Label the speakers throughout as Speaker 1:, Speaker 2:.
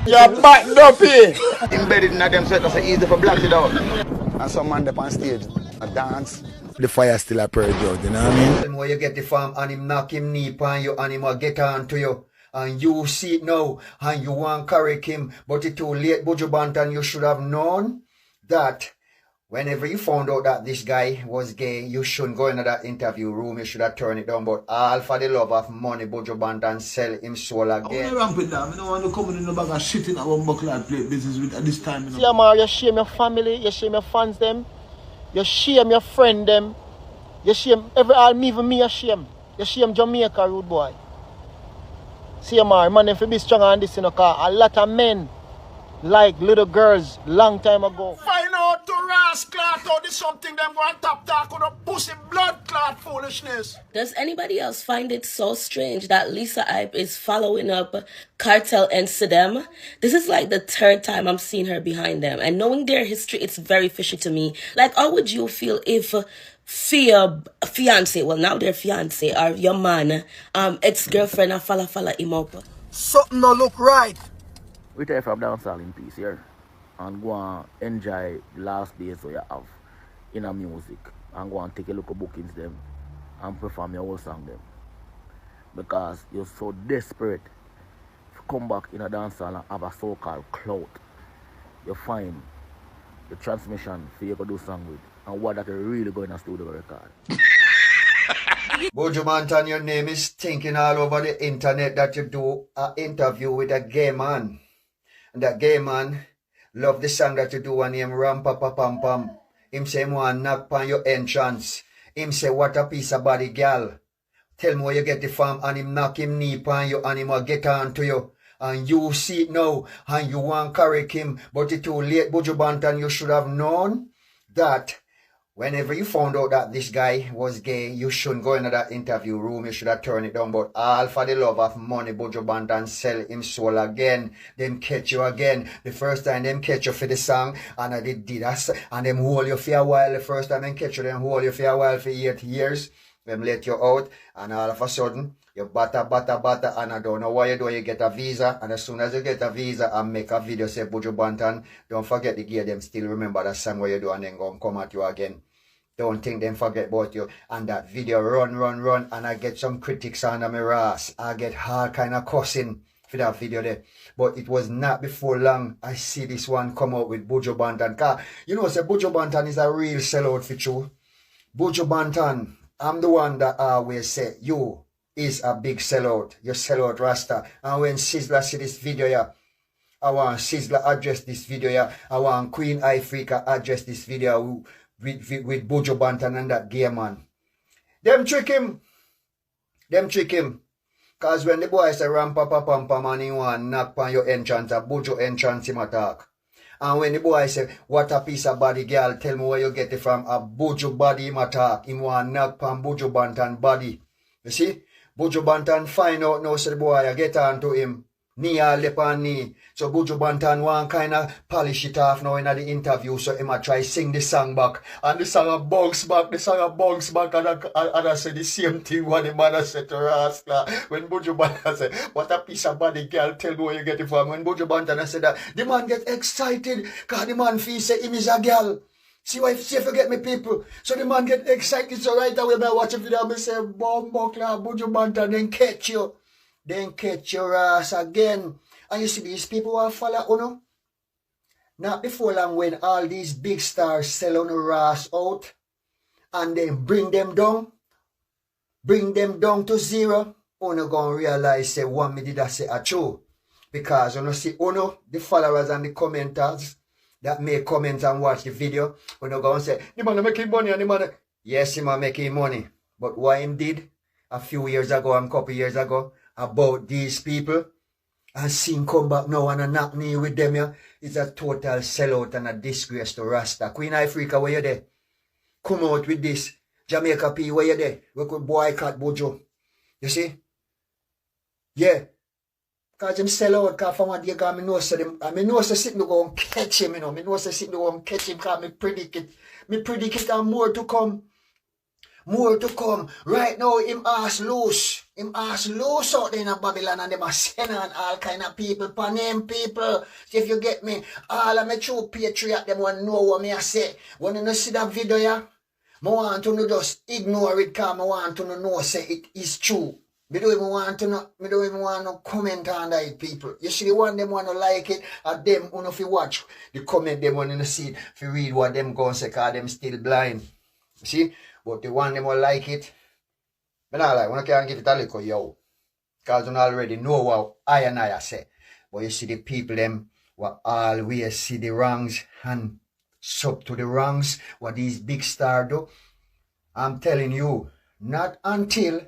Speaker 1: You're back dumpy.
Speaker 2: Embedded in them so it's easy for black it out. And some man up on stage, a dance.
Speaker 1: The fire still a purge out, you know what I mean?
Speaker 3: Tell me where you get the farm and him knock him knee pan you and him a get on to you. And you see it now and you want correct him. But it's too late, Buju Banton. You should have known that whenever you found out that this guy was gay, you shouldn't go into that interview room. You should have turned it down. But all for the love of money, Buju Banton sell him soul again.
Speaker 4: I ramp it down. I don't want to come in the bag of shit in our buckle and play business with at this time. You know?
Speaker 5: See, Amar, you shame your family, you shame your fans them, you shame your friend them, you shame even me, you shame. You shame Jamaica, rude boy. See, Amar, man, if you be strong on this, you know, cause a lot of men like little girls long time ago.
Speaker 4: Find out to RAS clot or this something them go and top talk on a pussy blood clot foolishness.
Speaker 6: Does anybody else find it so strange that Lisa Ipe is following up Cartel and Saddam? This is like the third time I'm seeing her behind them. And knowing their history, it's very fishy to me. Like, how would you feel if fiance, well now their fiance, or your man, ex-girlfriend, and follow him up?
Speaker 4: Something don't look right.
Speaker 7: We take from dancehall in peace here and go and enjoy the last days so you have in a music and go and take a look at bookings them and perform your whole song them. Because you're so desperate to come back in a dancehall and have a so-called clout. You find the transmission for you to do song with and what that you really go in a studio record.
Speaker 3: Buju Banton, your name is stinking all over the internet that you do an interview with a gay man. And that gay man love the song that you do and him ram pa pa pam pam. Him say him want knock pan your entrance. Him say what a piece of body girl. Tell me where you get the farm and him knock him knee pan you and him a get on to you. And you see it now and you want correct him. But it's too late, Buju Banton. You should have known that whenever you found out that this guy was gay, you shouldn't go into that interview room. You should have turned it down. But all for the love of money, Buju Banton sell him soul again. Them catch you again. The first time them catch you for the song, and they did that. And them hold you for a while. The first time them catch you, them hold you for a while for 8 years. Them let you out. And all of a sudden, you batter, and I don't know why you do. You get a visa. And as soon as you get a visa and make a video, say, Buju Banton, don't forget the gear. Them still remember that song where you do and then go and come at you again. Don't think them forget about you. And that video run. And I get some critics under my RAS. I get hard kind of cussing for that video there. But it was not before long I see this one come out with Buju Banton. Cause you know, say Buju Banton is a real sellout for you. Buju Banton, I'm the one that always say, you is a big sellout. You sellout Rasta. And when Sizzla see this video here, I want Sizzla address this video here. I want Queen Africa address this video with Buju Banton and that gay man. Them trick him. Cause when the boy say ram pa pa pam pam and he want knock on your entrance, a Buju entrance him attack. And when the boy say, what a piece of body girl, tell me where you get it from, a Buju body him attack. Him want knock on Buju Banton body. You see? Buju Banton find out now, so the boy get on to him. Knee or lip on knee. So Buju Banton want kind of polish it off now in the interview. So him a try sing the song back. And the song a bounce back. And I say the same thing what the man said to RAS. When Buju Banton say, what a piece of body girl, tell me where you get it from. When Buju Banton said that, the man get excited. Cause the man feel say him is a girl. See why if you forget me people. So the man get excited. So right away I watch a video and I say, Bombo Club, Buju Banton, then catch you. Then catch your ass again. And you see these people who follow Uno? Not before long when all these big stars sell on the ass out and then bring them down to zero, Uno gonna realize say one me did I say a true. Because you see Uno, the followers and the commenters that make comments and watch the video, Uno gonna say, the man making money and the man. Yes, he man making money. But what him did a few years ago and a couple years ago about these people and seeing come back now and a knock knee with them here is a total sellout and a disgrace to Rasta. Queen Africa, where you there? Come out with this. Jamaica P, where you there? We could boycott Buju. You see? Yeah. Because them sell out, because from what they got, I know so sitting to go and catch him, you know. I know so sitting to go and catch him because me predict it and more to come. More to come. Right now, him ass loose. Him ask loose out there in Babylon and them a send on all kind of people, pan him people. If you get me, all of my true patriot, them want to know what me I say. When you see that video, yeah, I want to just ignore it because I want to know say it is true. Me don't even want to comment on that, people. You see the one them want to like it, and them who if you watch the comment them want to see it, if you read what them going to say, because them still blind. See? But the one them will like it. But not like, when I can't give it a little, yo. Because you already know what I say. But you see the people them will always see the wrongs and sub to the wrongs, what these big stars do. I'm telling you, not until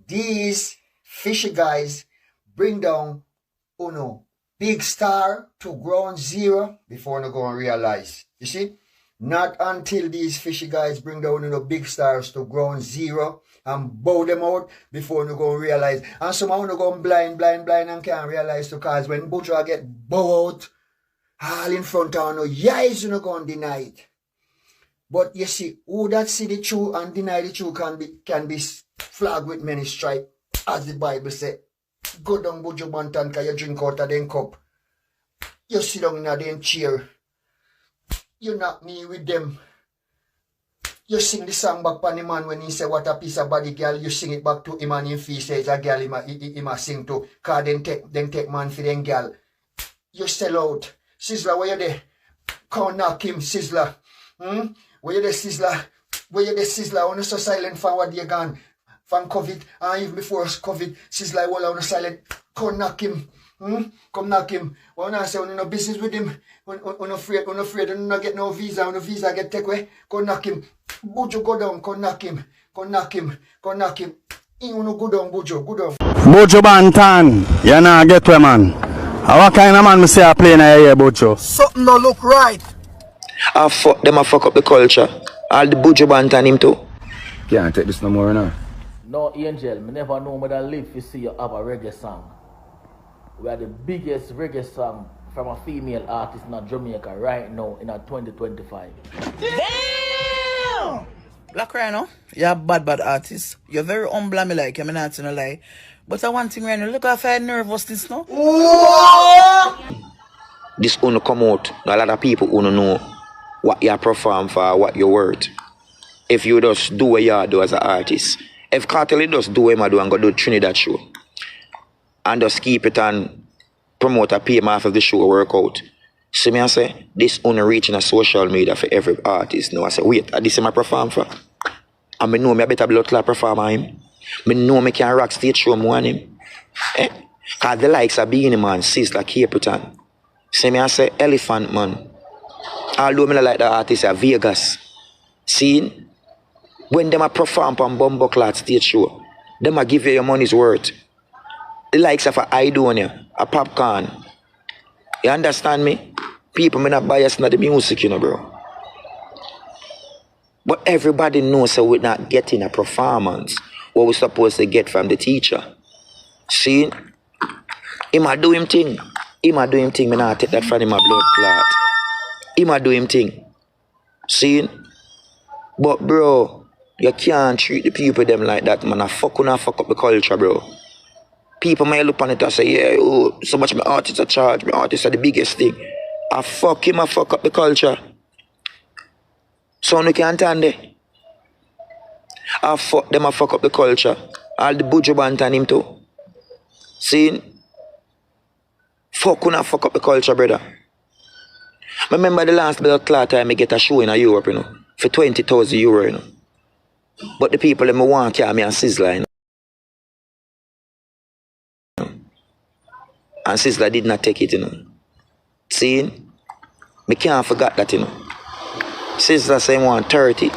Speaker 3: these fishy guys bring down Uno big star to ground zero before they go and realize. You see? Not until these fishy guys bring down Uno big stars to ground zero and bow them out before they go and realize. And some of them go blind and can't realize because when Buju get bow out, all in front of no eyes you go and deny it. But you see, who that see the truth and deny the truth can be flagged with many stripes, as the Bible say. Go down Buju Banton because you drink out of them cup. You sit down in a them chair. You knock me with them. You sing the song back on the man when he say what a piece of body girl. You sing it back to him and if he says a girl he must sing to. Because then take man for them girl. You sell out. Sizzler, where you there? Come knock him, Sizzler. Where you there, Sizzler? Where you there, Sizzler? On so silent from what you gone. From COVID, and even before COVID, Sizzler, all on silent. Come knock him. Come knock him. When I say, when you no business with him, when afraid, you no get no visa, when the visa get take away, come knock him. Buju go down, come knock him. Come knock him. Come knock him. You no go down, Buju, go down.
Speaker 8: Buju Banton, you nah get where man. What kind of man me say I play in here, Buju?
Speaker 4: Something don't look right.
Speaker 9: I fuck them, I fuck up the culture. All the Buju Banton him too.
Speaker 8: Can't take this no more now.
Speaker 7: No, Angel, me never know me that live to see you have a reggae song. We are the biggest reggae song from a female artist in Jamaica right now in 2025.
Speaker 10: Damn! Black Rhino, you're a bad artist. You're very humble, me like, I'm not gonna lie. But I want thing right now, look how I nervousness now.
Speaker 9: This only come out, a lot of people who don't know what you perform for, what you're worth. If you just do what you do as an artist. If Cartel just do what I do and go do Trinidad show. And just keep it and promote a PM off of the show workout. See me I say, this only reaching a social media for every artist. Now I say, wait, this is my perform for. And I know me a better blood clot performer him. I know me can rock stage show more than him. Cause the likes of Beanie Man, Sizzler, Capitan. See me I say, Elephant Man. Although me like the artist at Vegas. See? When them a perform on Bumbo Clot stage show, them a give you your money's worth. The likes of a Idonia, a Popcorn. You understand me? People may not bias in the music, you know, bro. But everybody knows that we're not getting a performance what we're supposed to get from the teacher. See? He might do him thing. He might do him thing. Me not take that from him a blood clot. He might do him thing. See? But bro, you can't treat the people them like that, man. I fuck up the culture, bro. People may look on it and say, yeah, oh, so much my artists are charged, my artists are the biggest thing. I fuck him, I fuck up the culture. So you can't stand it. I fuck them, I fuck up the culture. All the Buju Banton him too. See? Fuck up the culture, brother. I remember the last bit of clout time I get a show in Europe, you know, for 20,000 euro, you know. But the people that me want carry me and Sizzler, you know. And Sizzler did not take it, you know. See? Me can't forget that, you know. Sizzler say he want 30.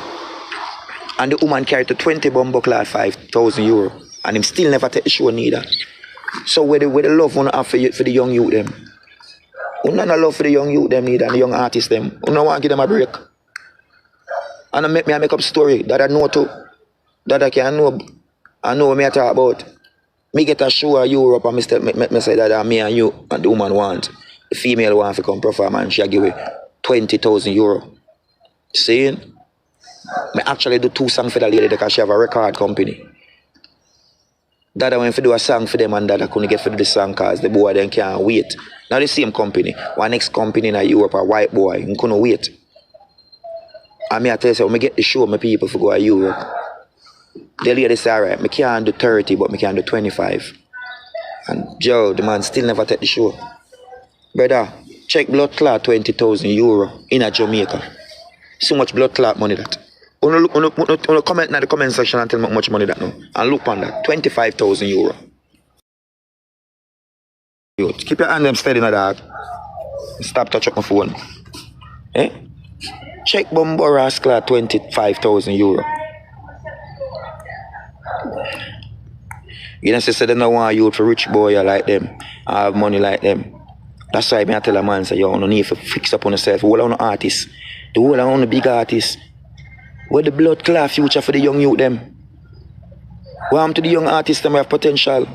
Speaker 9: And the woman carried to 20 bumbo cloth 5,000 euro. And him still never take the show neither. So where the love one have for the young youth them? You not love for the young youth them neither and the young artists them. You don't want to give them a break. And I make up story that I know too. That I can know. I know what me I talk about. Me get a show in Europe and me say that me and you and the woman want. The female want to come perform and she give me 20,000 euro. Seeing? Me actually do 2 songs for the lady because she have a record company. Dada went to do a song for them and Dada couldn't get to do the song because the boy then can't wait. Now the same company, one next company in Europe, a white boy, he couldn't wait. And I tell you, when I get the show, my people for go to Europe. The lady say, alright, I can't do 30, but I can do 25. And Joe, the man still never take the show. Brother, check blood clot €20,000 in a Jamaica. So much blood clot money that. Uno comment in the comment section and tell me how much money that now. And look on that, €25,000. Keep your hand them steady now, dog. Stop touch up my phone. Eh? Check Bumbo RAS clot €25,000. You know, say they don't want you for rich boy like them, I have money like them. That's why I tell a man, say, you don't need to fix up on yourself. All on the artists, the whole on the big artists. Where the blood clot future for the young youth them? What happened to the young artists them have potential?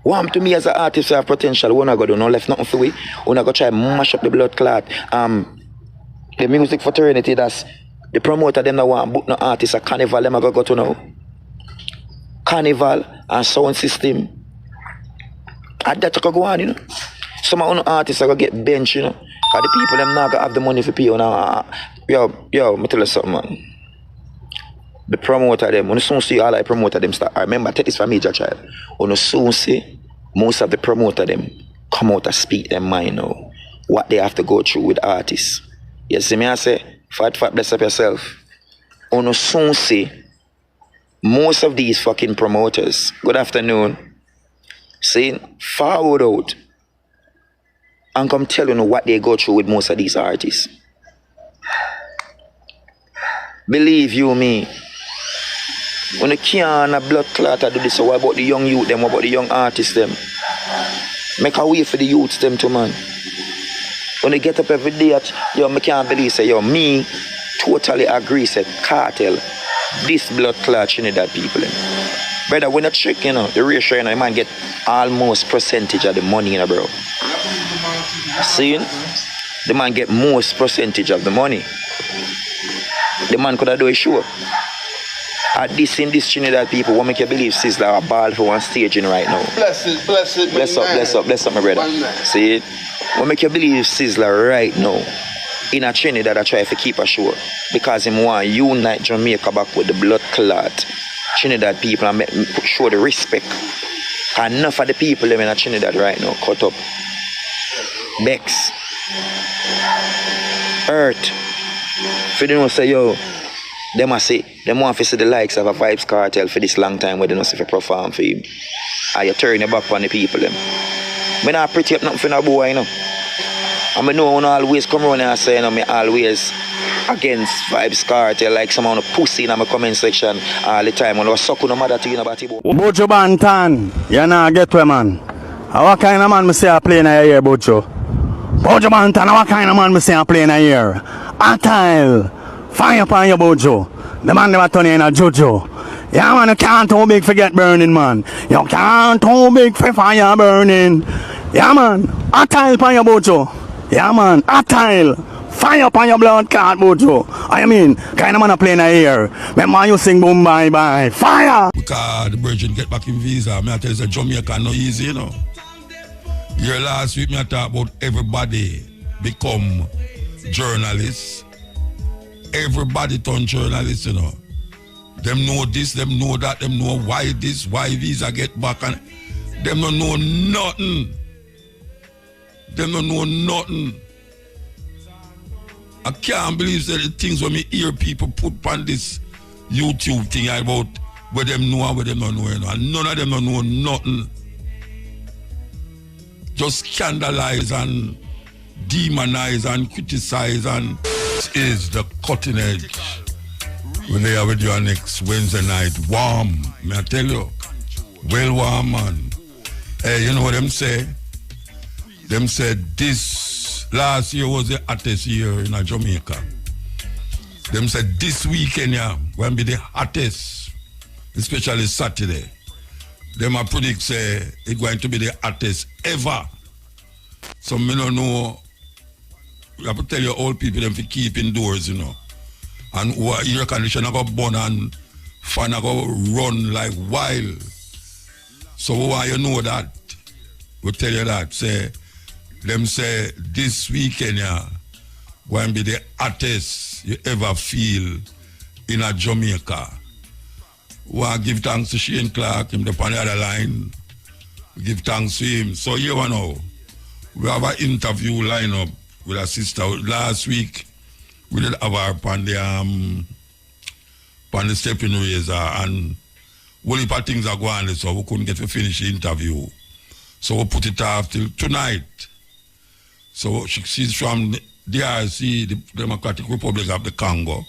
Speaker 9: What happened to me as an artist who have potential? We're not going to do no left nothing for we. We're not going to try mash up the blood clot. The music fraternity, that's the promoter them that want book no artists a carnival them I go to now. Carnival and sound system. And that could go on, you know. Some of the artists are going to get bench, you know. Because the people them not going to have the money for pay. Yo, me tell you something, man. The promoter them, when you soon see all the promoter them start, I remember, take this from me, child. When you soon see most of the promoter them come out and speak their mind now. What they have to go through with artists. You see me, I say, fat, bless up yourself. When you soon see most of these fucking promoters, good afternoon, saying forward out and come tell you what they go through with most of these artists. Believe you me, when you can't a blood clot do this, so what about the young youth them, what about the young artists them? Make a way for the youths them too, man. When they get up every day, yo, I can't believe, say, yo, me totally agree, say, cartel. This blood clot Trinidad people. Brother, when you trick, you know, the ratio, you know, you man get almost percentage of the money, you know, bro. See? The man get most percentage of the money. The man could have done a show. At this in this Trinidad people, what make you believe Sizzler a ball for one staging right now?
Speaker 11: Bless up, my brother.
Speaker 9: See? What make you believe Sizzler right now? In a Trinidad, I try to keep a show because him want unite Jamaica back with the blood clot Trinidad people and show the respect. And enough of the people in a Trinidad right now cut up. Bex, Earth. If you don't say, yo, they must say, they want to see the likes of a Vibes Cartel for this long time where they don't see if you perform for him. And you turn your back on the people them. I'm not pretty up nothing for no boy, you know. I know when I always come around and say, you know, me always against Vibes Cartel, like some of the pussy in my comment section all the time. When I was sucking no matter to you about it.
Speaker 8: Buju Banton, you know, get where, man. What kind of man me say I play in a year, Buju? Buju Banton, what kind of man me say I play in a year? Attile, fire upon your Buju. The man never turn you in a Jojo. Yeah, man, you can't too big for get burning, man. You can't too big for fire burning. Yeah, man, Attile upon your Buju. Yeah, man, Attile, fire upon your blood clot, Buju. I mean, kind of man a playing a ear. Remember you sing boom bye bye, fire!
Speaker 12: Because the virgin get back in visa, me I tell you, Jamaica no easy, you know. Here last week, me I talk about everybody become journalists. Everybody turn journalists, you know. Them know this, them know that, them know why this, why visa get back, and them don't know nothing. Them don't know nothing. I can't believe that the things when me hear people put on this YouTube thing about where them know and where them don't know, you know. And none of them don't know nothing. Just scandalize and demonize and criticize, and this is the cutting edge. When they are with you next Wednesday night, warm, may I tell you, well warm, man. Hey, you know what them say? Them said this last year was the hottest year in Jamaica. Them said this weekend, yeah, will be the hottest, especially Saturday. Them a predict say it's going to be the hottest ever. So me don't know. I have to tell you all people them to keep indoors, you know. And air conditioner go burn and fan go run like wild. So why you know that? We tell you that. Say this weekend, yeah, going to be the hottest you ever feel in a Jamaica. We want to give thanks to Shane Clark, him up on the other line. We give thanks to him. So you know, we have an interview line up with a sister. Last week, we did have her on the stepping razor, and whole heap of things are going on, so we couldn't get to finish the interview. So we put it off till tonight. So she's from the DRC, the Democratic Republic of the Congo.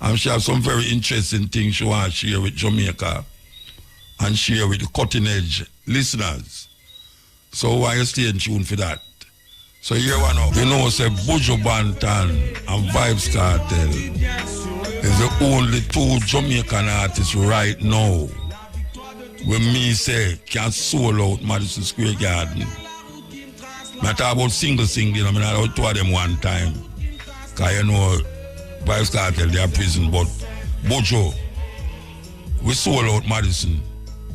Speaker 12: And she has some very interesting things she wants to share with Jamaica and share with the cutting edge listeners. So why you stay in tune for that? So here one up. You know, say Buju Banton and Vibes Cartel is the only two Jamaican artists right now when me say can solo out Madison Square Garden. I talk about single, you know, I mean, two of them one time. Because you know, Vibes Cartel, they are prison, but Buju, we sold out Madison.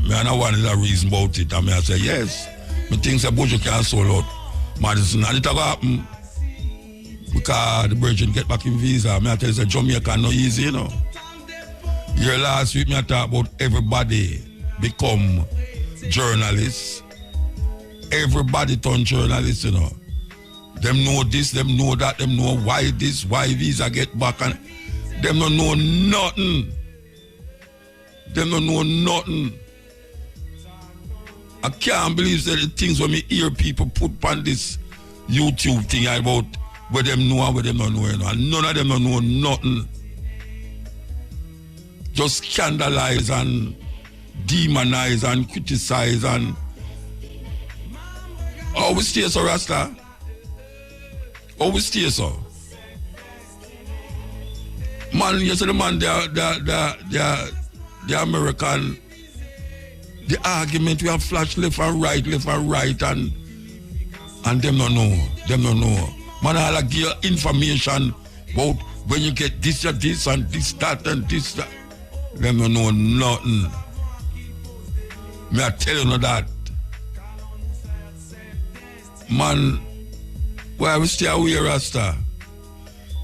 Speaker 12: I know one is a reason about it. I mean, I say, yes, I think that Buju can sold out Madison. And it will happen because the Virgin get back in visa. I tell you, Jamaica no easy, you know. Here last week, I talk about everybody become journalists. Everybody turn journalists, you know. Them know this, them know that, them know why this, why visa get back, and them don't know nothing. Them don't know nothing. I can't believe that the things when me hear people put on this YouTube thing about where them know and where them don't know, you know. And none of them don't know nothing. Just scandalize and demonize and criticize and oh, we stay so, Rasta. Oh, we stay so. Man, you see the man, the American, the argument we have flash left and right, and them don't know. Man, I'll give you information about when you get this or this and this, that and this, that. Them don't know nothing. Me I tell you that. Man, why we stay away, Rasta?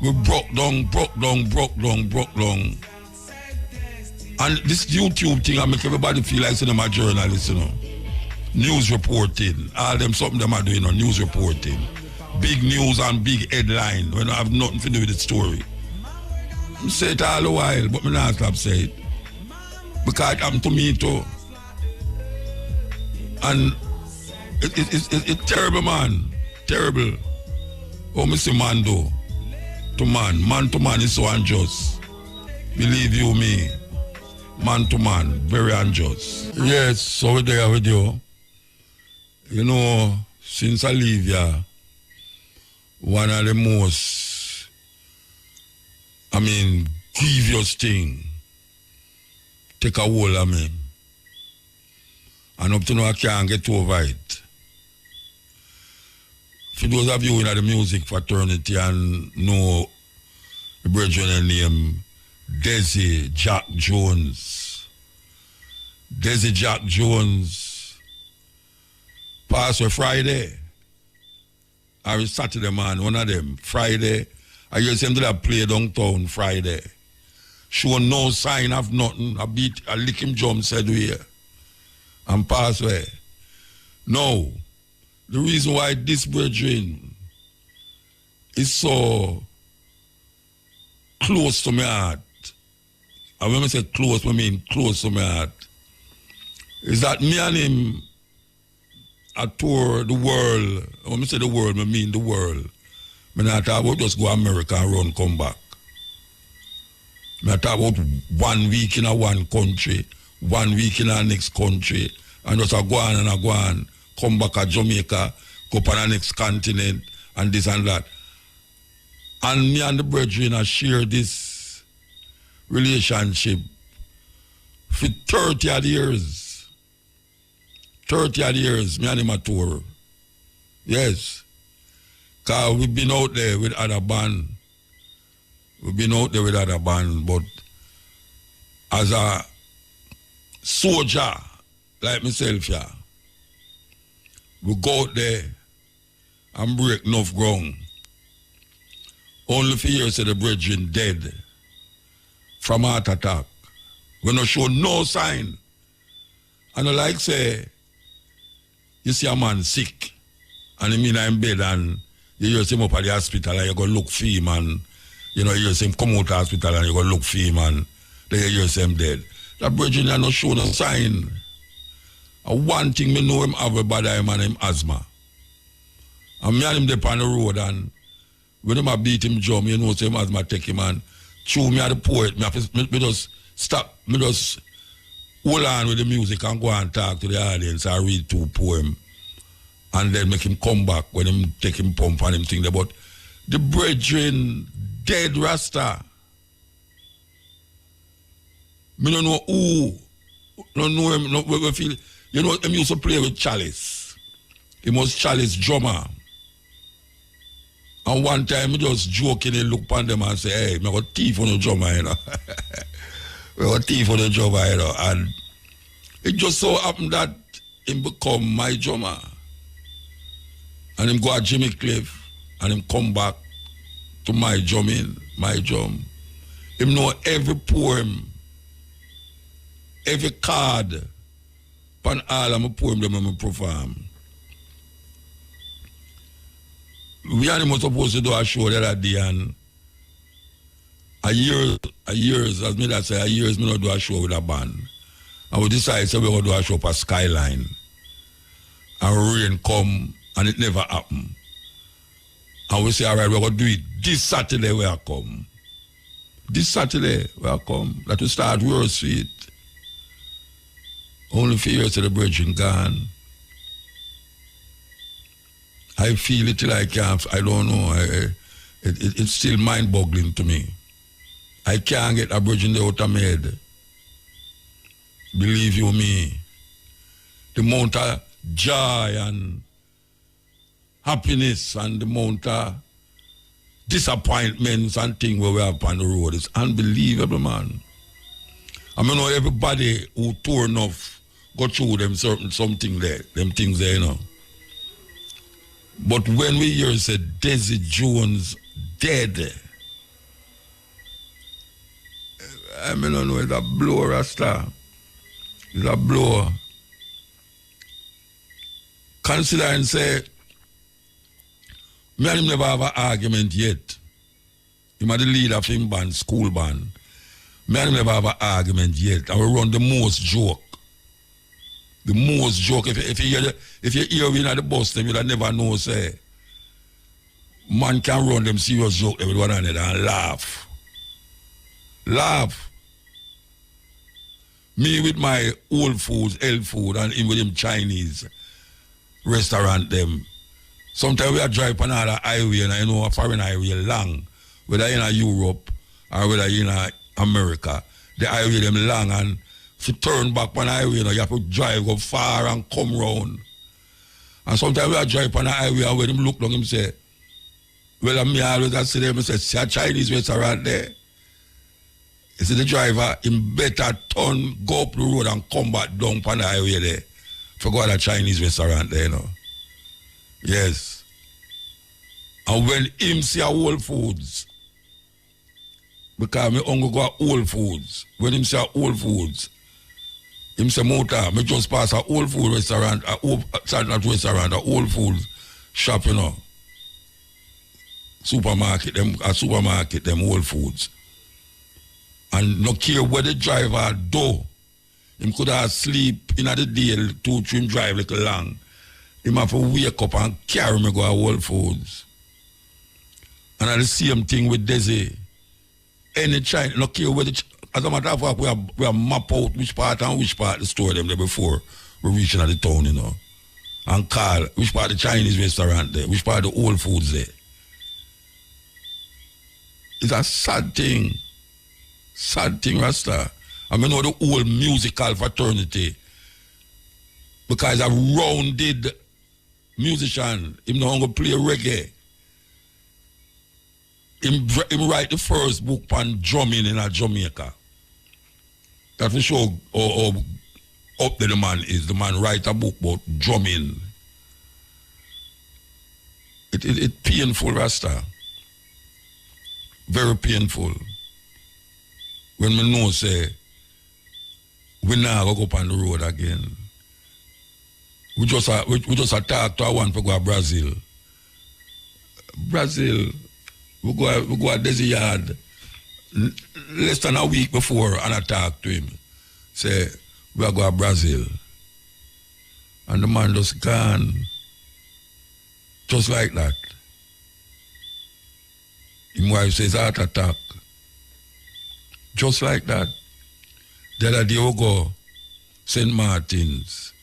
Speaker 12: We broke down. And this YouTube thing, I make everybody feel like them a journalist, you know. News reporting. All them something them are doing on news reporting. Big news and big headline when I have nothing to do with the story. I say it all the while, but I not stop say it. Because it happened to me too. And it's terrible, man. Terrible. Oh, Mr. Man do. To man is so unjust. Believe you me. Man to man, very unjust. Yes, so we're there with you. You know, since I leave here, one of the most, grievous thing take a hold of me. And up to now I can't get over it. For those of you in the music fraternity and know the brethren name JAH Jones. JAH Jones passed on Friday. Or Saturday, man, one of them. Friday. I used him to play downtown Friday. Show no sign of nothing. I lick him jump said we and pass away. No. The reason why this brethren is so close to my heart, and when I say close, I mean close to my heart, is that me and him I tour the world. When I say the world, I mean the world. I not talk about just go to America and run, come back. I talk about 1 week in a one country, 1 week in a next country, and just a go on, come back to Jamaica, go up on the next continent, and this and that. And me and the brethren I share this relationship for 30 odd years. 30 odd years, me and him a tour. Yes. Because we've been out there with other band. But as a soldier like myself, yeah, we go out there and break enough ground. Only for years the brethren dead from heart attack. We not show no sign. And I like say, you see a man sick, and he mean in bed, and you hear him up at the hospital, and you go look for him, and you know, you hear him come out of the hospital, and you go look for him, and then you hear him dead. That brethren are not show no sign. And one thing me know him have a bad eye, man, him asthma. And me and him there on the road, and when him a beat him drum, you know, say him asthma take him, and chew me at the poet, me just stop, me just hold on with the music and go and talk to the audience and read 2 poems. And then make him come back when him take him pump and him think about the brethren dead Rasta. Me don't know who, don't know him, no, we feel, you know, him used to play with Chalice. He was Chalice drummer. And one time, he just jokingly look upon them and say, hey, I got thief on the drummer, you know. We got thief on the drummer, you know. And it just so happened that him become my drummer. And him go at Jimmy Cliff, and him come back to my drumming, my drum. Him know every poem, every card, upon all of my poem that I perform. We and him was supposed to do a show the other day, and a years, as me that say, a years me not do a show with a band. And we decided so we going to do a show for Skyline. And rain come, and it never happened. And we say, all right, we're going to do it this Saturday we are come. This Saturday we are come. That we start World Street. Only for years to the bridging gone. I feel it till I can't, I don't know. It's still mind-boggling to me. I can't get a bridge in the out of my head. Believe you me. The amount of joy and happiness and the amount of disappointments and things where we have on the road is unbelievable, man. I mean, know everybody who tour enough go through them something there, them things there, you know. But when we hear say Desi Jones dead, I mean, I know it's a blow, Rasta. It's a blow. Consider and say, me and him never have an argument yet. Him are the leader of him band, school band. Me and him never have an argument yet. And we run the most joke. The most joke. If you hear me at the bus, then you'll never know, say, man can run them serious joke every one another and laugh. Laugh. Me with my old foods, health food, and him with him Chinese restaurant them. Sometimes we are drive on another highway, and I know a foreign highway long, whether in Europe or whether in America. The highway them long, and if you turn back on the highway, you have to drive go far and come round. And sometimes we are drive on the highway, and when him look down, him say, well, me always I see them, I say, see a Chinese restaurant there. You see the driver, him better turn, go up the road and come back down on the highway there. Forgot a Chinese restaurant there, you know. Yes. And when him see a Whole Foods, because me only go Whole Foods, when him see a Whole Foods, him say, Mota, me just pass a Whole Food restaurant, a Whole Foods shop, you know. Supermarket, them Whole Foods. And no care where the driver do, him could have sleep in the day, 2-3 drive little long. Him have to wake up and carry me go to Whole Foods. And the same thing with Desi. Any China, no care where the, as a matter of fact, we have map out which part and which part the store them there before we reach in the town, you know. And call which part the Chinese restaurant there, which part the Whole Foods there. It's a sad thing. Sad thing, Rasta. I mean, know the whole musical fraternity. Because a rounded musician, him no longer play reggae. Him write the first book on drumming in Jamaica. That for sure how up there the man is. The man write a book about drumming. It painful, Rasta. Very painful. When me know say, we now go up on the road again. We just talk to one for go to Brazil. Brazil, we go at Desi Yard less than a week before and I talk to him. Say, we are going to Brazil. And the man just gone. Just like that. His wife says heart attack. Just like that. The other day we go St. Martin's.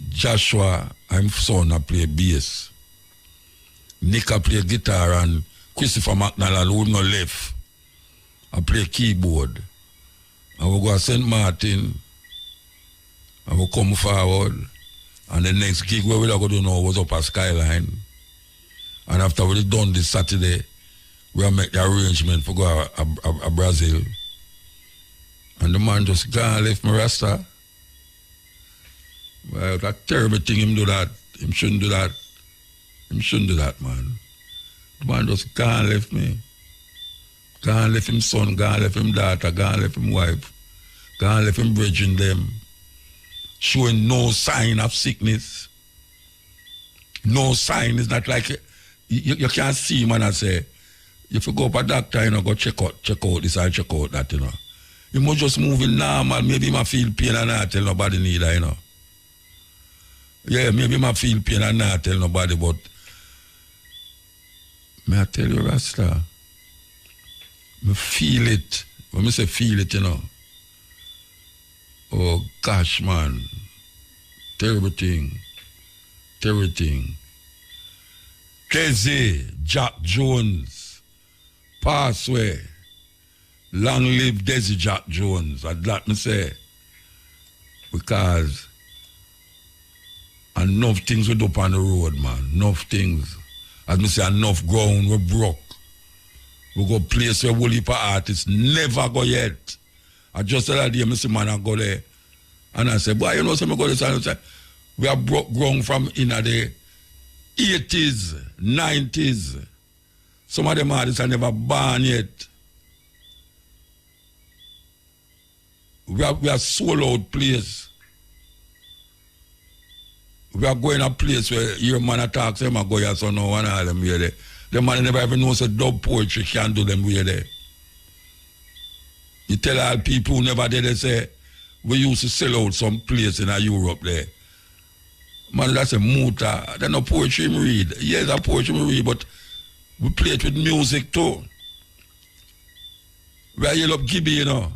Speaker 12: Joshua, I'm son, I play bass. Nick I play guitar and Christopher McNally who no left. I play keyboard. And we go to St. Martin and we come forward. And the next gig where we go to know was up at Skyline. And after we done this Saturday, we'll make the arrangement for go to Brazil. And the man just gone left me Rasta. Well, that terrible thing him do that. Him shouldn't do that. Him shouldn't do that, man. The man just gone left me. Gone left him son, gone left him daughter, gone left him wife, gone left him bridging them. Showing no sign of sickness. No sign. It's not like you can't see man and say, if you go up a doctor, you know, go check out this and check out that, you know. You must just moving normal. Maybe I feel pain and not tell nobody neither, you know. Yeah, maybe I feel pain and not tell nobody, but may I tell you, Rasta, I feel it. When I say feel it, you know. Oh gosh, man. Terrible thing. Terrible thing. Keze, Jack Jones, pass away. Long live Desi Jack Jones. I'd like me say. Because enough things we do up on the road, man. Enough things. As me say, enough ground we broke. We go place where whole heap of artists never go yet. I just said that day, I see man I go there. And I said, boy, you know, so I go there and say, we are broke ground from in the 80s, 90s. Some of them artists are never born yet. We are sold out place. We are going a place where your man attacks them and go here, so no one of them here there. The man never even knows a dub poetry can do them here there. You tell all people who never did, they say, we used to sell out some place in Europe there. Man, that's a muta. There's no poetry him read. Yes, a poetry him read, but we play it with music too. We are yell up Gibby, you know.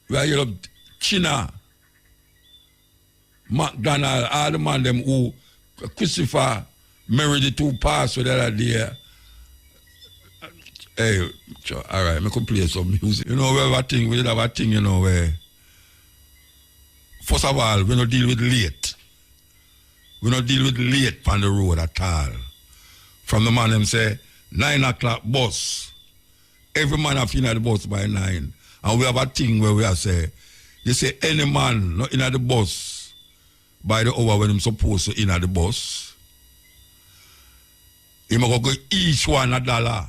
Speaker 12: We are yell up China, McDonald, all the man them who Christopher married the two past with the other day. Hey, all right, I could play some music. You know, we did have a thing, you know, where first of all, we don't deal with late. We don't deal with late on the road at all. From the man them say, 9 o'clock bus. Every man have been at the bus by 9. And we have a thing where we are say, they say any man not in at the bus by the hour when I'm supposed to in at the bus, he must go each one $1.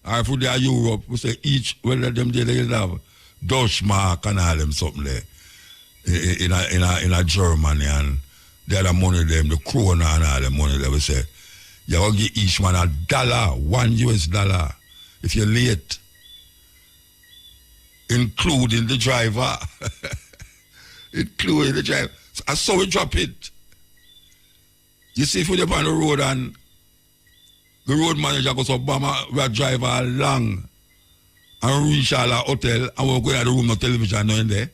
Speaker 12: Or if we are Europe, we say each, well, them they have Dutch mark and all them something there. In a Germany and the other money them, the krona and all the money there, we say, you will give each man $1, $1 if you're late. Including the driver. Including the driver. And so we drop it. You see, if we're on the road and the road manager goes up, we drive along and reach our hotel and we're going to the room, no television, no in there.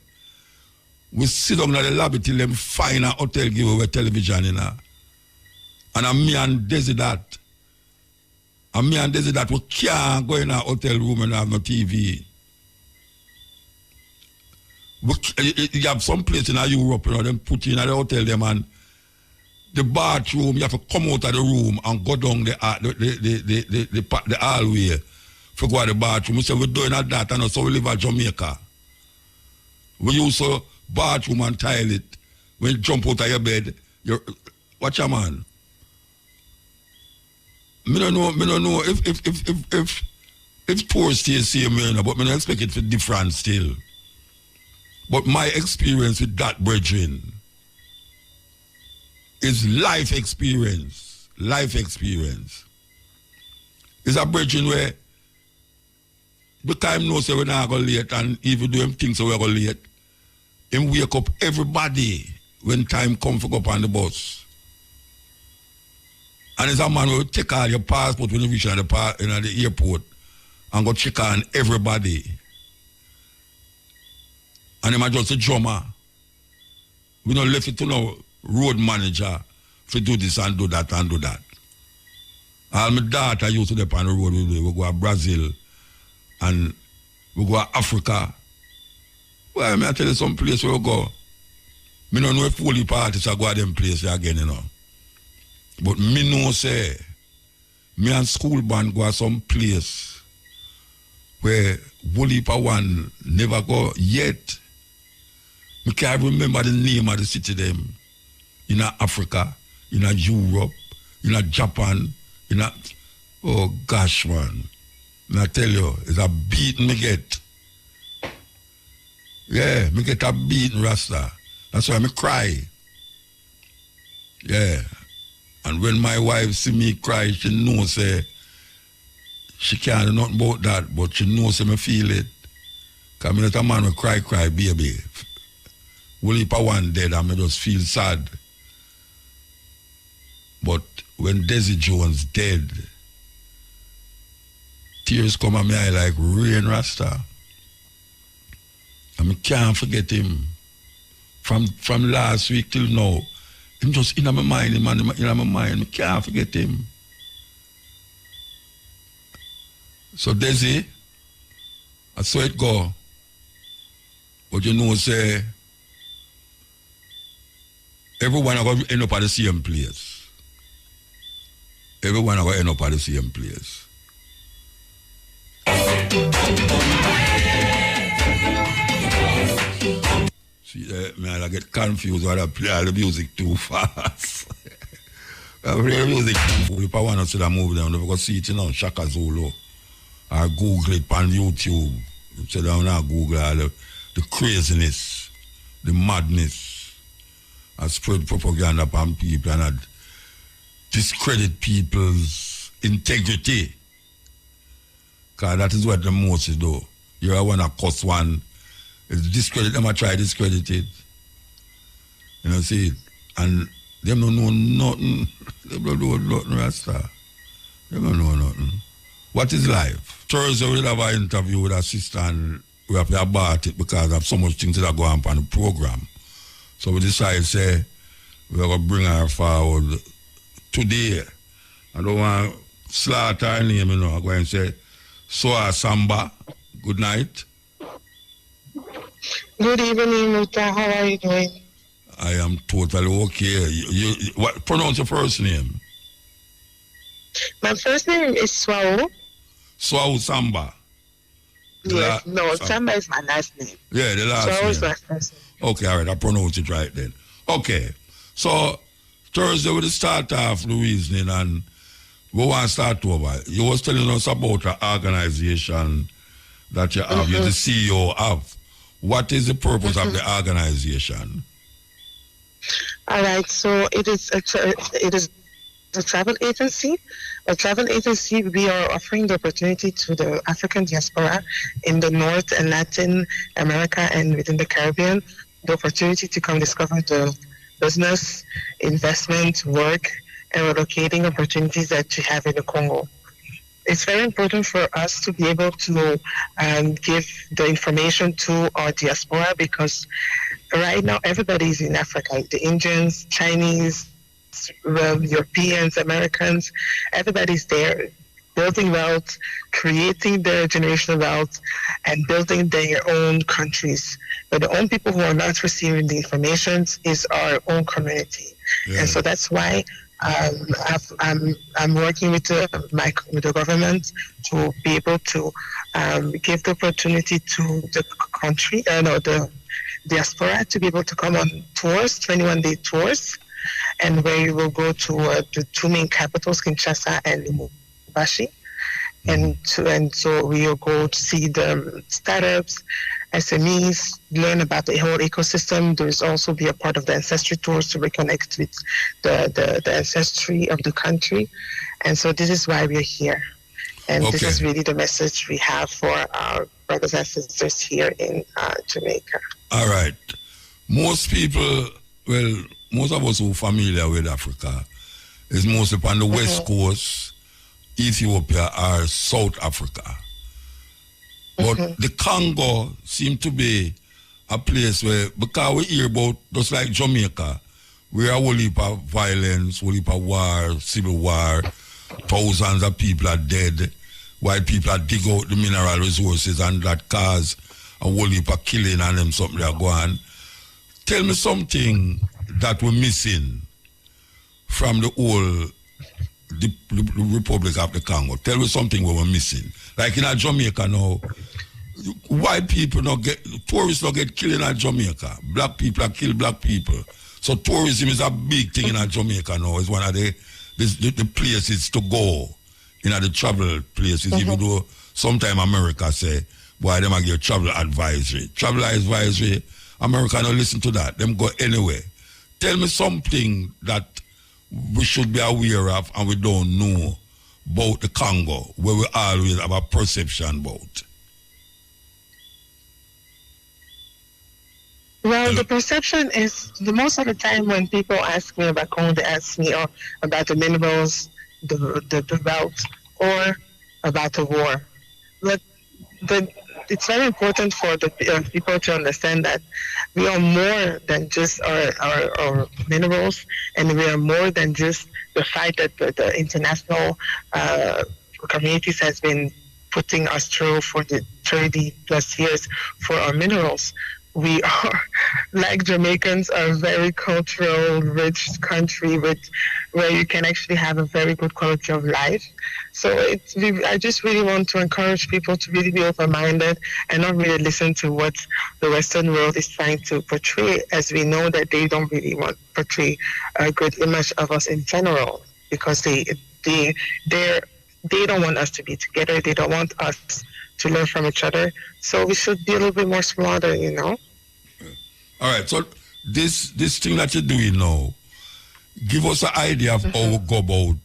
Speaker 12: We sit down in the lobby till them find a hotel give away television, you know. And me and Desi that. And me and Desi that we can't go in a hotel room and have no TV. You have some place in Europe, you know, them put you in the hotel them and the bathroom, you have to come out of the room and go down the hallway for go to the bathroom. We say we're doing that and so we live at Jamaica. When you use a bathroom and toilet, when you jump out of your bed, watch a man. Me don't know if tours stay same, you know, but I don't expect it to be different still. But my experience with that brethren is life experience. Life experience. It's a brethren where the time knows we're not going late, and even do him things so we're going late, him wake up everybody when time comes to go up on the bus. And it's a man who will take all your passport when you reach at the airport and go check on everybody. And him just a drummer. We don't left it to no road manager to do this and do that and do that. All my daughter used to be on the road with me. We go to Brazil and we go to Africa. Well, I tell you some place where we go. I don't know if fully parties are go to them places again, you know. But me know say, me and school band go to some place where Wolipa one never go yet. I can't remember the name of the city them. In Africa, in Europe, in Japan, oh gosh man. I tell you, it's a beating me get. Yeah, me get a beating Rasta. That's why me cry. Yeah. And when my wife see me cry, she knows say she can't do nothing about that, but she knows me feel it. Because I'm not a man who cry, baby. Only if one dead, I just feel sad. But when Desi Jones dead, tears come on me eye like rain, Rasta. And I can't forget him. From last week till now, him just in my mind, in my mind. I can't forget him. So Desi, I saw it go. But you know, say, everyone are going to end up at the same place. Everyone are going to end up at the same place. See, man, I get confused when I play all the music too fast. I play the music too fast. If I want to see that movie, I'm going to see it, you know, Shaka Zulu. Or Google it on YouTube. So down and Google all the craziness, the madness. I spread propaganda upon people and I discredit people's integrity. Because that is what the most do. You want to cuss one. It's discredit them, I try to discredit it. You know, see it. And them don't know nothing. They don't know nothing, Rasta. They don't know nothing. What is life? Thursday we'll have an interview with a sister and we have to abort it because of so much things that are going on the program. So we decided to say we're going to bring her forward today. I don't want to slaughter her name, you know. I'm going to say, Soa Samba, good night.
Speaker 13: Good evening, Muta. How are you doing?
Speaker 12: I am totally okay. What pronounce your first name?
Speaker 13: My first name is Swao.
Speaker 12: Swao Samba.
Speaker 13: Yes, Samba is my last name.
Speaker 12: Yeah, the last
Speaker 13: Swao
Speaker 12: name.
Speaker 13: is my first name.
Speaker 12: Okay, all right, I pronounce it right then. Okay, so Thursday we'll start off the reasoning and we want to start over. You was telling us about an organization that you have, you're the CEO of. What is the purpose of the organization?
Speaker 13: All right, so it is a travel agency. A travel agency, we are offering the opportunity to the African diaspora in the North and Latin America and within the Caribbean, the opportunity to come discover the business, investment, work, and relocating opportunities that you have in the Congo. It's very important for us to be able to give the information to our diaspora because right now everybody is in Africa. The Indians, Chinese, Europeans, Americans, everybody's there building wealth, creating their generational wealth, and building their own countries. But the only people who are not receiving the information is our own community. Yeah. And so that's why I'm working with with the government to be able to give the opportunity to the country, no, the diaspora to be able to come on tours, 21-day tours, and where you will go to the two main capitals, Kinshasa and Lubumbashi. And so we will go to see the startups, SMEs, learn about the whole ecosystem. There is also be a part of the ancestry tours to reconnect with the ancestry of the country. And so this is why we're here. And this is really the message we have for our brothers and sisters here in Jamaica.
Speaker 12: All right. Most people, well, most of us who are familiar with Africa is mostly on the West Coast, Ethiopia, or South Africa. But the Congo seems to be a place where, because we hear about, just like Jamaica, where a whole heap of violence, whole heap of war, civil war, thousands of people are dead, while people are dig out the mineral resources, and that cause a whole heap of killing and them something that go on. Tell me something that we're missing from the whole the Republic of the Congo. Tell me something we're missing. Like in Jamaica now, white people not get, tourists not get killed in Jamaica. Black people are kill black people. So tourism is a big thing in Jamaica now. It's one of the places to go, in the travel places, even though sometimes America say, boy, them give travel advisory. Travel advisory, America don't listen to that. Them go anywhere. Tell me something that we should be aware of and we don't know about the Congo, where we always have a perception about.
Speaker 13: Well, the perception is, the most of the time when people ask me about Congo, they ask me about the minerals, the route, or about the war. But it's very important for the people to understand that we are more than just our minerals, and we are more than just the fight that the international communities has been putting us through for the 30 plus years for our minerals. We are, like Jamaicans, a very cultural, rich country where you can actually have a very good quality of life. So I just really want to encourage people to really be open-minded and not really listen to what the Western world is trying to portray, as we know that they don't really want to portray a good image of us in general, because they don't want us to be together. They don't want us to learn from each other. So we should be a little bit more smarter, you know?
Speaker 12: All right, so this thing that you're doing now, give us an idea of how we go about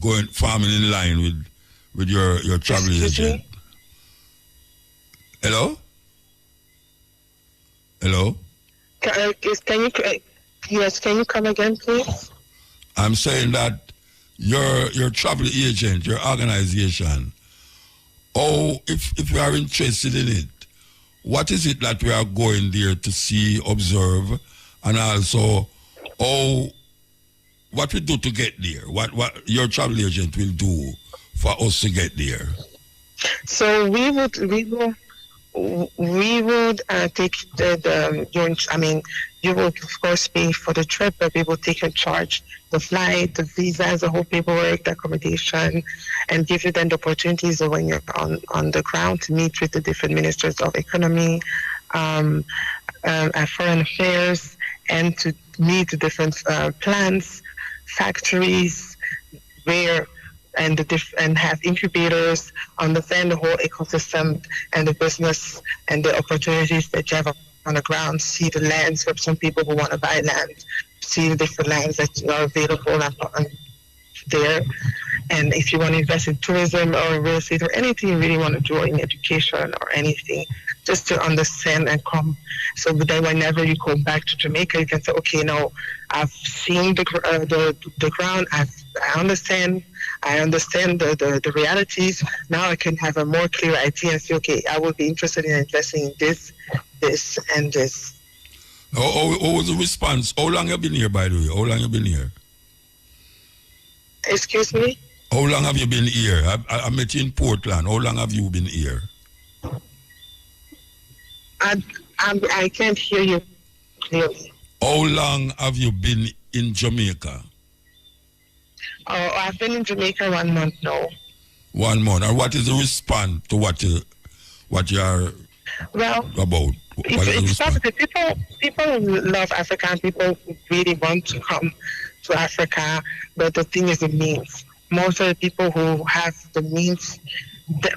Speaker 12: going farming in line with your travel agent. Hello? Hello?
Speaker 13: Can you come again, please?
Speaker 12: I'm saying that your travel agent, your organization, if you are interested in it, what is it that we are going there to see, observe, and also what we do to get there? What your travel agent will do for us to get there?
Speaker 13: So we would take you will of course pay for the trip, but we will take in charge the flight, the visas, the whole paperwork, the accommodation, and give you then the opportunities of when you're on the ground to meet with the different ministers of economy, foreign affairs, and to meet the different plants, factories, and have incubators, understand the whole ecosystem and the business and the opportunities that you have on the ground, see the lands for some people who want to buy land, see the different lands that are available there. And if you want to invest in tourism or real estate or anything you really want to do in education or anything, just to understand and come. So that whenever you go back to Jamaica, you can say, okay, now I've seen the ground, I understand the realities. Now I can have a more clear idea and say, okay, I would be interested in investing in this, and this.
Speaker 12: What was the response? How long have you been here, by the way? How long have you been here?
Speaker 13: Excuse me?
Speaker 12: How long have you been here? I met you in Portland. How long have you been here?
Speaker 13: I can't hear you clearly.
Speaker 12: How long have you been in Jamaica?
Speaker 13: I've been in Jamaica 1 month now.
Speaker 12: 1 month. And what is the response to what you are about?
Speaker 13: It's positive. People love Africa and people really want to come to Africa, but the thing is the means. Most of the people who have the means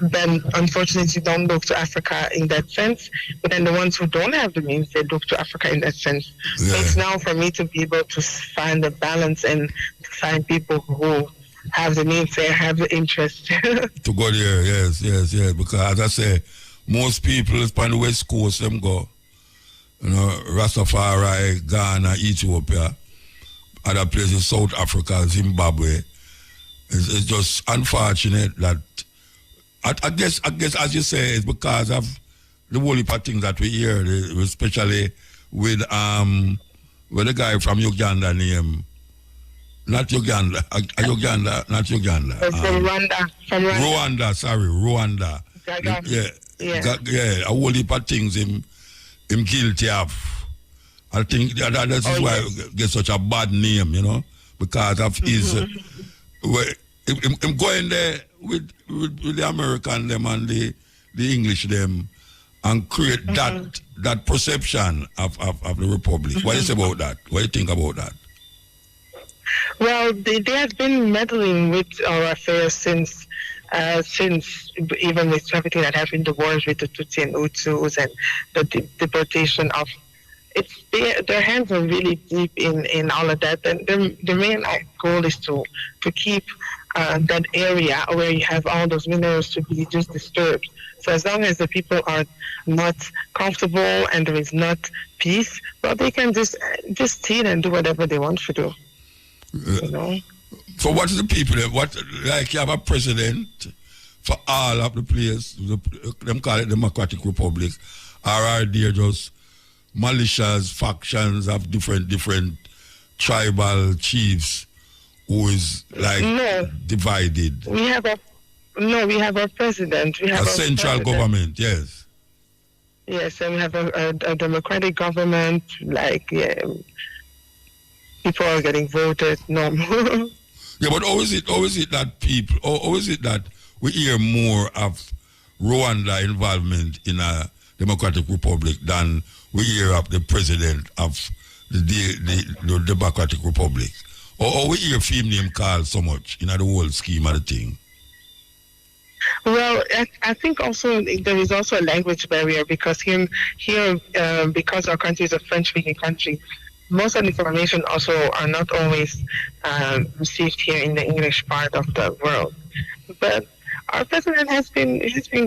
Speaker 13: then unfortunately don't look to Africa in that sense, but then the ones who don't have the means, they look to Africa in that sense. So it's now for me to be able to find the balance and find people who have the means, they have the interest.
Speaker 12: To go there, yes. Because as I say, most people on the West Coast, them go, Rastafari, Ghana, Ethiopia, other places, South Africa, Zimbabwe. It's just unfortunate that I guess as you say, it's because of the whole heap of things that we hear, especially with the guy from Uganda name. Not Uganda. Uganda, not Uganda.
Speaker 13: From Rwanda.
Speaker 12: Rwanda. A whole heap of things him guilty of. I think that is why he gets such a bad name, because of his... him going there with the American them and the English them and create that perception of the Republic. What do you say about that? What do you think about that?
Speaker 13: Well, they have been meddling with our affairs since even with everything that happened, the wars with the Tutsi and Hutus and the deportation of... their hands are really deep in all of that, and the main goal is to keep that area where you have all those minerals to be just disturbed. So as long as the people are not comfortable and there is not peace, well, they can just steal and do whatever they want to do.
Speaker 12: So what is the people? You have a president for all of the place, them call it Democratic Republic, or are they just militias, factions of different tribal chiefs who is divided?
Speaker 13: We have a president. We have
Speaker 12: a central government, yes.
Speaker 13: Yes, and we have a democratic government, people are getting voted, normal.
Speaker 12: Yeah, but how is it that we hear more of Rwanda involvement in a Democratic Republic than we hear of the president of the Democratic Republic? Or we hear female name called so much in the whole scheme of the thing?
Speaker 13: Well, I think also there is also a language barrier because here, because our country is a French-speaking country, most of the information also are not always received here in the English part of the world. But our president has been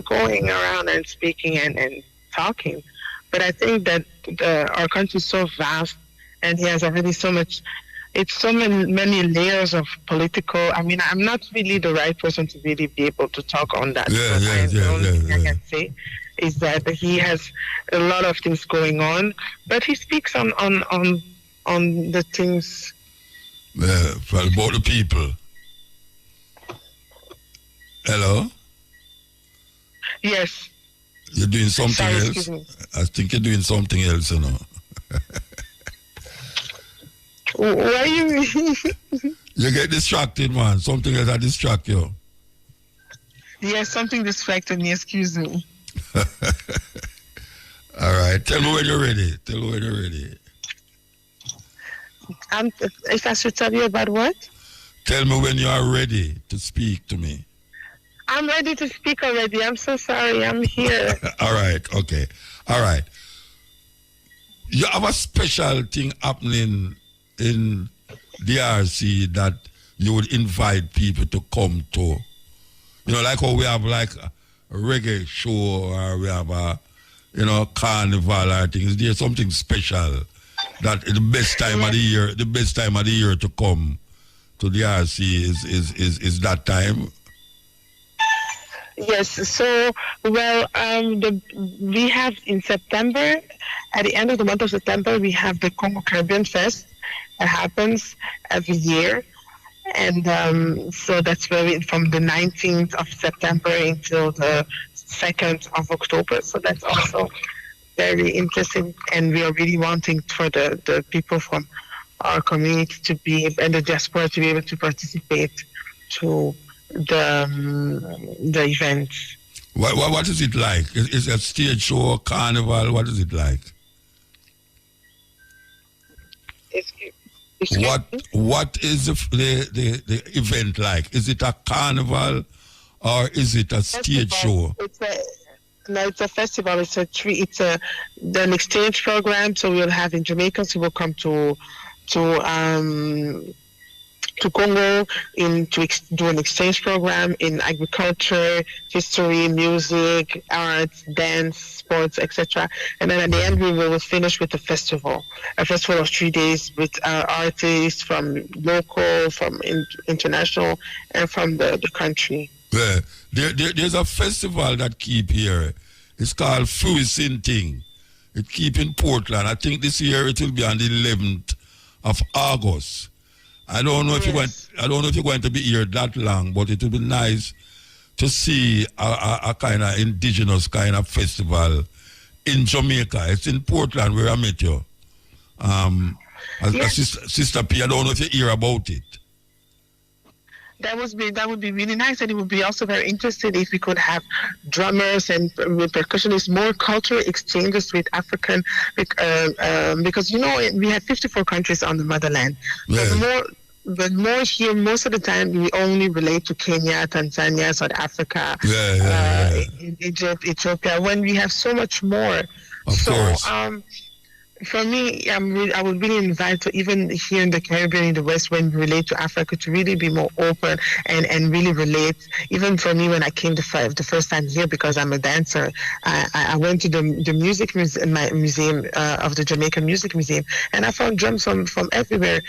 Speaker 13: going around and speaking and talking. But I think that our country is so vast, and he has already so much. It's so many layers of political. I mean, I'm not really the right person to really be able to talk on that. The only thing I can say is that he has a lot of things going on, but he speaks on the things.
Speaker 12: Yeah, about the people. Hello?
Speaker 13: Yes.
Speaker 12: You're doing something else? I think you're doing something else,
Speaker 13: What are you
Speaker 12: You get distracted, man. Something else that distract you.
Speaker 13: Yes, something distracted me, excuse me.
Speaker 12: All right. Tell me when you're ready.
Speaker 13: If I should tell you about what?
Speaker 12: Tell me when you are ready to speak to me.
Speaker 13: I'm ready to speak already. I'm so sorry. I'm here.
Speaker 12: All right. Okay. All right. You have a special thing happening in DRC that you would invite people to come to. Like how we have like a reggae show or we have a, carnival or things. There's something special that the best time of the year to come to DRC is that time.
Speaker 13: Yes, so, we have in September, at the end of the month of September, we have the Congo Caribbean Fest that happens every year. And so that's from the 19th of September until the 2nd of October. So that's also very interesting. And we are really wanting for the people from our community to be, and the diaspora to be able to participate to the events.
Speaker 12: What is it like? Is it a stage show, carnival? What is it like? What is the event like? Is it a carnival or is it a stage show?
Speaker 13: It's a festival. It's an exchange program. So we'll have in Jamaicans who will come to Congo to do an exchange program in agriculture, history, music, arts, dance, sports, etc. And then at the end, we will finish with a festival of 3 days with artists from local, from international, and from the country.
Speaker 12: Yeah. There's a festival that keep here. It's called Fruisin Thing. It keep in Portland. I think this year it will be on the 11th of August. I don't know if you're going to be here that long, but it will be nice to see a kind of indigenous kind of festival in Jamaica. It's in Portland where I met you. Sister P, I don't know if you hear about it.
Speaker 13: That would be really nice, and it would be also very interesting if we could have drummers and percussionists, more cultural exchanges with African, because we have 54 countries on the motherland. Yeah. But more here, most of the time we only relate to Kenya, Tanzania, South Africa, Egypt, Ethiopia, when we have so much more.
Speaker 12: Of course.
Speaker 13: For me, I would really invite to, even here in the Caribbean, in the West, when we relate to Africa, to really be more open and really relate. Even for me, when I came the first time here, because I'm a dancer, I went to the music museum of the Jamaican Music Museum, and I found drums from everywhere.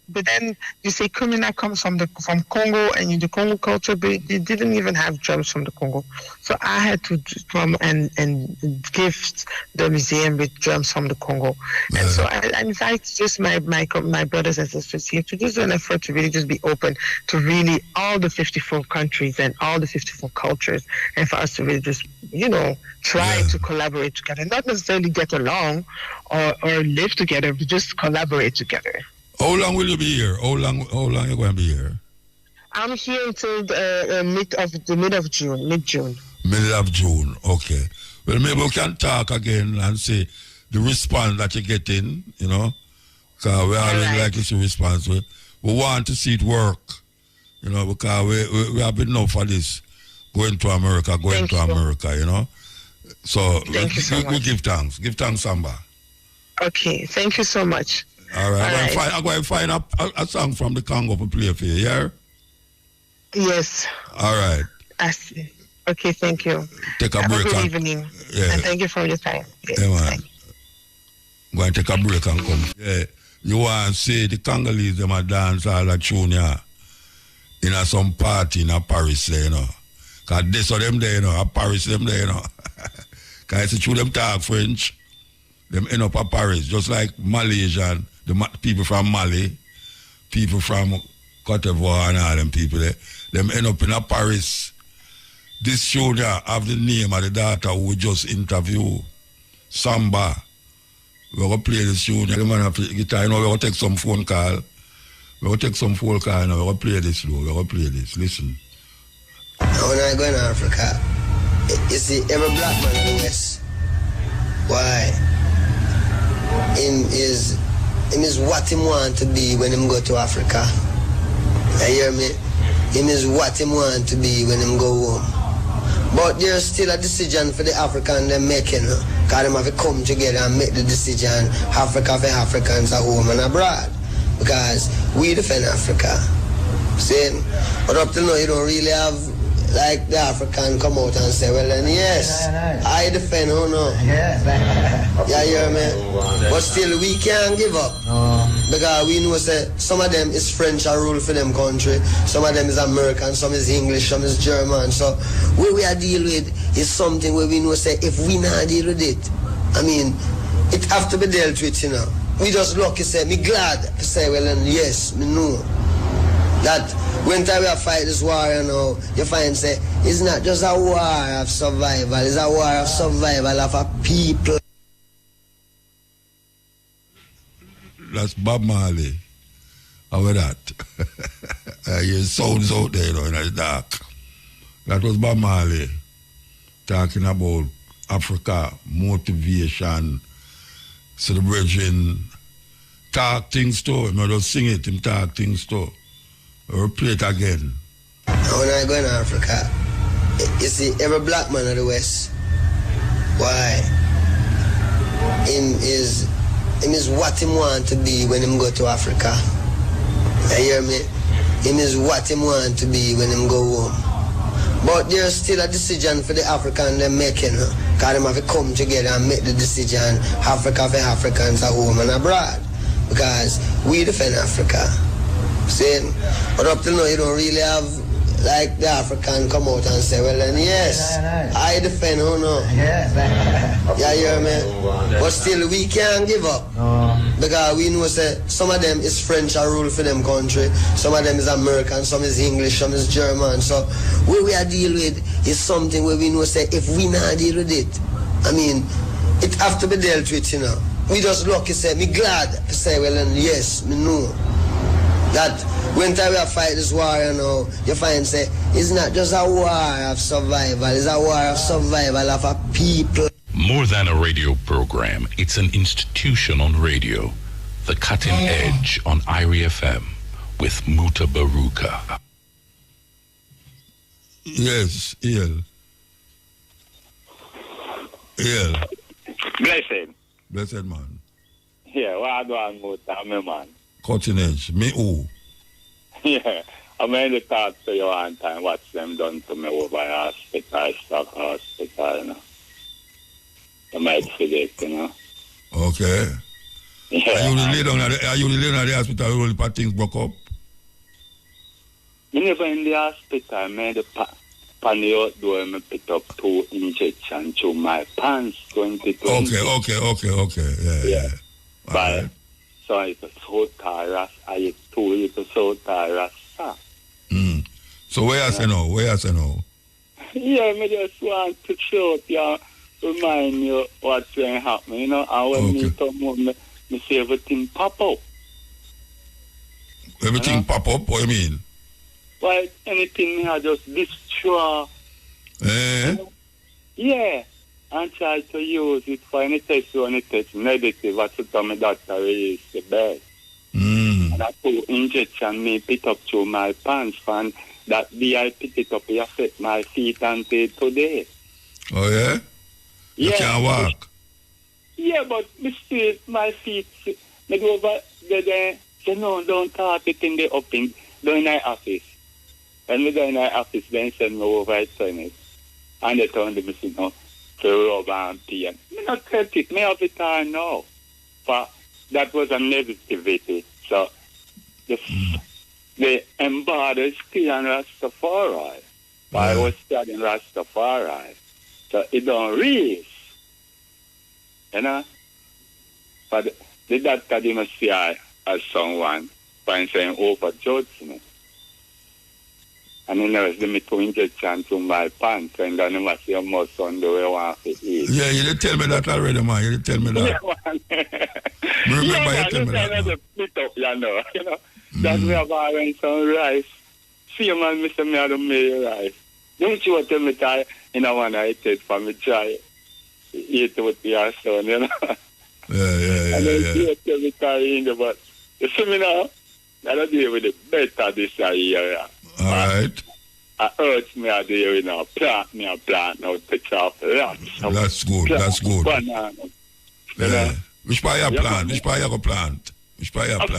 Speaker 13: But then you say Kumina comes from Congo, and in the Congo culture, but they didn't even have drums from the Congo. So I had to come and gift the museum with drums from the Congo. And so I invite just my brothers and sisters here to just do an effort to really just be open to really all the 54 countries and all the 54 cultures, and for us to really just, try to collaborate together. Not necessarily get along or live together, but just collaborate together.
Speaker 12: How long will you be here? How long are you going to be here?
Speaker 13: I'm here until the mid of June.
Speaker 12: Middle of June, okay. Well, maybe we can talk again and see the response that you're getting, because we always like to see response. We want to see it work, because we have been enough for this, going to America, So, we give thanks. Give thanks, Samba.
Speaker 13: Okay, thank you so much.
Speaker 12: All right. I'm going to find a song from the Congo to play for you, yeah?
Speaker 13: Yes.
Speaker 12: All right.
Speaker 13: I see. Okay, thank you.
Speaker 12: Take a break.
Speaker 13: Good evening.
Speaker 12: Yeah.
Speaker 13: And thank you for your time. Yes,
Speaker 12: yeah, man. I'm going to take a break and come. Yeah. You want to see the Congolese, them a dance all a tune, yeah, in some party in Paris, Because they saw them there, at Paris, them there, Because it's true, them talk French. Them end up at Paris, just like Malaysian, the people from Mali, people from Cote d'Ivoire and all them people there. Them end up in a Paris. This show there have the name of the daughter who we just interviewed, Samba. We're going to play this show. The man have the guitar, we're going to take some phone call. We're going to take some phone call now. We're going to play this, though. We're going to play this. Listen.
Speaker 14: When I go in Africa, you see every black man in the West. Why? Him is what him want to be when him go to Africa. You hear me? Him is what him want to be when him go home. But there's still a decision for the African them making. Because them have to come together and make the decision, Africa for Africans at home and abroad. Because we defend Africa. See? But up till now you don't really have like the African come out and say, well then yes, I defend, yeah, you hear me? But still we can't give up. Because we know say some of them is French a rule for them country, some of them is American, some is English, some is German. So what we are deal with is something where we know say if we not deal with it, I mean, it have to be dealt with, We just lucky say, me glad to say, well then yes, me know that when time we fight this war, you find say it's not just a war of survival, it's a war of survival of a people.
Speaker 12: That's Bob Marley. How about that? Your sounds out there, in the dark. That was Bob Marley talking about Africa, motivation, celebration, talk things too. Not just sing it, him talk things too. Or play it again.
Speaker 14: When I go in Africa, you see every black man of the West, why? Him is what him want to be when him go to Africa. You hear me? Him is what him want to be when him go home. But there's still a decision for the African them making. Because them have to come together and make the decision, Africa for Africans at home and abroad. Because we defend Africa. See? But up till now you don't really have like the African come out and say, well then yes, I defend who no. Yeah, you hear me? But still we can't give up. Because we know say some of them is French a rule for them country, some of them is American, some is English, some is German. So what we are deal with is something where we know say if we not deal with it, I mean, it have to be dealt with, you know. We just lucky say, me glad to say, well then yes, me know that when time we fight this war, you know, you find say it's not just a war of survival, it's a war of survival of a people.
Speaker 15: More than a radio program, it's an institution on radio. The Cutting Edge on IRI FM with MUTABARUKA.
Speaker 12: Yes, Ian.
Speaker 16: Blessed.
Speaker 12: Blessed man.
Speaker 16: Yeah, what do I Muta, me man?
Speaker 12: Cutting Edge. Me who?
Speaker 16: Yeah, I made the talk to you one time, what them done to me over at hospital, stock hospital, you know. I might forget, you know.
Speaker 12: Okay.
Speaker 16: Yeah.
Speaker 12: Are you really down at the hospital when the things broke up?
Speaker 16: Me never in the hospital, I made the pan the outdoor, I picked up 2 injections through my pants, 2020.
Speaker 12: Okay. Yeah.
Speaker 16: But, right. So it's a so tired, I told you to so tired, sir.
Speaker 12: So where I say no?
Speaker 16: Yeah, me just want to show you, remind you what's going to happen, you know, and when me come home, me see everything pop up.
Speaker 12: Everything pop up? What do you mean?
Speaker 16: Like anything me I just destroy. Yeah. And try to use it for any test or any test negative. I told my doctor is the best. And I put injection me pick up through my pants and that day I pick it up, it affect my feet until today.
Speaker 12: Oh yeah? You can't walk?
Speaker 16: Yeah, but still my feet, me go over there, you know, don't talk it in the up in the office. When we go in the office, then send me over to it. And they told me, you know, to rub and pee. Me not take it, me have it all now. But that was a negativity. So the embodied still on Rastafari. But I was studying Rastafari. So it don't reach. You know? But the doctor didn't see I as someone by saying overjudge me. And then there was the 2 injections to my pants, and then I must see a mouse on the way I want to eat.
Speaker 12: Yeah, you didn't tell me that already, man. You didn't tell me that. Remember, you tell me that. You know, that we have already some rice. See, man, Mr. Me had made rice. Don't you want to tell me that, you know, when I take for me try, eat with your son, you know? Yeah.
Speaker 16: And then you tell me that in the but you see me now? I don't deal with it better this year.
Speaker 12: All right.
Speaker 16: I urge me a day, you know, plant now, take off the rocks.
Speaker 12: That's good.
Speaker 16: Banana.
Speaker 12: Yeah. Which part you plant? Which part you go plant?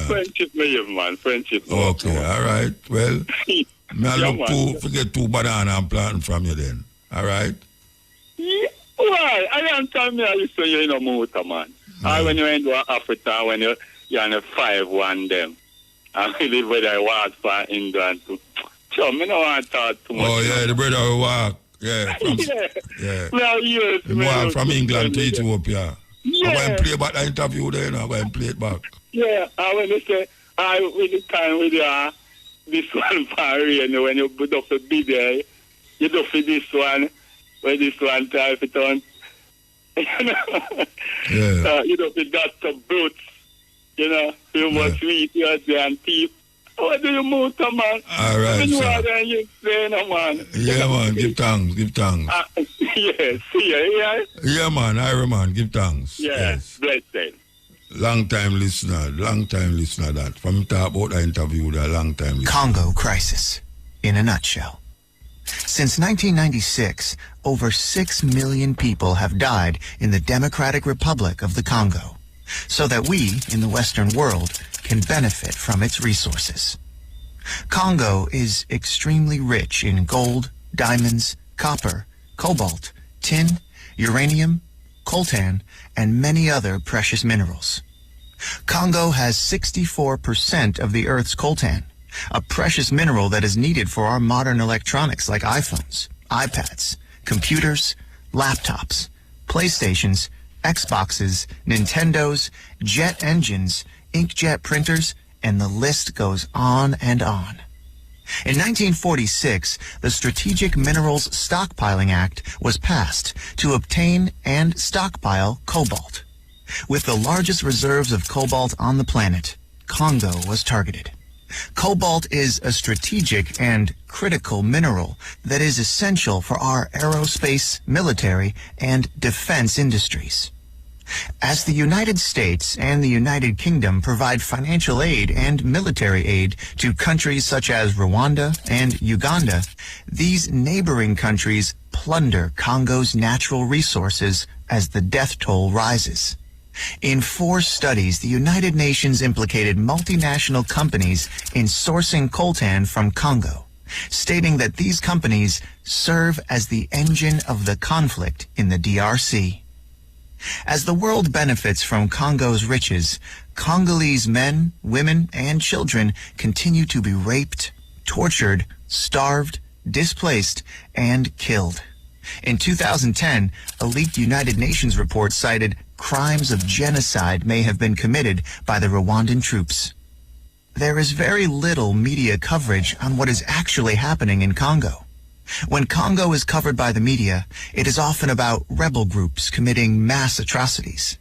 Speaker 16: Friendship me, man. Friendship.
Speaker 12: Okay, all right. Well, me I look to forget 2 banana and plant from you then. All right?
Speaker 16: Yeah. Why? I don't tell me I used to you know motor, man. Yeah. When you into Africa, when you're on a 5-1 them. I really whether I walk for England too. So me no want to talk too much.
Speaker 12: Oh yeah, the brother will walk. Yeah.
Speaker 16: Well,
Speaker 12: from England to Ethiopia. Yeah. I'm going to play back the interview there, I'm going to play it back.
Speaker 16: Yeah, and when they say, with the time with this one for rain, when you put up a bid there, you do for this one, when this one type it on. You know?
Speaker 12: Yeah.
Speaker 16: You do for Dr. Boots. You know, you must meet your and people. What do you move, man?
Speaker 12: All right, sir.
Speaker 16: You say, no, man.
Speaker 12: Yeah, man, give thanks, give thanks.
Speaker 16: Yes, yeah.
Speaker 12: Yeah, man, Ira, man, give thanks.
Speaker 16: Yes, blessed.
Speaker 12: Long time listener that. From talk about the interview, the long time listener.
Speaker 17: Congo crisis, in a nutshell. Since 1996, over 6 million people have died in the Democratic Republic of the Congo, so that we, in the Western world, can benefit from its resources. Congo is extremely rich in gold, diamonds, copper, cobalt, tin, uranium, coltan, and many other precious minerals. Congo has 64% of the Earth's coltan, a precious mineral that is needed for our modern electronics like iPhones, iPads, computers, laptops, PlayStations, Xboxes, Nintendos, jet engines, inkjet printers, and the list goes on and on. In 1946, the Strategic Minerals Stockpiling Act was passed to obtain and stockpile cobalt. With the largest reserves of cobalt on the planet, Congo was targeted. Cobalt is a strategic and critical mineral that is essential for our aerospace, military, and defense industries. As the United States and the United Kingdom provide financial aid and military aid to countries such as Rwanda and Uganda, these neighboring countries plunder Congo's natural resources as the death toll rises. In 4 studies, the United Nations implicated multinational companies in sourcing coltan from Congo, stating that these companies serve as the engine of the conflict in the DRC. As the world benefits from Congo's riches, Congolese men, women, and children continue to be raped, tortured, starved, displaced, and killed. In 2010, a leaked United Nations report cited crimes of genocide may have been committed by the Rwandan troops. There is very little media coverage on what is actually happening in Congo. When Congo is covered by the media, it is often about rebel groups committing mass atrocities.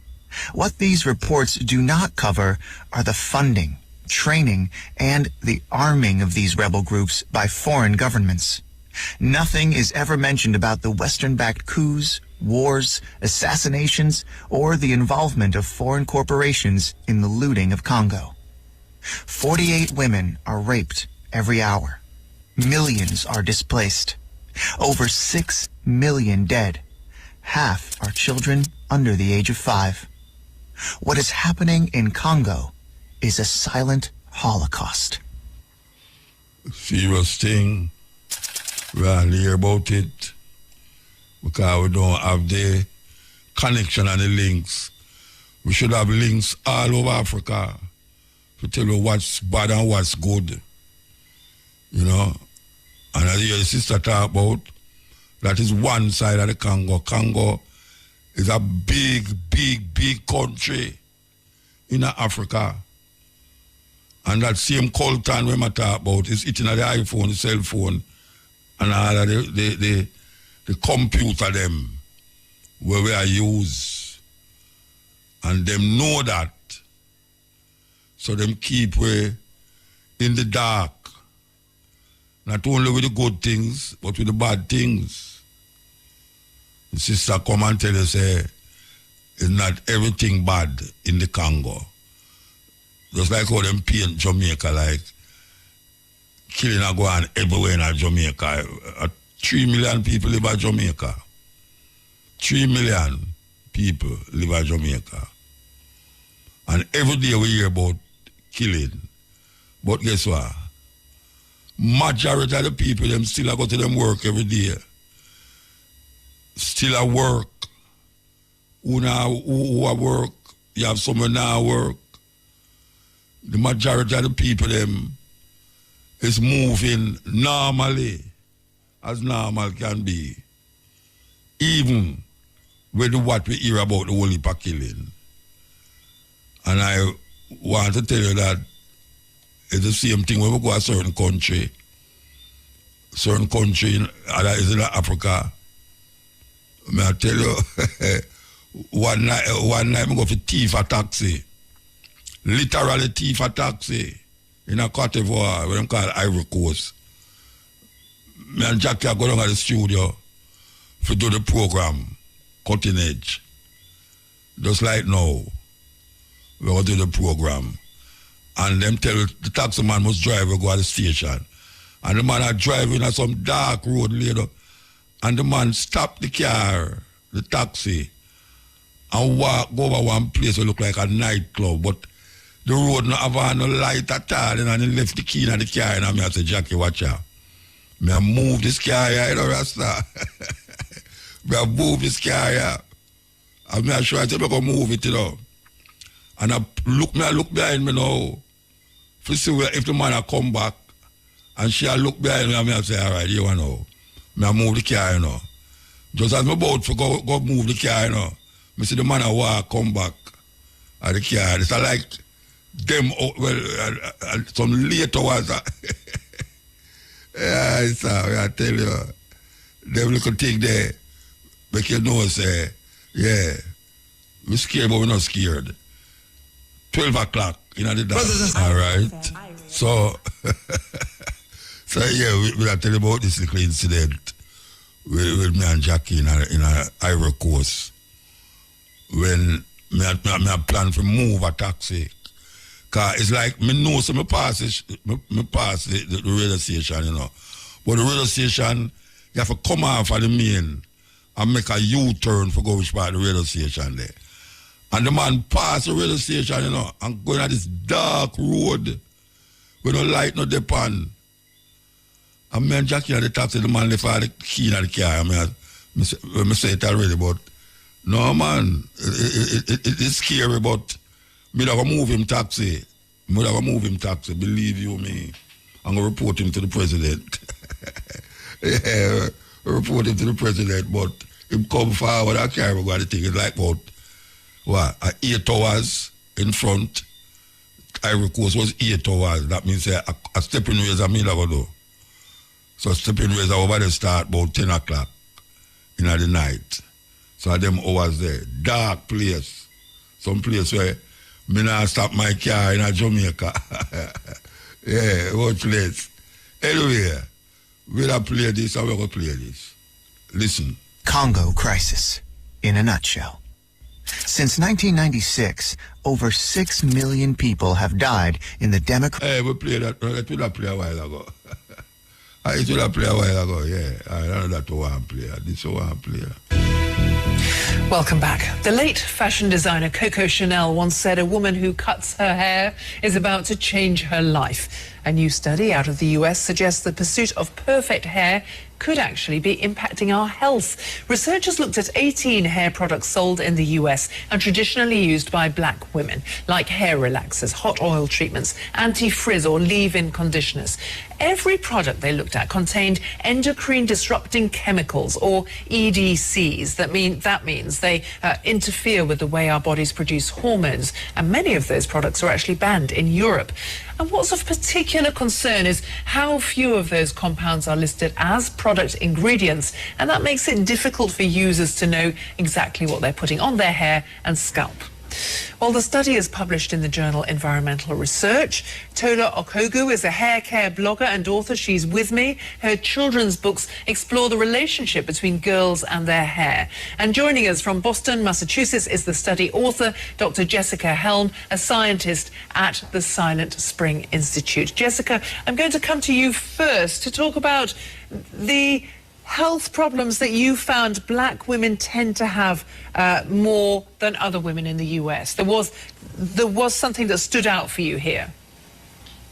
Speaker 17: What these reports do not cover are the funding, training, and the arming of these rebel groups by foreign governments. Nothing is ever mentioned about the Western-backed coups, wars, assassinations, or the involvement of foreign corporations in the looting of Congo. 48 women are raped every hour. Millions are displaced. Over 6 million dead. Half are children under the age of 5. What is happening in Congo is a silent holocaust.
Speaker 12: Serious thing. We don't hear about it because we don't have the connection and the links. We should have links all over Africa to tell you what's bad and what's good. You know? And as your sister talk about, that is one side of the Congo. Congo is a big country in Africa. And that same coltan we might talk about is eating at the iPhone, the cell phone, and all of the computer them where we are used. And them know that. So them keep we in the dark. Not only with the good things, but with the bad things. The sister come and tell us, say, it's not everything bad in the Congo. Just like how them paint Jamaica, like killing a go on everywhere in Jamaica. 3 million people live in Jamaica. 3 million people live in Jamaica. And every day we hear about killing. But guess what? Majority of the people, them still go to them work every day. Still at work. Who work? You have someone now work. The majority of the people, them, is moving normally, as normal can be. Even with what we hear about the whole heap of killing. And I want to tell you that it's the same thing when we go to a certain country is in Africa. I tell you, one night I go for thief a taxi literally thief a taxi in a Cote d'Ivoire, what them call Ivory Coast. Me and Jackie are going to the studio to do the program, Cutting Edge. Just like now, we're going to do the program. And them tell the taxi man must drive, we go to the station. And the man are driving on some dark road later. And the man stopped the car, the taxi, and walk over one place that look like a nightclub. But the road not have no light at all. And he left the key in the car and I say, Jackie, watch out. I move this car here, you know, Rasta. I move this car here. And I sure I said, I'm going to move it, you know. And I look behind me now. To see if the man come back. And she look behind me and I say, all right, you know. I move the car, you know. Just as I'm about to go move the car, you know. I see the man walk, come back at the car. It's like them, some late hours. Yeah, I tell you. Them little thing there, make you know, say, yeah, we're scared, but we're not scared. 12 o'clock, you know, the dance. All right. So, yeah, we'll tell you about this little incident with me and Jackie in a Ivory Coast. When I plan to move a taxi. Because it's like, me know, so me pass the radio station, you know. But the radio station, you have to come off of the main and make a U-turn for go which part of the radio station there. And the man pass the radio station, you know, and going at this dark road with no light, no depend. And me and Jackie at the taxi, the man left out the key in the car. I say it already, but no, man, it's scary, but me have to move him taxi. Believe you me. I'm going to report him to the president. Yeah, report him to the president, but him come forward, I can't remember what the thing is like about, 8 hours in front. Ivory Coast was 8 hours. That means a stepping ways a meal I go do. So stepping ways over there start about 10 o'clock in the night. So them hours there. Dark place. Some place where me not stop my car in a Jamaica. Yeah, what place? Anyway, we'll play this and we're going to play this. Listen.
Speaker 17: Congo crisis, in a nutshell. Since 1996, over 6 million people have died in the democratic...
Speaker 12: Hey, we played that. It would have played a while ago. It would have played a while ago, yeah. I know that one player. This one player.
Speaker 18: Welcome back. The late fashion designer Coco Chanel once said a woman who cuts her hair is about to change her life. A new study out of the US suggests the pursuit of perfect hair could actually be impacting our health. Researchers looked at 18 hair products sold in the US and traditionally used by black women, like hair relaxers, hot oil treatments, anti-frizz or leave-in conditioners. Every product they looked at contained endocrine disrupting chemicals, or EDCs. That means they interfere with the way our bodies produce hormones, and many of those products are actually banned in Europe. And what's of particular concern is how few of those compounds are listed as product ingredients, and that makes it difficult for users to know exactly what they're putting on their hair and scalp. Well, the study is published in the journal Environmental Research. Tola Okogu is a hair care blogger and author. She's with me. Her children's books explore the relationship between girls and their hair. And joining us from Boston, Massachusetts, is the study author, Dr. Jessica Helm, a scientist at the Silent Spring Institute. Jessica, I'm going to come to you first to talk about the health problems that you found black women tend to have more than other women in the US. There was something that stood out for you here.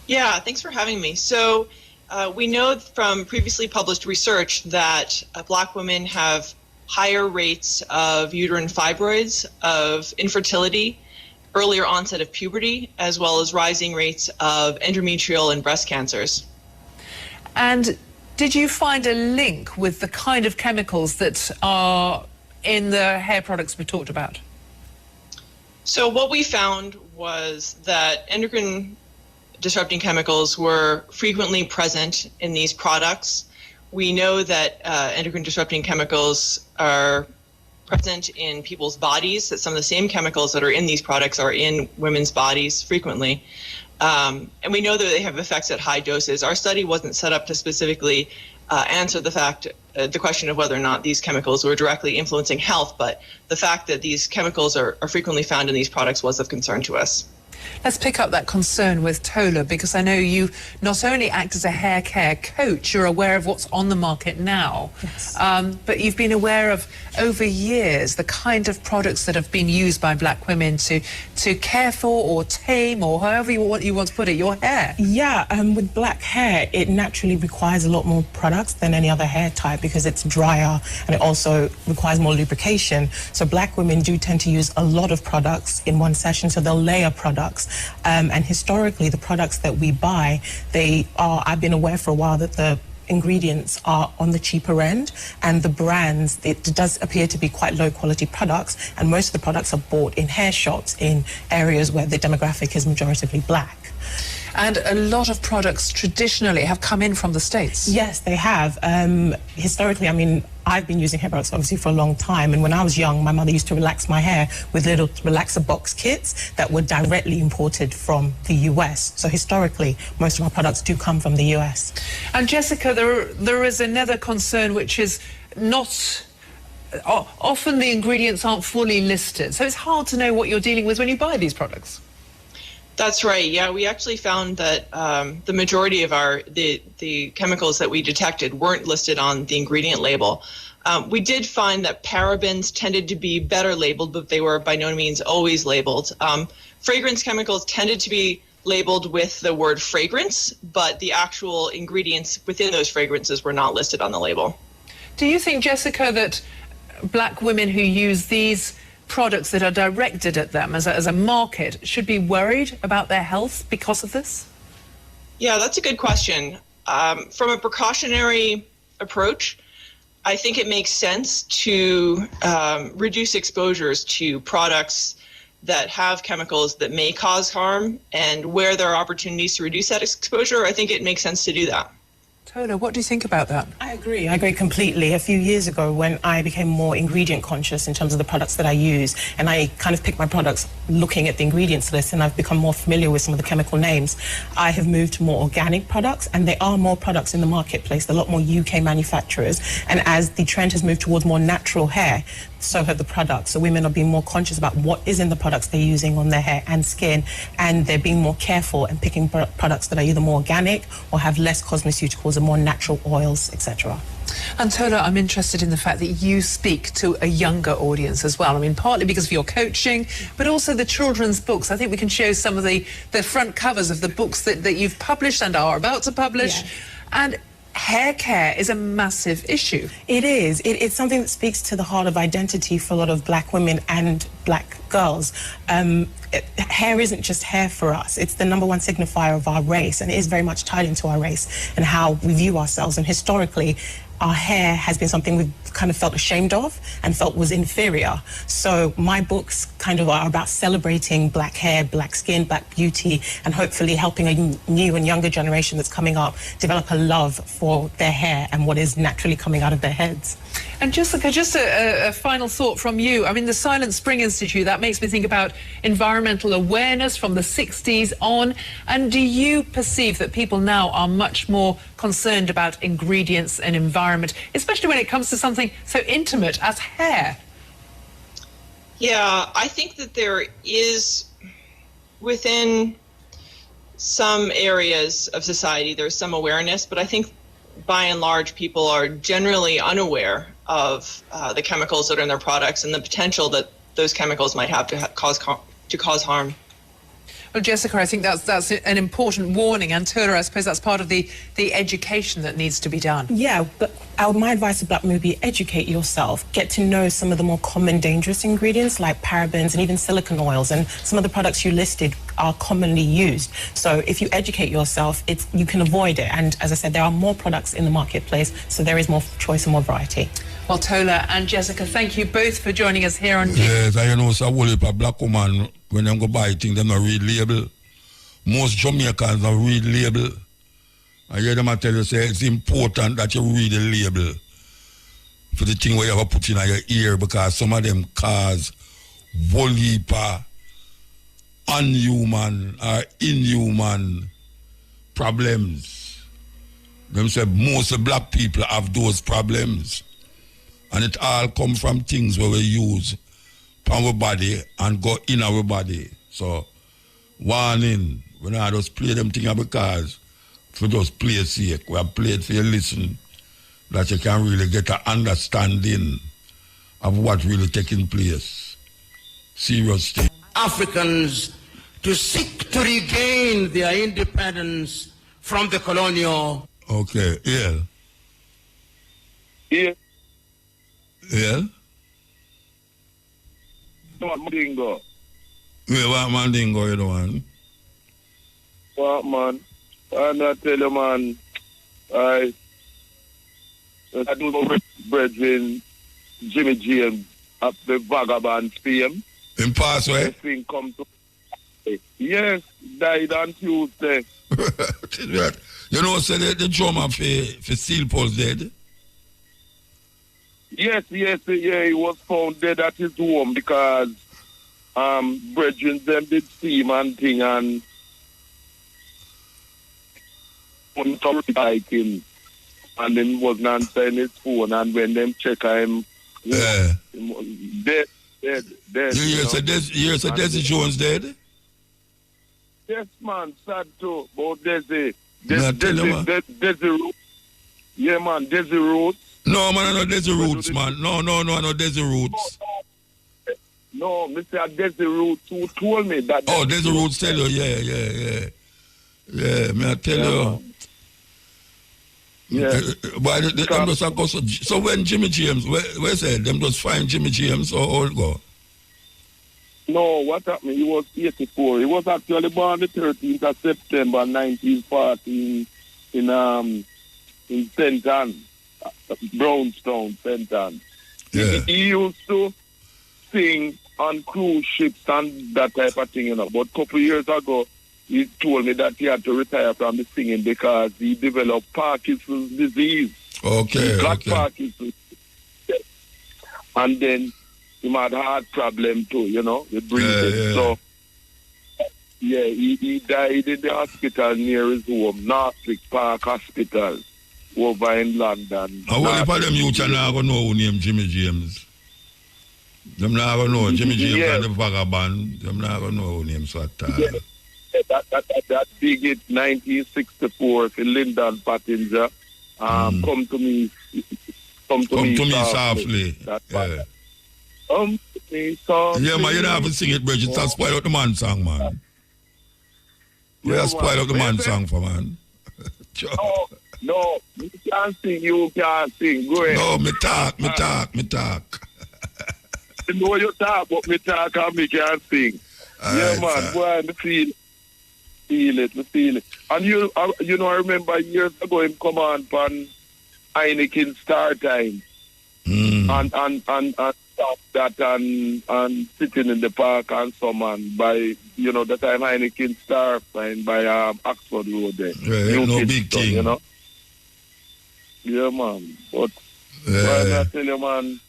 Speaker 19: Yeah, thanks for having me. So we know from previously published research that black women have higher rates of uterine fibroids, of infertility, earlier onset of puberty, as well as rising rates of endometrial and breast cancers.
Speaker 18: And did you find a link with the kind of chemicals that are in the hair products we talked about?
Speaker 19: So what we found was that endocrine disrupting chemicals were frequently present in these products. We know that endocrine disrupting chemicals are present in people's bodies, that some of the same chemicals that are in these products are in women's bodies frequently. And we know that they have effects at high doses. Our study wasn't set up to specifically answer the question of whether or not these chemicals were directly influencing health, but the fact that these chemicals are frequently found in these products was of concern to us.
Speaker 18: Let's pick up that concern with Tola, because I know you not only act as a hair care coach, you're aware of what's on the market now, yes. But you've been aware of, over years, the kind of products that have been used by black women to care for or tame, or however you want to put it, your hair.
Speaker 20: Yeah, with black hair, it naturally requires a lot more products than any other hair type because it's drier and it also requires more lubrication. So black women do tend to use a lot of products in one session, so they'll layer products. And historically, the products that we buy, I've been aware for a while that the ingredients are on the cheaper end, and the brands, it does appear to be quite low quality products, and most of the products are bought in hair shops in areas where the demographic is majoritively black.
Speaker 18: And a lot of products traditionally have come in from the States.
Speaker 20: Yes, they have. Historically, I mean, I've been using hair products obviously for a long time, and when I was young, my mother used to relax my hair with little relaxer box kits that were directly imported from the US. So historically, most of our products do come from the US.
Speaker 18: And Jessica, there is another concern, which is often the ingredients aren't fully listed, so it's hard to know what you're dealing with when you buy these products.
Speaker 19: That's right. Yeah, we actually found that the majority of the chemicals that we detected weren't listed on the ingredient label. We did find that parabens tended to be better labeled, but they were by no means always labeled. Fragrance chemicals tended to be labeled with the word fragrance, but the actual ingredients within those fragrances were not listed on the label.
Speaker 18: Do you think, Jessica, that black women who use these products that are directed at them as a market should be worried about their health because of this?
Speaker 19: Yeah, that's a good question. From a precautionary approach, I think it makes sense to reduce exposures to products that have chemicals that may cause harm, and where there are opportunities to reduce that exposure, I think it makes sense to do that.
Speaker 18: Tola, what do you think about that?
Speaker 20: I agree completely. A few years ago, when I became more ingredient conscious in terms of the products that I use, and I kind of picked my products looking at the ingredients list, and I've become more familiar with some of the chemical names, I have moved to more organic products, and there are more products in the marketplace, a lot more UK manufacturers, and as the trend has moved towards more natural hair, so have the products. So women are being more conscious about what is in the products they're using on their hair and skin, and they're being more careful and picking products that are either more organic or have less cosmeceuticals and more natural oils, etc.
Speaker 18: And Tola, I'm interested in the fact that you speak to a younger audience as well. I mean, partly because of your coaching, but also the children's books. I think we can show some of the front covers of the books that you've published and are about to publish. Yeah. And hair care is a massive issue.
Speaker 20: It is. It's something that speaks to the heart of identity for a lot of black women and black girls. Hair isn't just hair for us. It's the #1 signifier of our race, and it is very much tied into our race and how we view ourselves. And historically, our hair has been something we've kind of felt ashamed of and felt was inferior. So my books kind of are about celebrating black hair, black skin, black beauty, and hopefully helping a new and younger generation that's coming up develop a love for their hair and what is naturally coming out of their heads.
Speaker 18: And Jessica, just a final thought from you. I mean, the Silent Spring Institute, that makes me think about environmental awareness from the 60s on. And do you perceive that people now are much more concerned about ingredients and environment, especially when it comes to something so intimate as hair?
Speaker 19: Yeah, I think that there is, within some areas of society, there's some awareness, but I think by and large, people are generally unaware of the chemicals that are in their products and the potential that those chemicals might have to cause harm.
Speaker 18: Well, Jessica, I think that's an important warning, and Tola, I suppose that's part of the education that needs to be done.
Speaker 20: Yeah, but my advice to black women would be educate yourself, get to know some of the more common dangerous ingredients like parabens and even silicone oils, and some of the products you listed are commonly used. So if you educate yourself, you can avoid it. And as I said, there are more products in the marketplace, so there is more choice and more variety.
Speaker 18: Well, Tola and Jessica, thank you both for joining us here on...
Speaker 12: Yes, I know so well if a black woman, when them go buy things, them not read label. Most Jamaicans don't read label. I hear them tell you, say it's important that you read the label. for the thing where you have put in your ear, because some of them cause whole heap of unhuman or inhuman problems. Them say most of black people have those problems. And it all come from things where we use from our body and go in our body. So, warning, we not just play them things because for just play sake. We have played for you listen, that you can really get an understanding of what really taking place. Serious thing.
Speaker 21: Africans to seek to regain their independence from the colonial.
Speaker 12: Okay, yeah.
Speaker 16: Yeah.
Speaker 12: Yeah?
Speaker 16: Mandingo.
Speaker 12: Yeah, what Mandingo you doing?
Speaker 16: What, man? And I tell you, man, I do no brethren Jimmy James at the Vagabond fame.
Speaker 12: In Passway?
Speaker 16: Thing come to. Yes, died on Tuesday.
Speaker 12: You know, say the drummer for Steel Pulse dead?
Speaker 16: Yes, he was found dead at his home because brethren them did see him and thing and like him and then wasn't answering his phone, and when them check him, dead.
Speaker 12: You say Desi Jones dead?
Speaker 16: Yes, man, sad too. But Desi Roots. Yeah, man, Desi Roots.
Speaker 12: No, man, I know Desi Roots, man. No, I know Desi Roots.
Speaker 16: No, Mr. Desi Roots who told me that.
Speaker 12: Oh, Desi Roots tell you, yeah. Yeah, me I tell you.
Speaker 16: Yeah.
Speaker 12: But them just go so when Jimmy James, where said them just find Jimmy James or all go?
Speaker 16: No, what happened? He was 84. He was actually born the 13th of September 1940 in St. Ann, Brownstown, St. Ann.
Speaker 12: Yeah.
Speaker 16: He used to sing on cruise ships and that type of thing, you know. But a couple of years ago, he told me that he had to retire from the singing because he developed Parkinson's disease.
Speaker 12: Okay.
Speaker 16: He got Parkinson's. And then he had heart problem too, you know, with breathing.
Speaker 12: Yeah.
Speaker 16: So, yeah, he died in the hospital near his home, Northwick Park Hospital, over in London.
Speaker 12: And what if them youth are not going to know who named Jimmy James? Them not going to know Jimmy James and the Vagabond. Them not going to know who named so at all.
Speaker 16: Yeah. That big hit 1964 for Lyndon Pottinger. Come to me softly.
Speaker 12: Yeah.
Speaker 16: Come to me softly.
Speaker 12: Yeah, man, you don't have to sing it, Bridget. Just spoil out the man song, man. We have spoil out the man song for man.
Speaker 16: No, you can't sing, you can't sing. Go ahead.
Speaker 12: No, me talk.
Speaker 16: You know you talk, but me talk and me can't sing. Yeah, man, go on, feel it. And you know, I remember years ago him come on Heineken Star Time. And stop that and sitting in the park and so on by, you know, the time Heineken Star Time by Oxford Road there.
Speaker 12: Yeah, no big thing.
Speaker 16: You know? Yeah, man. But why I tell you, man.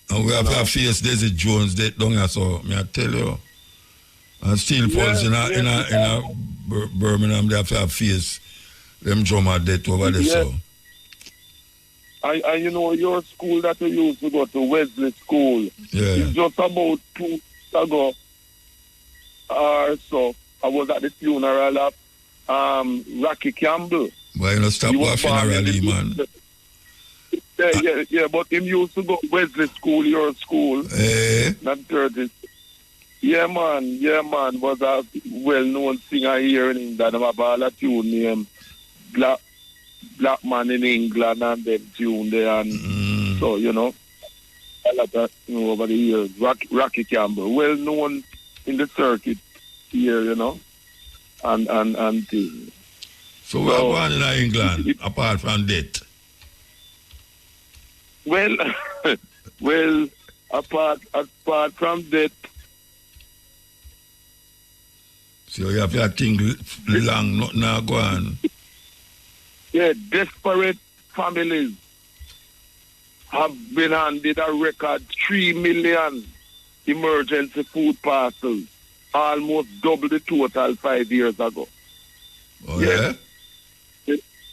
Speaker 12: And we have to face Desi Jones dead down here, so me I tell you. And Steel Pulse in Birmingham, they have to face them drummer dead over there, so.
Speaker 16: And you know, your school that you used to go to, Wesley School, it's just about 2 weeks ago or so, I was at the funeral of Rocky Campbell.
Speaker 12: Why you not stop our funeral, man?
Speaker 16: Yeah, but him used to go to Wesley School, your school. Not 30. Yeah, man, was a well-known singer here in England. I have a tune named Black Man in England and them tune there. And so, you know, a lot of, you know, over the years. Rocky Campbell, well-known in the circuit here, you know, and things.
Speaker 12: So what going on in England, apart from that?
Speaker 16: Well, apart from that,
Speaker 12: so you have to think long, not now go on.
Speaker 16: Yeah, desperate families
Speaker 2: have been handed a record 3 million emergency food parcels, almost double the total 5 years ago.
Speaker 12: Oh, yeah?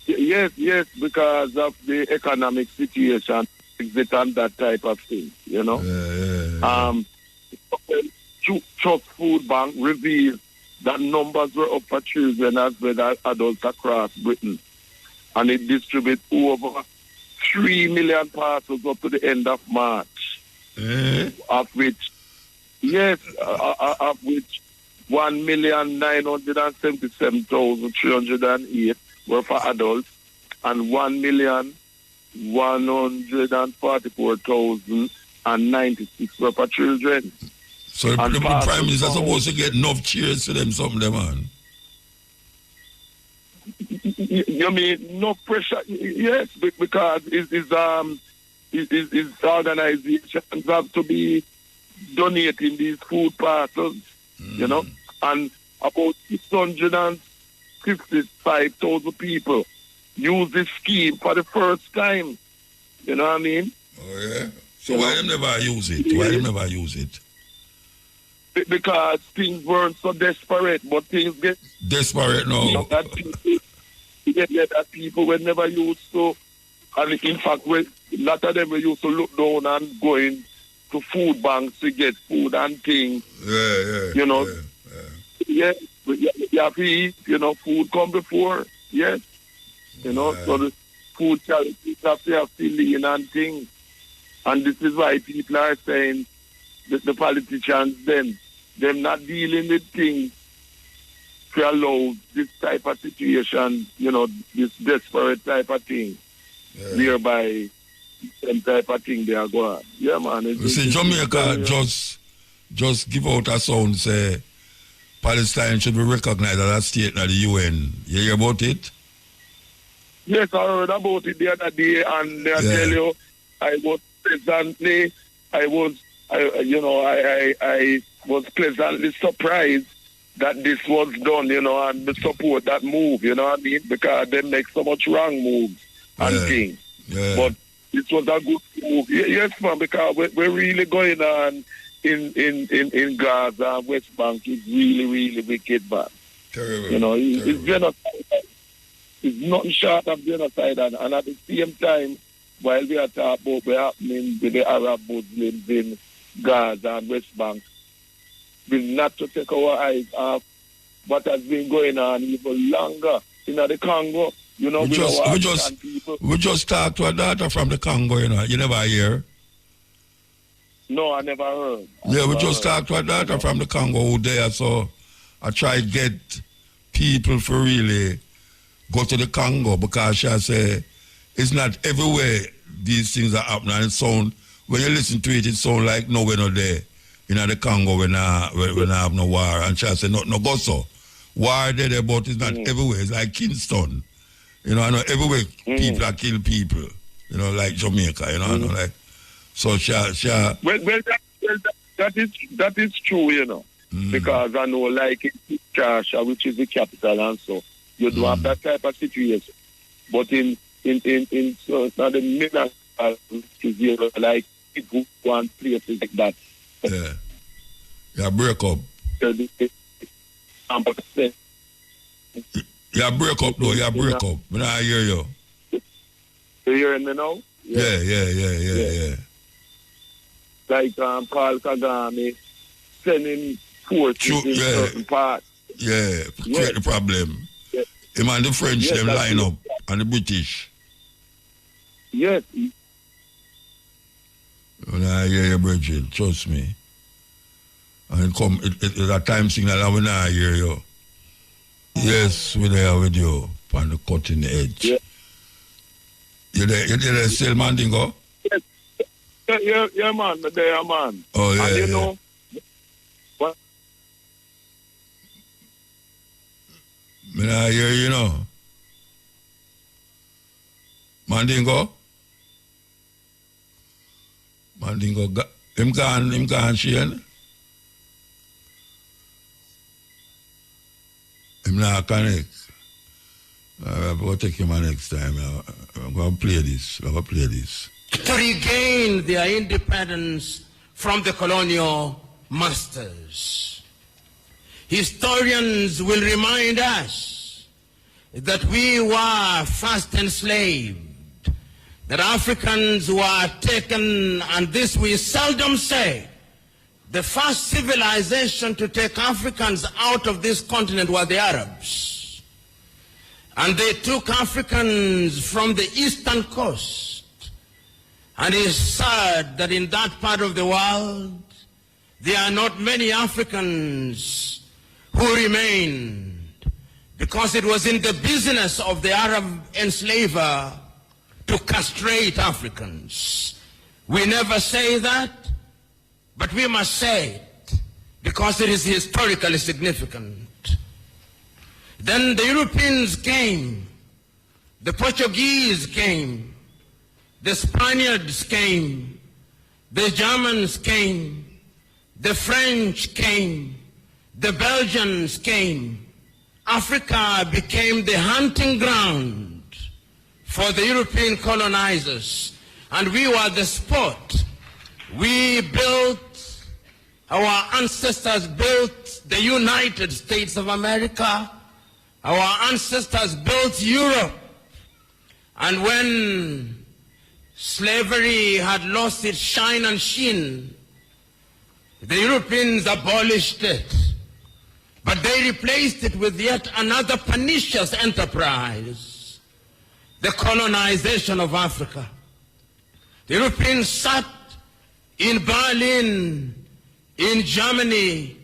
Speaker 2: Yes, because of the economic situation, exit and that type of thing, you know. Trust Food Bank revealed that numbers were up for children as well as adults across Britain. And it distributed over 3 million parcels up to the end of March. Of which 1,977,308 were for adults and 1,144,096 were for children.
Speaker 12: So the Prime Minister is supposed to get enough cheers to them, something, man.
Speaker 2: You mean no pressure? Yes, because his organizations have to be donating these food parcels, you know, and about 655,000 people use this scheme for the first time. You know what I mean?
Speaker 12: Oh, yeah? So why them never use it? Why them never use it?
Speaker 2: Because things weren't so desperate, but things get...
Speaker 12: Desperate now?
Speaker 2: You know, that people were never used to... And in fact, a lot of them were used to look down and going to food banks to get food and things. You know? You have to eat, you know, food come before, yes. You know, so the food charities have to have filling and things. And this is why people are saying that the politicians, them not dealing with things to allow this type of situation, you know, this desperate type of thing, whereby some type of thing they are going. Yeah, man.
Speaker 12: You see, Jamaica just give out a sound, say, Palestine should be recognized as a state of the UN. You hear about it?
Speaker 2: Yes, I heard about it the other day, and I tell you, I was pleasantly surprised that this was done, you know, and the support that move, you know what I mean? Because they make so much wrong moves and things. But it was a good move. Yes, man, because we're really going on in Gaza and West Bank is really, really wicked, man.
Speaker 12: Terrible.
Speaker 2: You know, it's genocide. It's nothing short of genocide, and at the same time, while we are talking about what's happening with the Arab Muslims in Gaza and West Bank, we're not to take our eyes off what has been going on even longer in the Congo. You know,
Speaker 12: we just talked to a daughter from the Congo, you know. You never hear?
Speaker 2: No, I never heard.
Speaker 12: We just talked to a daughter from the Congo who there, so I try to get people for really go to the Congo, because she say it's not everywhere these things are happening. And it sound, when you listen to it, it sounds like no, we're not there. You know, the Congo, when I have no war. And she say, no go so. War there, but it's not everywhere. It's like Kingston. You know, I know everywhere people are kill people. You know, like Jamaica, you know, I know, like. So that is true, you know. Because I know, like in Kinshasa, which is the capital, and so you do have that type of situation. But in so now the middle is like people want places like that. Yeah, break up. Yeah, break up though. Yeah, break up. When I hear you.
Speaker 2: You hearing me now?
Speaker 12: Yeah.
Speaker 2: Like Paul Kagame sending forces in certain parts.
Speaker 12: Yeah, create the problem. Him and the French, them line up, and the British.
Speaker 2: Yes.
Speaker 12: When I hear you, Bridget, trust me. And it's a time signal when I hear you. Yes, we're there with you on the cutting edge.
Speaker 2: Yeah.
Speaker 12: You there still, Mandingo?
Speaker 2: Yes. Yeah, man. There, man.
Speaker 12: Oh, yeah.
Speaker 2: And you know, what?
Speaker 12: When I hear you know. Mandingo, him can't Shane. Him not connect. I'm going to take him next time. I'm going to play this.
Speaker 21: to regain their independence from the colonial masters. Historians will remind us that we were first enslaved, that Africans were taken, and this we seldom say. The first civilization to take Africans out of this continent were the Arabs. And they took Africans from the eastern coast. And it's sad that in that part of the world, there are not many Africans who remained, because it was in the business of the Arab enslaver to castrate Africans. We never say that, but we must say it because it is historically significant. Then the Europeans came, the Portuguese came, the Spaniards came, the Germans came, the French came, the Belgians came. Africa became the hunting ground for the European colonizers, and we were the spot. We built, our ancestors built the United States of America. Our ancestors built Europe. And when slavery had lost its shine and sheen, the Europeans abolished it. But they replaced it with yet another pernicious enterprise, the colonization of Africa. The Europeans sat in Berlin, in Germany,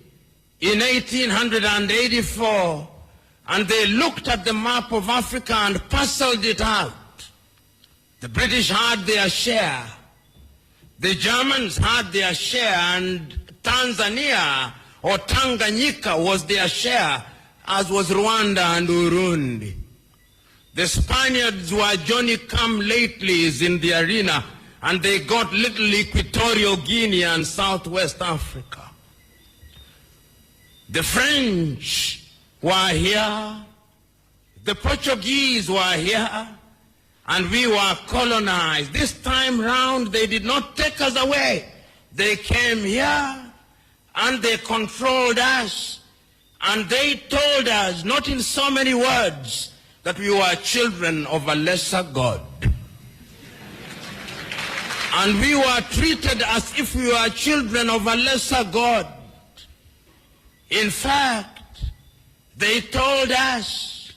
Speaker 21: in 1884, and they looked at the map of Africa and parceled it out. The British had their share, the Germans had their share, and Tanzania or Tanganyika was their share, as was Rwanda and Burundi. The Spaniards were Johnny-come-latelys in the arena, and they got little Equatorial Guinea and Southwest Africa. The French were here, the Portuguese were here, and we were colonized. This time round, they did not take us away. They came here, and they controlled us, and they told us, not in so many words, that we were children of a lesser God. And we were treated as if we were children of a lesser God. In fact, they told us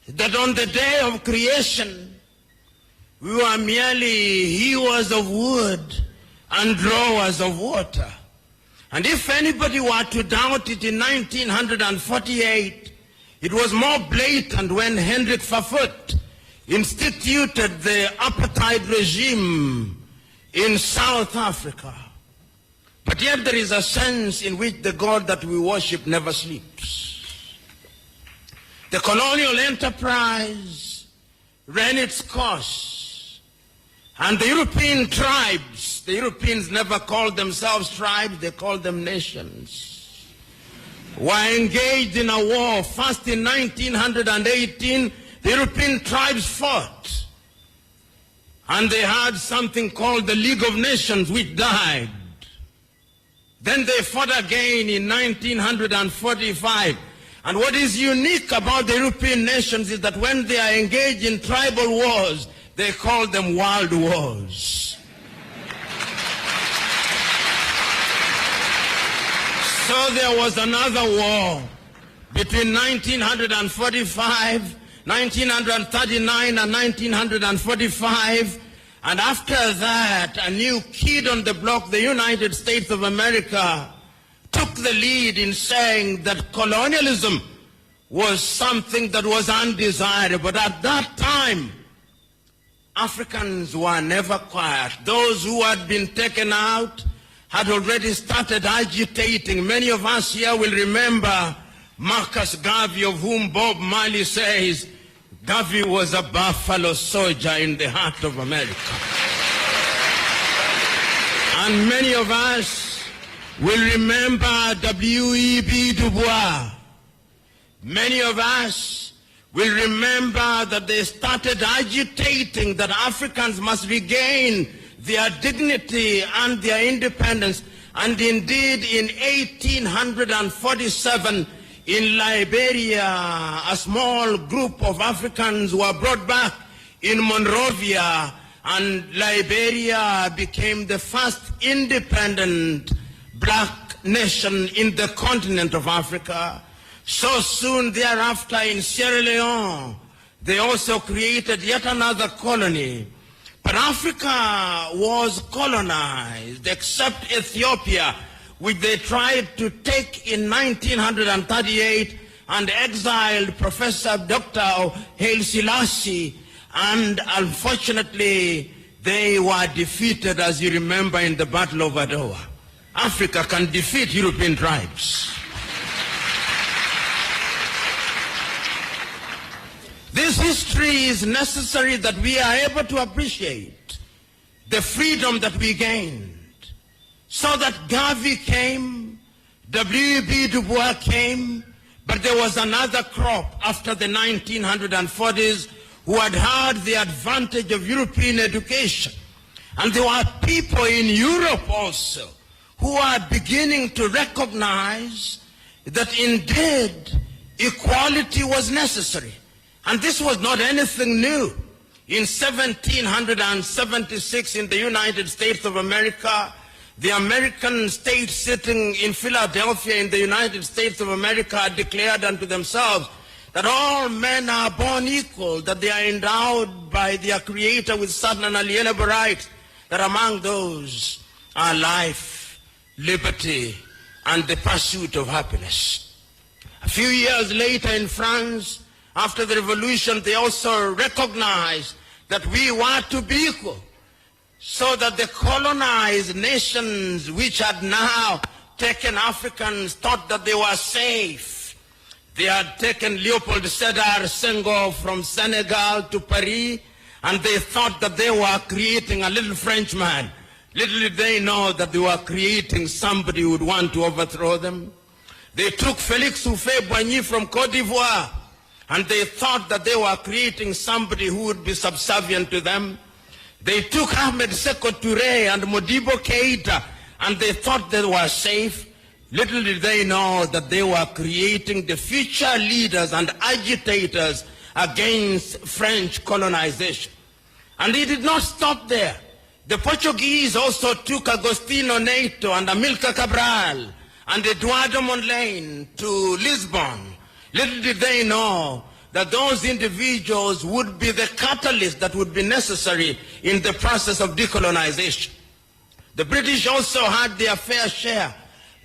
Speaker 21: that on the day of creation, we were merely hewers of wood and drawers of water. And if anybody were to doubt it in 1948, it was more blatant when Hendrik Verwoerd instituted the apartheid regime in South Africa. But yet there is a sense in which the God that we worship never sleeps. The colonial enterprise ran its course, and the European tribes, the Europeans never called themselves tribes, they called them nations, were engaged in a war. First in 1918, the European tribes fought, and they had something called the League of Nations, which died. Then they fought again in 1945. And what is unique about the European nations is that when they are engaged in tribal wars, they call them world wars. So there was another war between 1945, 1939 and 1945. And after that, a new kid on the block, the United States of America, took the lead in saying that colonialism was something that was undesirable. But at that time, Africans were never quiet. Those who had been taken out had already started agitating. Many of us here will remember Marcus Garvey, of whom Bob Marley says, Garvey was a buffalo soldier in the heart of America. And many of us will remember W.E.B. Du Bois. Many of us will remember that they started agitating that Africans must regain their dignity and their independence. And indeed, in 1847, in Liberia, a small group of Africans were brought back in Monrovia, and Liberia became the first independent black nation in the continent of Africa. So soon thereafter, in Sierra Leone, they also created yet another colony. But Africa was colonized, except Ethiopia, which they tried to take in 1938 and exiled Professor Dr. Haile Selassie. And unfortunately, they were defeated, as you remember, in the Battle of Adwa. Africa can defeat European tribes. This history is necessary that we are able to appreciate the freedom that we gained. So that Garvey came, W.E.B. Du Bois came, but there was another crop after the 1940s who had had the advantage of European education. And there were people in Europe also who are beginning to recognize that indeed equality was necessary. And this was not anything new. In 1776 in the United States of America, the American state sitting in Philadelphia in the United States of America declared unto themselves that all men are born equal, that they are endowed by their Creator with certain unalienable rights, that among those are life, liberty, and the pursuit of happiness. A few years later in France, after the revolution, they also recognized that we were to be equal, so that the colonized nations which had now taken Africans thought that they were safe. They had taken Leopold Sédar Senghor from Senegal to Paris, and they thought that they were creating a little Frenchman. Little did they know that they were creating somebody who would want to overthrow them. They took Félix Houphouët-Boigny from Côte d'Ivoire, and they thought that they were creating somebody who would be subservient to them. They took Ahmed Sékou Touré and Modibo Keïta, and they thought they were safe. Little did they know that they were creating the future leaders and agitators against French colonization. And they did not stop there. The Portuguese also took Agostinho Neto and Amilcar Cabral and Eduardo Mondlane to Lisbon. Little did they know that those individuals would be the catalyst that would be necessary in the process of decolonization. The British also had their fair share.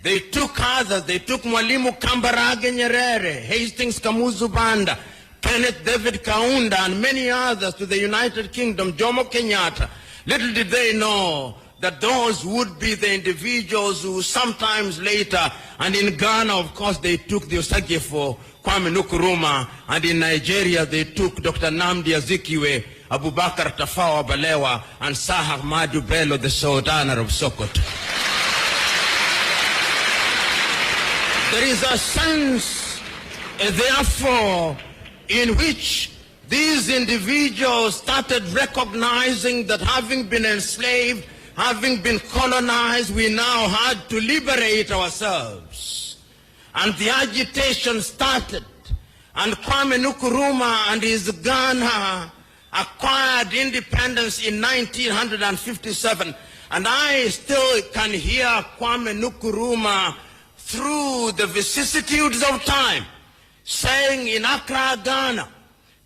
Speaker 21: They took others. They took Mwalimu Kambarage Nyerere, Hastings Kamuzu Banda, Kenneth David Kaunda, and many others to the United Kingdom, Jomo Kenyatta. Little did they know that those would be the individuals who sometimes later, and in Ghana, of course, they took the Osagyefo, Kwame Nkrumah, and in Nigeria, they took Dr. Nnamdi Azikiwe, Abubakar Tafawa Balewa, and Sir Ahmadu Bello, the Sultan of Sokoto. There is a sense, therefore, in which these individuals started recognizing that having been enslaved, having been colonized, we now had to liberate ourselves. And the agitation started. And Kwame Nkrumah and his Ghana acquired independence in 1957. And I still can hear Kwame Nkrumah through the vicissitudes of time saying in Accra, Ghana,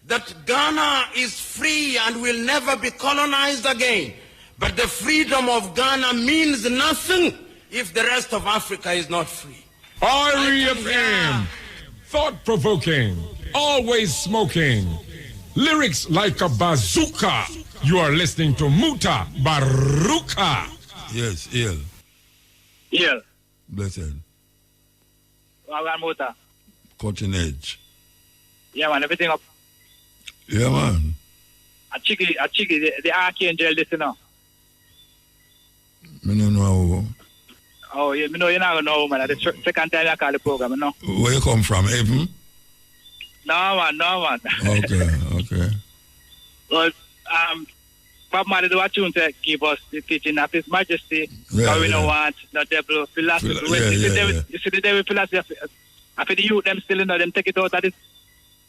Speaker 21: that Ghana is free and will never be colonized again. But the freedom of Ghana means nothing if the rest of Africa is not free.
Speaker 1: REFM, thought-provoking, always smoking, lyrics like a bazooka. You are listening to MUTABARUKA.
Speaker 12: Yes, ill.
Speaker 22: Ill.
Speaker 12: Blessed.
Speaker 22: Wagan Muta.
Speaker 12: Cutting edge.
Speaker 22: Yeah, man, everything up.
Speaker 12: Yeah, man.
Speaker 22: A chicky, the archangel, this, you know.
Speaker 12: I don't know.
Speaker 22: Oh, yeah, you know, you're not going to know, man. The second time I call the program, you know.
Speaker 12: Where you come from, Heaven?
Speaker 22: No, man.
Speaker 12: Okay.
Speaker 22: Well, Bob Marley do a tune to give us the teaching of His Majesty.
Speaker 12: Yeah,
Speaker 22: we don't want no devil philosophy. You see the devil philosophy. After the youth, them still, them take it out of this.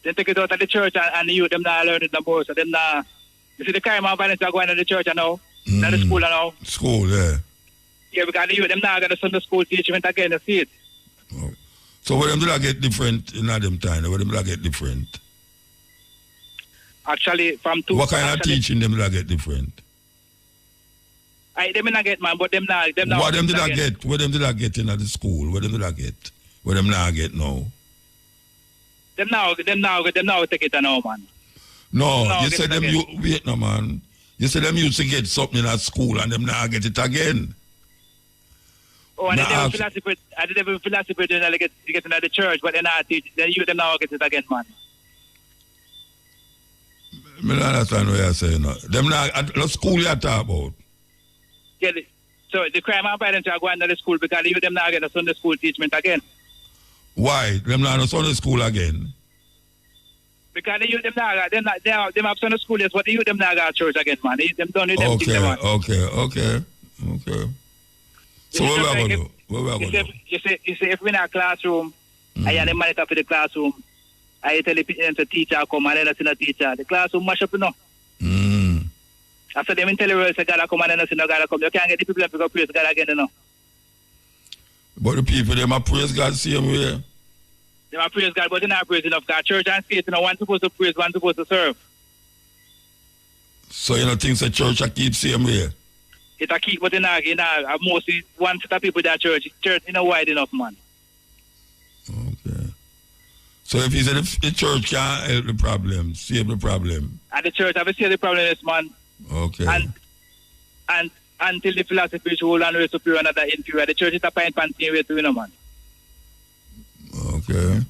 Speaker 22: They take it out of the church and the youth, them not learning the more. So them not. You see the crime and violence are going to the church now. Not the school now.
Speaker 12: School, yeah.
Speaker 22: Yeah, because the youth, them not going to Sunday school teachment again, you see it.
Speaker 12: Oh. So what them do I get different in them time? What them do I get different?
Speaker 22: Actually, from two.
Speaker 12: What kind of teaching them do I get different?
Speaker 22: Them not get, man, but them not.
Speaker 12: What them did I get? What them did I get in the school? What them did I get? What them not get now?
Speaker 22: Them now take it now, man.
Speaker 12: No, you said them wait no man. You said them used to get something at school and them now get it again.
Speaker 22: Oh, and the devil philosophy they get into the church, but they're not teaching. Then you them now get it again, man.
Speaker 12: I don't understand what you're saying. No. Them not at the school you talk about.
Speaker 22: Yeah, so the crime and violence are going to the school because you them not get a Sunday school teachment again.
Speaker 12: Why? Them not in Sunday school again?
Speaker 22: Because the youth them not them have Sunday school, yes, but the youth them not got church again, man. Them don't need them things, man.
Speaker 12: Okay. So what we are going to do?
Speaker 22: You say if we're in a classroom, I am the monitor for the classroom, I tell the people to teacher come and then I see the teacher. The classroom mash up, you know. After them intelligence, God come and then I see no God come. You can't get the people to praise God again, you know.
Speaker 12: But the people, them are praise God same way.
Speaker 22: They are praise God, but they're not praising of God. Church and state, you know, one supposed to praise, one supposed to serve.
Speaker 12: So you know things the church keep same way?
Speaker 22: It a keep, but mostly one set of people that church wide enough, man.
Speaker 12: Okay. So if you say the church can't help the problem, save the problem.
Speaker 22: And the church have to save the problem, yes, man.
Speaker 12: Okay.
Speaker 22: And until the philosophy is hold on to superior another inferior, the church is a pint panting way to, you know, man.
Speaker 12: Okay.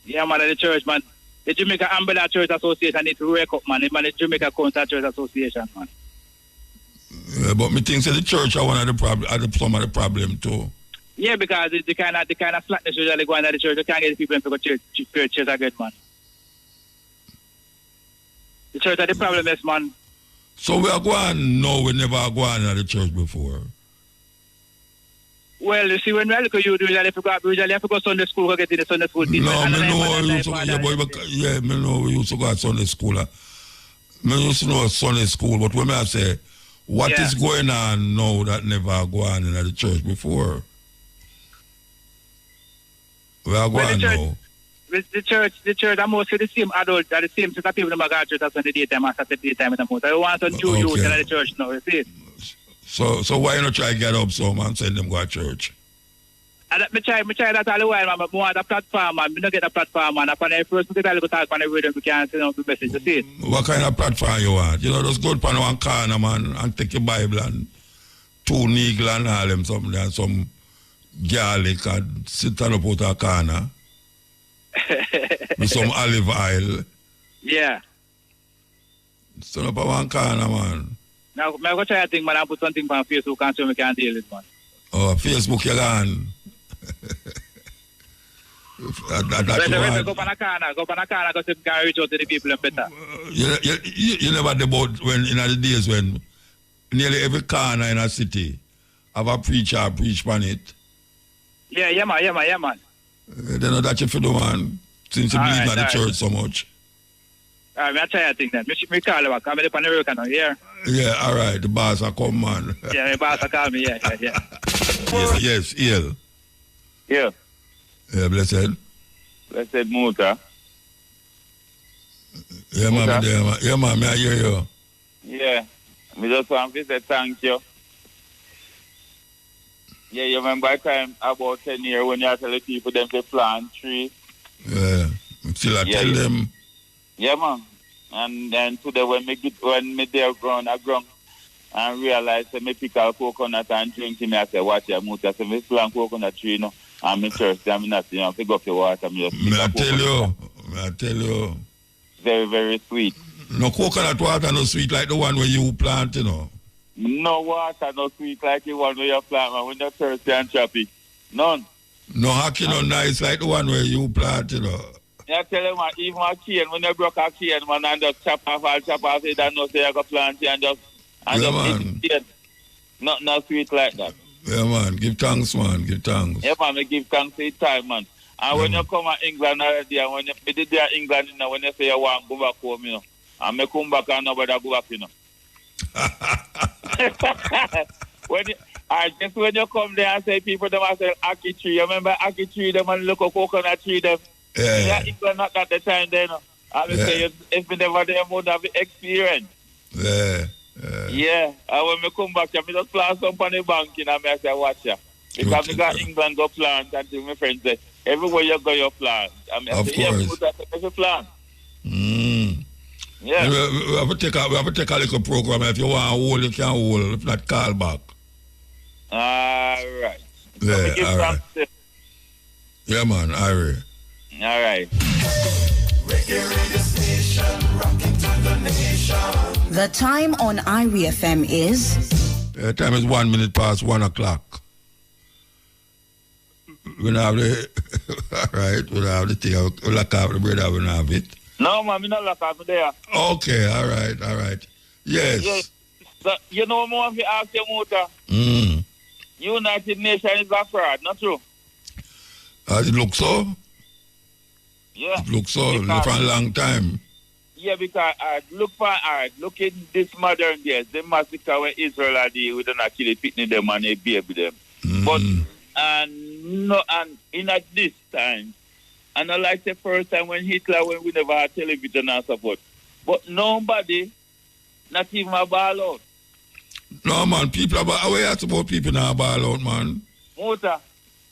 Speaker 22: Yeah, man, the church, man. The Jamaica Umbrella Church Association need to wake up, man. The Jamaica Council Church Association, man.
Speaker 12: Yeah, but me think the church are one of the problem, some of the problem too.
Speaker 22: Yeah, because the kind of slackness usually going to the church, you can't get the people to go to church again, man. The church are the problem is, man.
Speaker 12: So we are going, no, we never going to the church before.
Speaker 22: Well, you see, when we look at you, we usually have to go to Sunday school, go get in the Sunday school.
Speaker 12: No, me know we used to go to Sunday school. Me used to know Sunday school, but when I say, what is going on now that never go on in the church before? We are going now.
Speaker 22: The church are mostly the same adults, the same set of people that go to church on the daytime and Saturday daytime. I want some new youth in the church now, you see.
Speaker 12: So why not try to get up some and send them go to church?
Speaker 22: I try that all the while, man, but more the platform, man. We don't get a platform, man. Upon the first, we get to talk on the radio, we can't send out the message, you see.
Speaker 12: What kind of platform you want? You know, just go to one corner, man, and take your Bible and two needle and all them something and some garlic and sit on up out a corner with some olive oil.
Speaker 22: Yeah.
Speaker 12: Stand up at one corner, man.
Speaker 22: Now, I'm going to try a thing, man, and put something on Facebook and so we can deal with it, man.
Speaker 12: Oh, Facebook, you're gone.
Speaker 22: Go on a corner, because you can reach out to the people better.
Speaker 12: You never debate when, in the days when nearly every corner in a city have a preacher preach on it.
Speaker 22: Yeah, man.
Speaker 12: They know that you feel, man, since you believe in the church so much.
Speaker 22: All right, I'll try a thing then. Me call you back. I'm on the road now, yeah?
Speaker 12: Yeah, all right. The boss will come, man.
Speaker 22: Yeah, the boss will call me, yeah.
Speaker 12: Yes, Ill.
Speaker 22: Yeah.
Speaker 12: Yeah, blessed.
Speaker 22: Blessed Muta.
Speaker 12: Yeah, man, yeah, man, I hear you.
Speaker 5: Yeah. I just want to say thank you. Yeah, you remember time about 10 years when you tell the people them to plant trees?
Speaker 12: Yeah. Still I tell them.
Speaker 5: Yeah, man. And then today when me there ground and realize that me pick a coconut and drink it, I say, watch your mood. I say, me plant coconut tree, you know, and me church, I'm not, you know, pick up your water.
Speaker 12: I tell you.
Speaker 5: Very, very sweet.
Speaker 12: No coconut water no sweet like the one where you plant, you know.
Speaker 5: No water no sweet like the one where you plant, man, when you're thirsty and choppy. None.
Speaker 12: No hockey no nice like the one where you plant, you know.
Speaker 5: I tell him, even a cane, when you broke a cane, man, and just chop off it, and no say I got plant and just eat it. Not sweet like that.
Speaker 12: Yeah, man. Give thanks, man. Give thanks.
Speaker 5: Yeah, man. I give thanks to the time, man. And when you come to England already, and when you did there England, you know, when you say you want to go back home, you know, and I come back and nobody go back, you know. When you come there and say people, them say Aki tree. You remember Aki tree, them and look a coconut tree, them. Yeah, England not at the time, then. I will say, if you never there, would have experience. Yeah, and when I come back, I just plant some on the bank, you know, I say, watch ya. Because I got England go plant, and my friends say, everywhere you go, you plant. I mean,
Speaker 12: of course.
Speaker 5: Yeah, plant.
Speaker 12: Yeah. We have to take a little program. If you want to hold, you can hold. If not, call back.
Speaker 5: All right.
Speaker 12: Yeah, all right. Yeah, man, all right.
Speaker 5: All right.
Speaker 3: The time on IRI FM is?
Speaker 12: The time is 1 minute past 1 o'clock. We don't have the... all right, we don't have the thing. We'll lock off the bread, we don't have it.
Speaker 5: No, man, we don't lock off there.
Speaker 12: Okay, all right. Yes.
Speaker 5: So, you know more if you ask your motor. United Nations is a fraud, not true?
Speaker 12: It looks so?
Speaker 5: Yeah.
Speaker 12: It looks so, for a long time.
Speaker 5: Yeah, because look in this modern days, the massacre where Israel are there, we don't actually picnic them and they baby them. But, and in at this time, and I like the first time when Hitler, when we never had television and support. But nobody, not even a ball out.
Speaker 12: No, man, people are about, we ask about people not ball out, man.
Speaker 5: Motor.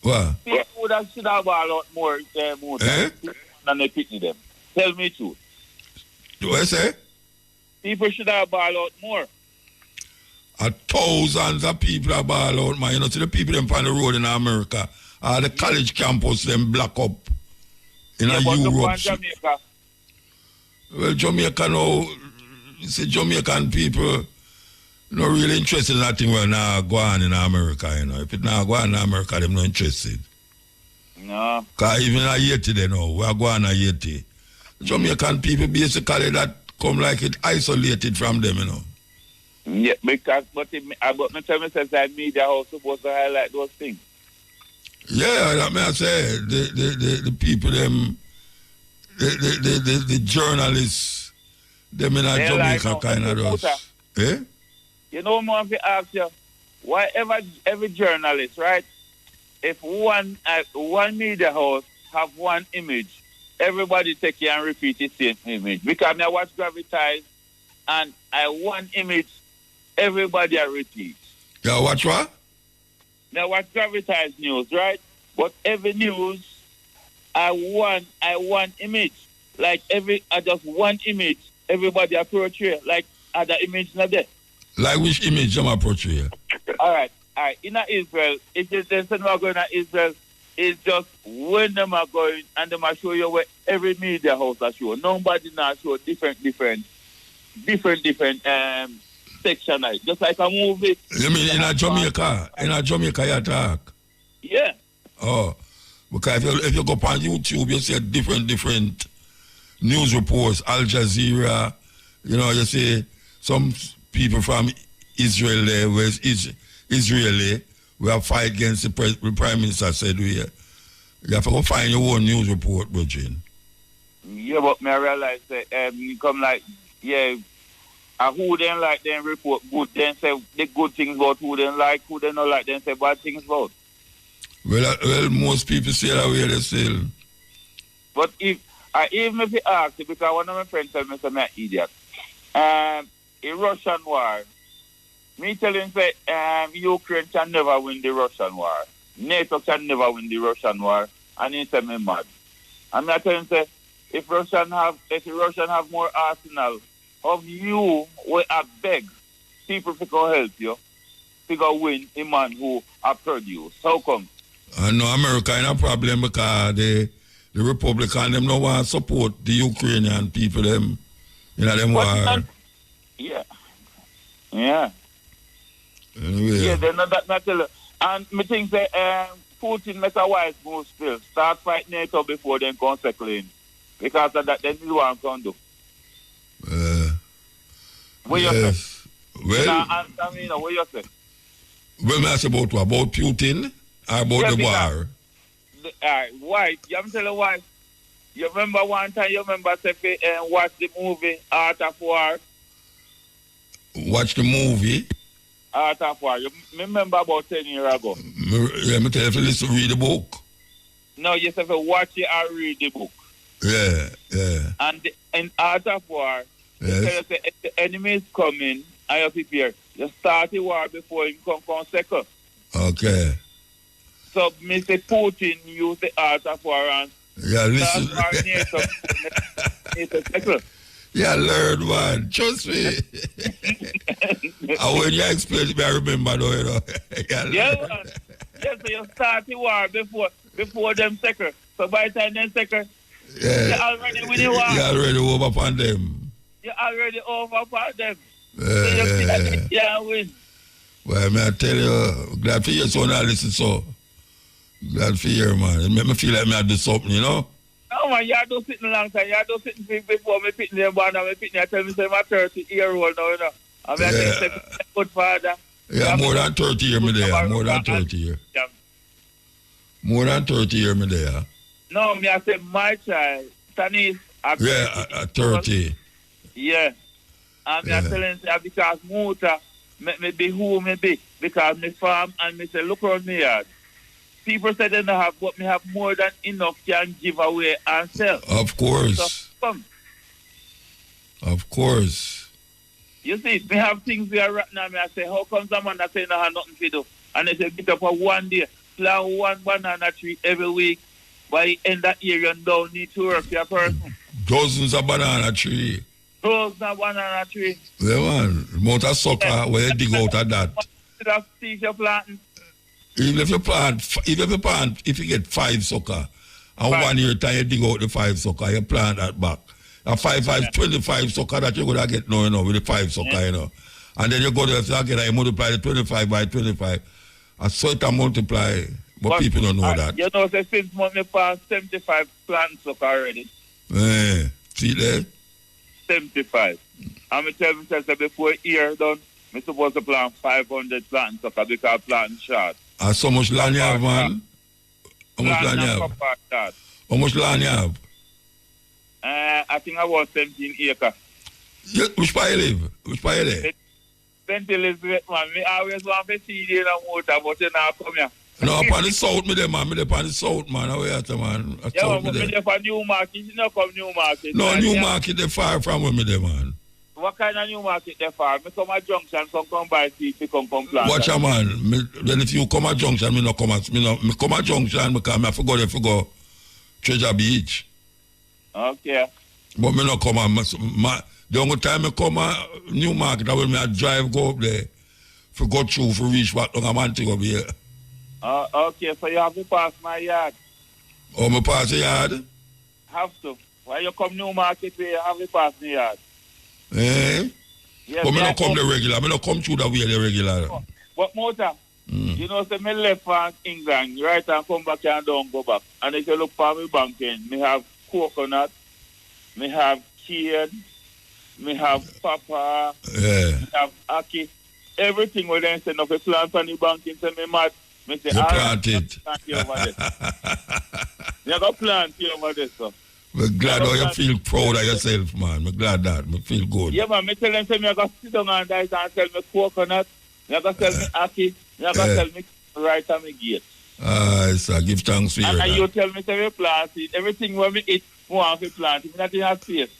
Speaker 12: What?
Speaker 5: People would have should have ball out more, Motor, than they picnic them. Tell me truth.
Speaker 12: Do I say?
Speaker 5: People should have ball out more.
Speaker 12: Thousands of people are ball out, man. You know, see the people them on the road in America, the college campus them block up in Europe.
Speaker 5: Jamaica.
Speaker 12: Well, Jamaica now, you see Jamaican people not really interested in that thing where now go on in America, you know. If it now go on in America, them not interested.
Speaker 5: No.
Speaker 12: Because even in Haiti, they know, we are going to Haiti. Jamaican people basically that come like it isolated from them, you know.
Speaker 5: Yeah, because but me tell me says that media house supposed to highlight those things.
Speaker 12: Yeah, that may I say the people them the journalists them in a Jamaica like kind of those. Eh?
Speaker 5: You know more if you ask you, why every journalist, right? If one media house have one image, everybody take it and repeat the same image. Because I watch Gravitize and I one image, everybody I repeat.
Speaker 12: Yeah, watch what?
Speaker 5: Now watch Gravitize news, right? But every news, I want image. Like I just one image, everybody I portray. Like other image not there.
Speaker 12: Like which image am I portray?
Speaker 5: All right. In Israel, it's just the same going to Israel. It's just when them are going and them are show you where every media house are show. Nobody now show different section. Just like a movie.
Speaker 12: You mean in a Jamaica? In a Jamaica you talk?
Speaker 5: Yeah.
Speaker 12: Oh. Because if you go on YouTube, you see different news reports, Al Jazeera, you know, you see some people from Israel there, where Israeli, we have fight against the Prime Minister said you have to go find your own news report, Bridget.
Speaker 5: Yeah, but me realize that you come like, who then like them report good, then say the good things about who then like, who then not like, then say bad things about.
Speaker 12: Well, most people say that way they still.
Speaker 5: But even if you ask, because one of my friends tell me I'm an idiot. In Russian war, me tell him say Ukraine can never win the Russian war. NATO can never win the Russian war, and he said me mad. And I tell him say if Russian have more arsenal of you, we are beg people to go help you, to go win a man who are produce. How come?
Speaker 12: I know America in a problem because the Republican them no want to support the Ukrainian people them them war.
Speaker 5: Yeah. Anyway.
Speaker 12: Yeah,
Speaker 5: they're not tell you. And me think that Putin make a wise move still. Start fighting NATO before then consequently. Because of that, then you want to do. What you say?
Speaker 12: Well,
Speaker 5: answer me, what you say?
Speaker 12: Well, I say about what? About Putin or about the war?
Speaker 5: Why? I'm telling you why. You remember one time, say, watch the movie Art of War?
Speaker 12: Watch the movie?
Speaker 5: Art of War. You remember about 10 years ago?
Speaker 12: Yeah, me tell you to listen, read the book.
Speaker 5: No, you say watch it or read the book.
Speaker 12: Yeah.
Speaker 5: And in Art of War, you tell us if the enemy is coming, and you prepare. You start the war before him come second.
Speaker 12: Okay.
Speaker 5: So Mr. Putin used the Art of War and
Speaker 12: listen. Yeah, learn, man. Trust me. And when you explain it, I remember, though, you know.
Speaker 5: Man. So you start the war before them second. So by the time them second, you already win the war.
Speaker 12: You already over upon them.
Speaker 5: You already over upon them. So you see that you win.
Speaker 12: Well, I tell you, glad for you, so now listen, so. Glad for you, man. It make me feel like I do something, you know?
Speaker 5: No, man, you do sitting a long time. You do sitting before me pitting them born, and me pitting, I tell me, say, I'm 30-year-old now, you know. I'm a good father.
Speaker 12: Yeah, more than 30 years, me there. More than 30 years. More than 30 years, me there.
Speaker 5: No, me, I say, my child, Tanis.
Speaker 12: 30.
Speaker 5: Yeah. And I'm telling you, because Muta, me be who me be. Because me farm, and me say, look around me yard. People say they don't have, but me have more than enough can give away and sell.
Speaker 12: Of course.
Speaker 5: So,
Speaker 12: of course.
Speaker 5: You see, me have things we are right now. Me I say, how come someone that say no have nothing to do? And they say, get up for one day, plant one banana tree every week. By the end of the year, you don't need to work for a person.
Speaker 12: Dozens of banana tree.
Speaker 5: Dozens of banana tree.
Speaker 12: Yeah, man. Amount of sucker where you dig out of that.
Speaker 5: Seeds you're planting.
Speaker 12: Even if you get 5 sucker, and 1 year time you dig out the 5 sucker, you plant that back. And 25 sucker that you're going to get now, you know, with the 5 sucker, you know. And then you go there again and you multiply the 25 by 25. And so it can multiply, but people don't know that.
Speaker 5: You know, so since money past 75 plant sucker already.
Speaker 12: See there?
Speaker 5: 75. And I tell myself that before a year done, I'm supposed to plant 500 plant sucker because plant short.
Speaker 12: And so much land you have, man? How much land you have? How much land you have?
Speaker 5: I think I was 17 acres.
Speaker 12: Which part you live? Which part you live?
Speaker 5: St. Elizabeth, man. I always want to see you in a motor, but you now come here.
Speaker 12: No, upon the south, me there, man. Me there upon the south, man. How you man?
Speaker 5: Yeah, but me there for Newmarket. You know come Newmarket.
Speaker 12: No, Newmarket, they're far from where me there, man.
Speaker 5: What kind of Newmarket they far? Me come at Junction, some come by seat, me come plant.
Speaker 12: Watch a man. Then if you come at Junction, me come at Junction because I forgot if you go Treasure Beach.
Speaker 5: Okay.
Speaker 12: But me not come at the only time I come at Newmarket, that when I drive go up there, for go through for reach what long a man to go over here.
Speaker 5: Okay, so you have to pass my yard.
Speaker 12: Oh, me pass the yard?
Speaker 5: Have to. Why you come Newmarket where you have to pass the yard?
Speaker 12: Yes, but me not come the regular. Me not come through the way the regular.
Speaker 5: But motor, you know, say me left from England, right, and come back and don't go back. And if you look for me banking, me have coconut, me have cane, me have papa, me have ackee. Everything where they send off a plant on the banking, say me mad. Me say,
Speaker 12: you plant it.
Speaker 5: You got plant here over there, so.
Speaker 12: I'm glad how you feel proud of yourself, man. I'm glad that. I feel good.
Speaker 5: Yeah, man. I tell them, say, I got to sit down and dice and sell me coconut. I got to sell me ackee. I got to sell me right on my gate.
Speaker 12: So give thanks for you.
Speaker 5: And you tell me, say, we plant it. Everything when we eat, we want to plant it. Nothing has space.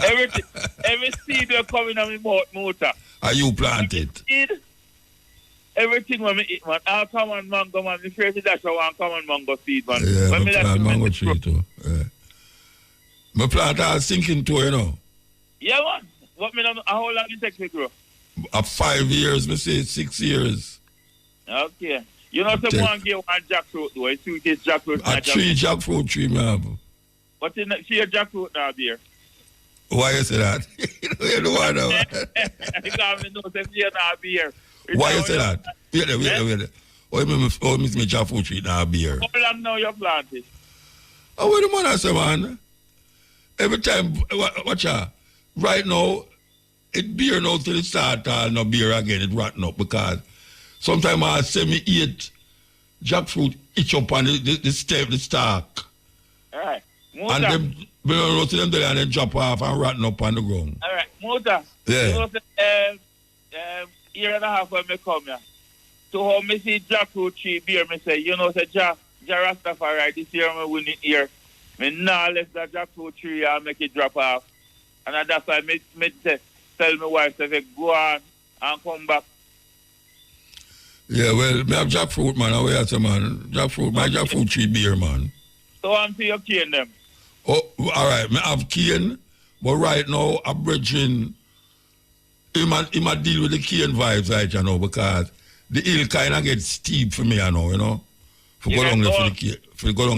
Speaker 5: Every seed will come in on my motor.
Speaker 12: Are you planted?
Speaker 5: Everything when we eat, man. All common mango, man. Me afraid to dash one common mango seed, man.
Speaker 12: Yeah,
Speaker 5: when
Speaker 12: me plant mango tree too. Yeah. Me plant all sinking too, you know.
Speaker 5: Yeah, man. What me know, how long it take to grow?
Speaker 12: 5 years, me say 6 years.
Speaker 5: Okay. You know, someone give one jackfruit though. It's 2 days jackfruit.
Speaker 12: A 3 jackfruit tree, me have.
Speaker 5: But in see a jackfruit now, beer.
Speaker 12: Why you say that? You don't want to.
Speaker 5: Because me know say beer now beer.
Speaker 12: Why you say that? Wait. Oh, you mean jackfruit tree now beer?
Speaker 5: How long now you planted?
Speaker 12: Oh, what the man I say, man? Every time, watch out. Right now, it beer now till it start no beer again, it rotten up because sometimes I say me eat jackfruit itch up on the stem, the stalk.
Speaker 5: Alright.
Speaker 12: And them, we don't know to them there and then drop off and rotten up on the ground.
Speaker 5: Alright, Muta.
Speaker 12: Yeah.
Speaker 5: You know, year and a half when me come here. So how me see jackfruit tree beer, me say, you know, say JAH Rastafari, this year me win it here. Me nah let that jackfruit tree and make it drop off. And that's why me tell my wife, say, go on and come back.
Speaker 12: Yeah, well, me have jackfruit, man. How you say, man? Jackfruit, my jackfruit tree beer, man.
Speaker 5: So I'm to your cane them.
Speaker 12: Oh, all right. Me have cane, but right now, I'm bridging. He might deal with the cane vibes, right, you know, because the hill kind of gets steep for me, you know. For go down there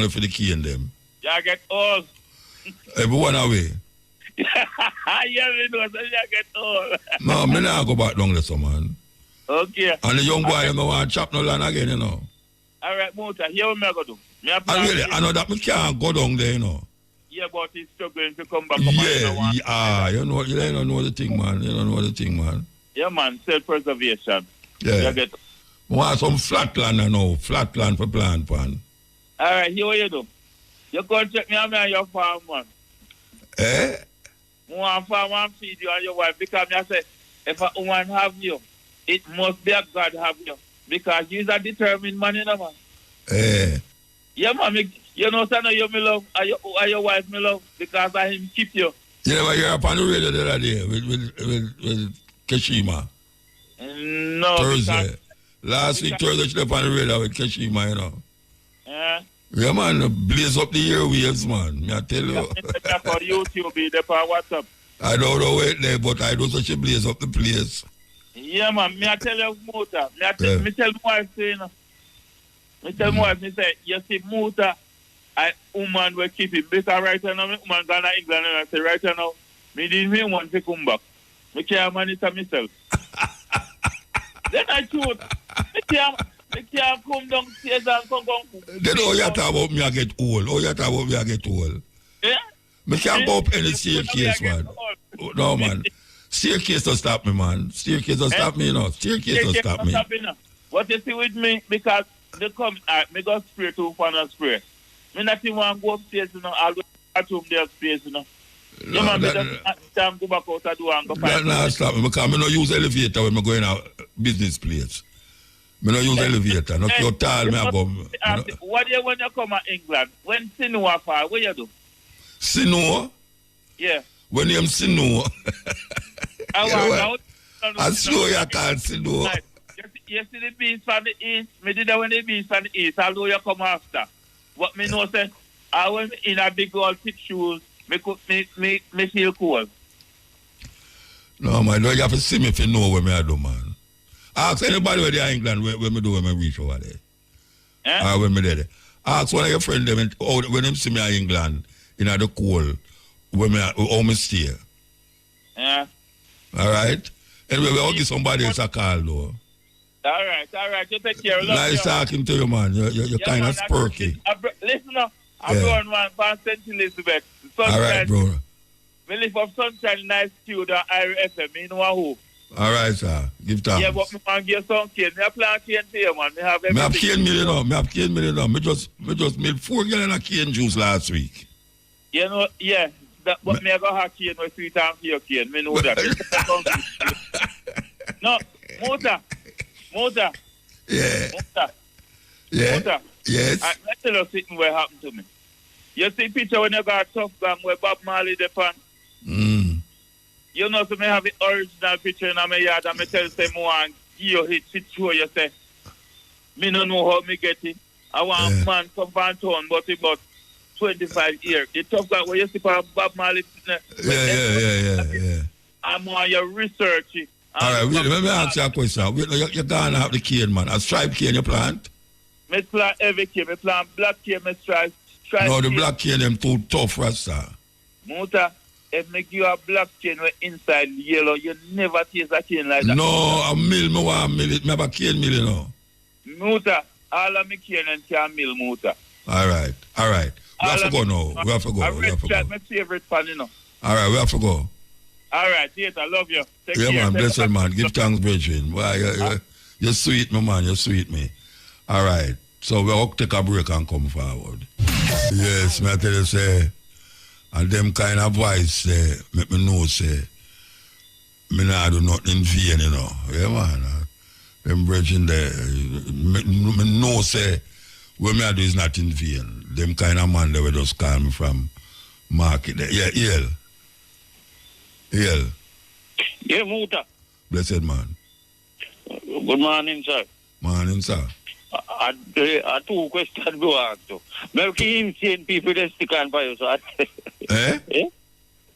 Speaker 12: for the cane, them.
Speaker 5: Yeah, get old.
Speaker 12: Everyone away.
Speaker 5: Yeah, me know, so you get old.
Speaker 12: No, me not go back down there, so, man.
Speaker 5: Okay.
Speaker 12: And the young boy, I want to chop no land again, you know.
Speaker 5: All right, Muta, here what I go do.
Speaker 12: I know that me can't go down there, you know.
Speaker 5: Yeah, but he's struggling to come back.
Speaker 12: You don't know the thing, man. You don't know the thing, man.
Speaker 5: Yeah, man, self-preservation.
Speaker 12: Yeah.
Speaker 5: You get...
Speaker 12: I want some flat land, you know. Flat land for plant, man.
Speaker 5: All right, here what you do. You go check me on your farm, man.
Speaker 12: Eh?
Speaker 5: I want farm and feed you and your wife because I say, if a woman have you, it must be a God have you. Because he's a determined man, you know, man.
Speaker 12: Eh.
Speaker 5: Yeah, man, you know, son, you me love, or your wife me love, because I him keep you.
Speaker 12: You never hear up on the radio the other day with Keshima?
Speaker 5: No.
Speaker 12: Thursday. Last week, Thursday, she left on the radio with Keshima, you know.
Speaker 5: Yeah.
Speaker 12: Yeah, man, blaze up the airwaves, man. I tell you.
Speaker 5: That's for YouTube, be there for WhatsApp.
Speaker 12: I don't know where there, but I know so she blaze up the place.
Speaker 5: Yeah, man, me I tell you, Muta. Me tell my wife, say, you know. Me tell my wife, me say, you see, Muta, I woman will keep it. Because right now, me woman gone to England, and I say, right now, me didn't want to come back. Me can't monitor myself. Then I shoot. Me can't come downstairs and come.
Speaker 12: Then all you talk about me, I get old. All you talk about me, I get old.
Speaker 5: Yeah?
Speaker 12: Me can't go up any staircase, man. No, man. Staircase don't stop me, man. Staircase don't stop me, you know. Staircase don't stop me.
Speaker 5: What you see with me, because they come, me go spray to one and spray. Me not even want to go upstairs, you know. I'll go bathroom there upstairs, you know.
Speaker 12: No,
Speaker 5: yeah, man, me just go back out the door and go find
Speaker 12: no, stop me, because I don't use elevator when I go in a business place. I don't use elevator. Not your tall, me go.
Speaker 5: What do you when you come to England? When Sinua far, what you do?
Speaker 12: Sinua?
Speaker 5: Yeah.
Speaker 12: When you Sinua? I slow you can't Sinua.
Speaker 5: You see the beast from the east, me did that when the beast from the east, although you come after. What me know say, I went in a big old thick shoes, me feel cold.
Speaker 12: No, man, you have to see me if you know what I do, man. Ask anybody where they are in England, where me do when I reach over there.
Speaker 5: Eh?
Speaker 12: When me there. Ask one of your friends them when them see me in England, in the cold, how me stay.
Speaker 5: Yeah.
Speaker 12: All right? Anyway, we'll give somebody else a call, though.
Speaker 5: All right. You take care.
Speaker 12: Nice talking to you, man. You're kind of spurky.
Speaker 5: Listen up. I'm going one from St. Elizabeth.
Speaker 12: All right, bro.
Speaker 5: We live up Sunshine Nice Studio, Irish FM. You know who?
Speaker 12: All right, sir. Give thanks.
Speaker 5: Yeah, but me want give some cane. Me have plant cane for you, man. Me have everything.
Speaker 12: Me have cane million now. Me just made 4 gallons of cane juice last week.
Speaker 5: You know, yeah. But me have a hot cane with 3 times for your cane. Me know that. No, Mota.
Speaker 12: Yeah.
Speaker 5: Mota.
Speaker 12: Yeah.
Speaker 5: Mota.
Speaker 12: Yes.
Speaker 5: I tell you something what happened to me. You see picture when you got a tough gang where Bob Marley depend? You know, so me have the original picture in my yard and me tell you, say, me want give you hit, sit sure you say, me don't know how me get it. I want man come from town, but about 25 years. The tough guy where you see Bob Marley.
Speaker 12: Yeah.
Speaker 5: I'm on your research.
Speaker 12: All right, let me ask you a question. You're going to have the cane, man. A stripe cane you plant?
Speaker 5: Me plant every cane. Me plant black cane, me stripe.
Speaker 12: No, the black cane, them too tough, Rasta.
Speaker 5: Muta, if me give you a black cane with inside yellow, you never taste a cane like that.
Speaker 12: No, a mill, me want a mill. Me have a cane mill, you know.
Speaker 5: Muta, all of me cane and can mill, Muta.
Speaker 12: All right. We have to go now. We have to go.
Speaker 22: I read my favorite fan, you know.
Speaker 12: All right, we have to go.
Speaker 22: All right, yes, I love you. Take
Speaker 12: Yeah,
Speaker 22: care.
Speaker 12: man, blessed man. Give thanks, brethren. Well, you're sweet, my man. You're sweet, me. All right. So we'll take a break and come forward. Yes, me I tell you, say, and them kind of voice, say, make me know, say, me not do nothing in vain, you know. Yeah, man. Them brethren there, me know, say, what me I do is not in vain. Them kind of man, they will just call me from market there. Yeah, EL.
Speaker 22: Yeah, Muta.
Speaker 12: Blessed man.
Speaker 22: Good morning, sir.
Speaker 12: Morning, sir.
Speaker 22: I two questions to ask you. Maybe insane people that stick on fire, sir.
Speaker 12: Eh?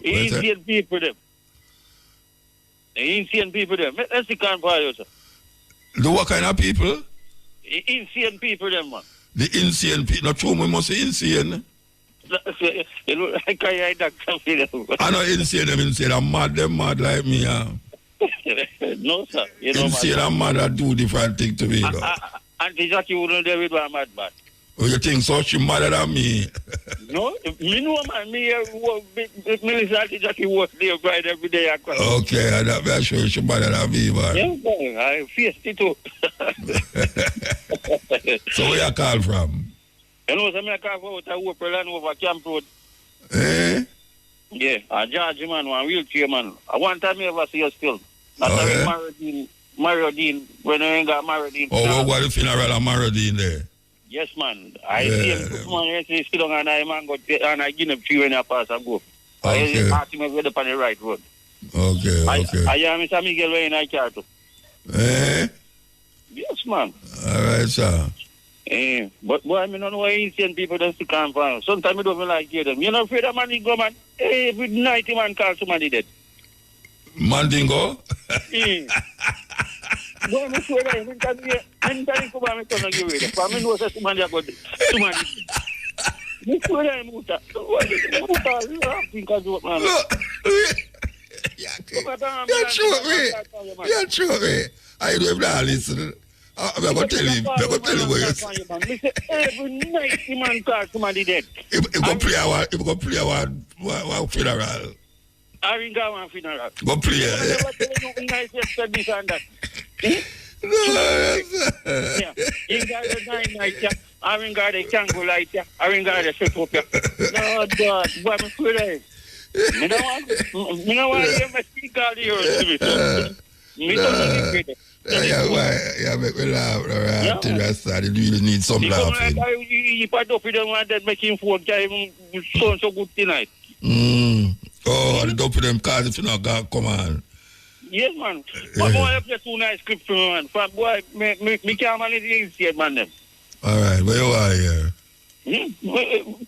Speaker 22: Insane people them. Insane people them. Let's stick on fire, sir.
Speaker 12: The what kind of people?
Speaker 22: Insane people them, man.
Speaker 12: The insane people. Not true, we must say insane.
Speaker 22: You look like I
Speaker 12: know insane, them insane. I'm mad, them mad like me,
Speaker 22: No, sir. You know,
Speaker 12: insane and mad are two different things to me, though.
Speaker 22: Auntie Jackie wouldn't do it with mad man.
Speaker 12: Oh, you think so? She madder than me?
Speaker 22: No, me know, man. Me, Auntie Jackie was there right every day.
Speaker 12: Okay, I'm sure she madder than me, man.
Speaker 22: Yeah, man. I faced it too.
Speaker 12: So where you call from?
Speaker 22: You know, I call from out of Oprah Land over Camp Road.
Speaker 12: Eh?
Speaker 22: Yeah, a judge, man, one wheelchair, man. I one time I ever see you still. That's how Marodine, when I ain't got Marodine.
Speaker 12: Oh, what the funeral of Marodine there?
Speaker 22: Yes, man. I see him, man, he sit down and I man go and I give him 3 when I pass and go.
Speaker 12: Okay.
Speaker 22: I ask him if on the right road.
Speaker 12: Okay.
Speaker 22: I am Mr. Miguel when I car too.
Speaker 12: Eh?
Speaker 22: Yes, man.
Speaker 12: All right, sir.
Speaker 22: But boy, I don't know why insane people don't stick on fire. Sometimes I don't even like hear them. You're not afraid of man go, man. Every night man call somebody dead.
Speaker 12: Mandingo?
Speaker 22: Boy, I'm sure that anytime you come on, I'm going to give it. But I know that somebody got somebody. I'm sure that I'm Muta.
Speaker 12: You're true. I don't even listen. I'm going to tell you. I'm going to tell you what you say.
Speaker 22: Every night the man call somebody dead.
Speaker 12: If you go play our funeral.
Speaker 22: I ring out one funeral.
Speaker 12: Go play.
Speaker 22: Yeah, you got the 9 night, yeah. I ring out the candle light, yeah. I ring out the shut up, yeah. No, God, what am I doing? You know what? You must speak all the years.
Speaker 12: Yeah, make me laugh. All right, I really need some laughing.
Speaker 22: If I don't feel one that making phone time so good tonight.
Speaker 12: Oh, the dope them cars if you not got come on.
Speaker 22: Yes, man. But boy, I play 2 nice scripts for me, man. For boy, me can't manage the inside, man, them.
Speaker 12: All right, where you are here?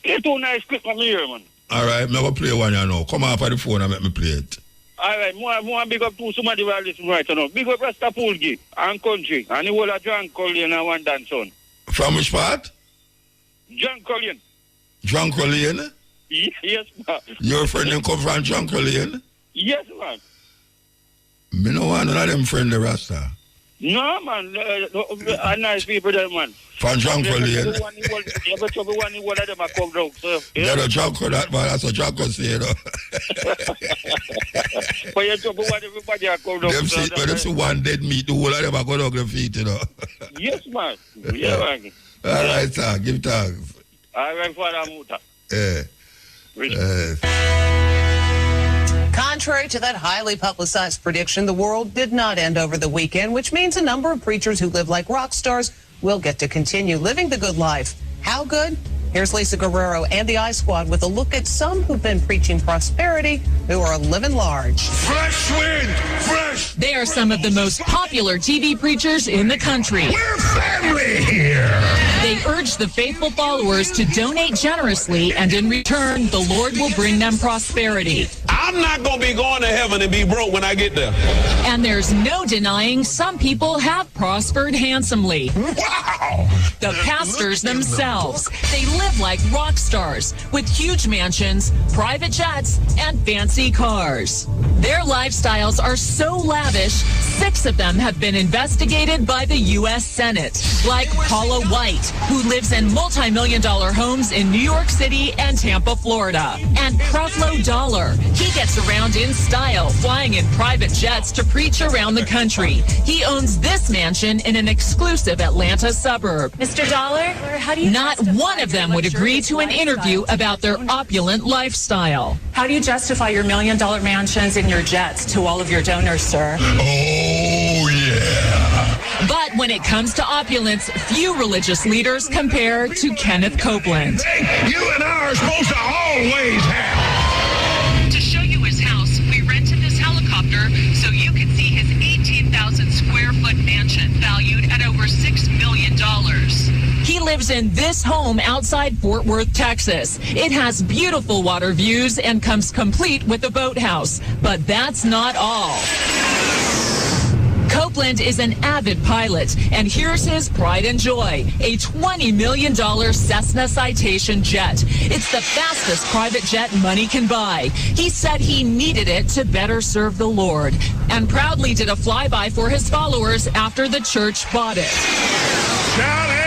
Speaker 22: Play 2 nice scripts for me here, man.
Speaker 12: All right, I'm going to play one, you know. Come off of the phone and make me play it.
Speaker 22: All right, more big up to somebody who are listening right now. Big up Rasta Poolgi and Country. And the whole of John Collian and one dance son.
Speaker 12: From which part?
Speaker 22: John Collian.
Speaker 12: John Collian?
Speaker 22: Yes, man.
Speaker 12: Your friend them come from John Collian?
Speaker 22: Yes, man.
Speaker 12: Me no want none of them friend the Rasta.
Speaker 22: No, man. Nice people there, man.
Speaker 12: From John Collian?
Speaker 22: Every trouble one of them are come down, so.
Speaker 12: That's a John Collian, that's a John Collian, you know.
Speaker 22: But you trouble one, everybody are come down.
Speaker 12: Them see one dead meat, the whole of them are going to their feet, you know.
Speaker 22: Yes, man. Yeah, man.
Speaker 12: All right, sir. Give thanks.
Speaker 22: All right, Father Muta.
Speaker 12: Yeah.
Speaker 18: Contrary to that highly publicized prediction, the world did not end over the weekend, which means a number of preachers who live like rock stars will get to continue living the good life. How good? Here's Lisa Guerrero and the I Squad with a look at some who've been preaching prosperity who are living large.
Speaker 12: Fresh wind! Fresh!
Speaker 4: They are some of the most popular TV preachers in the country.
Speaker 12: We're family here!
Speaker 4: They urge the faithful followers to donate generously, and in return, the Lord will bring them prosperity.
Speaker 6: I'm not going to be going to heaven and be broke when I get there.
Speaker 4: And there's no denying some people have prospered handsomely.
Speaker 12: Wow!
Speaker 4: The pastors themselves. They live like rock stars with huge mansions, private jets, and fancy cars. Their lifestyles are so lavish, 6 of them have been investigated by the U.S. Senate, like Paula White, who lives in multi-million-dollar homes in New York City and Tampa, Florida. And Creflo Dollar. He gets around in style, flying in private jets to preach around the country. He owns this mansion in an exclusive Atlanta suburb.
Speaker 7: Mr. Dollar, how do you...
Speaker 4: Not one of them would agree to an interview about their opulent lifestyle.
Speaker 7: How do you justify your $1 million mansions and your jets to all of your donors, sir?
Speaker 12: Oh, yeah.
Speaker 4: But when it comes to opulence, few religious leaders compare to Kenneth Copeland.
Speaker 12: You and I are supposed to always have.
Speaker 4: To show you his house, we rented this helicopter so you can see his 18,000 square foot mansion valued at over $6 million. He lives in this home outside Fort Worth, Texas. It has beautiful water views and comes complete with a boathouse. But that's not all. Copeland is an avid pilot, and here's his pride and joy, a $20 million Cessna Citation jet. It's the fastest private jet money can buy. He said he needed it to better serve the Lord, and proudly did a flyby for his followers after the church bought it.
Speaker 12: Shout amen!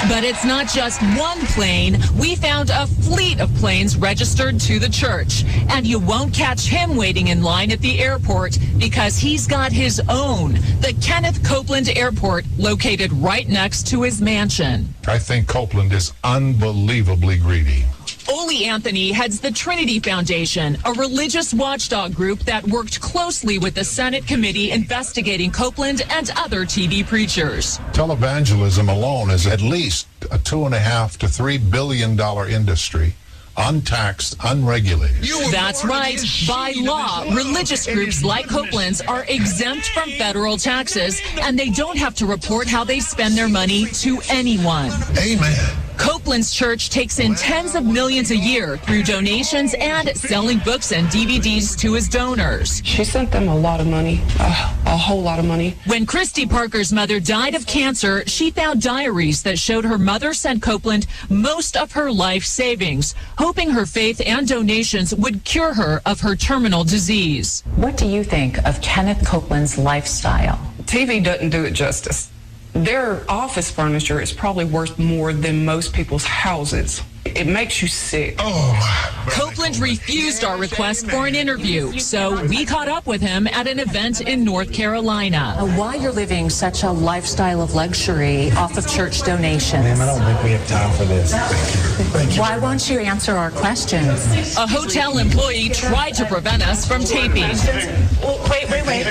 Speaker 4: But it's not just one plane. We found a fleet of planes registered to the church. And you won't catch him waiting in line at the airport because he's got his own, the Kenneth Copeland Airport, located right next to his mansion.
Speaker 10: I think Copeland is unbelievably greedy.
Speaker 4: Ole Anthony heads the Trinity Foundation, a religious watchdog group that worked closely with the Senate committee investigating Copeland and other TV preachers.
Speaker 10: Televangelism alone is at least a $2.5 to $3 billion industry, untaxed, unregulated.
Speaker 4: That's right. By law, religious groups like Copeland's are exempt from federal taxes, and they don't have to report how they spend their money to anyone.
Speaker 12: Amen.
Speaker 4: Copeland's church takes in tens of millions a year through donations and selling books and DVDs to his donors.
Speaker 23: She sent them a lot of money, a whole lot of money.
Speaker 4: When Christy Parker's mother died of cancer, she found diaries that showed her mother sent Copeland most of her life savings, hoping her faith and donations would cure her of her terminal disease.
Speaker 7: What do you think of Kenneth Copeland's lifestyle?
Speaker 23: TV doesn't do it justice. Their office furniture is probably worth more than most people's houses. It makes you sick.
Speaker 4: Copeland refused our request for an interview, so we caught up with him at an event in North Carolina.
Speaker 7: Why you're living such a lifestyle of luxury off of church donations?
Speaker 24: Ma'am, I don't think we have time for this. Thank you.
Speaker 7: Why won't you answer our questions?
Speaker 4: A hotel employee tried to prevent us from taping.
Speaker 7: Wait.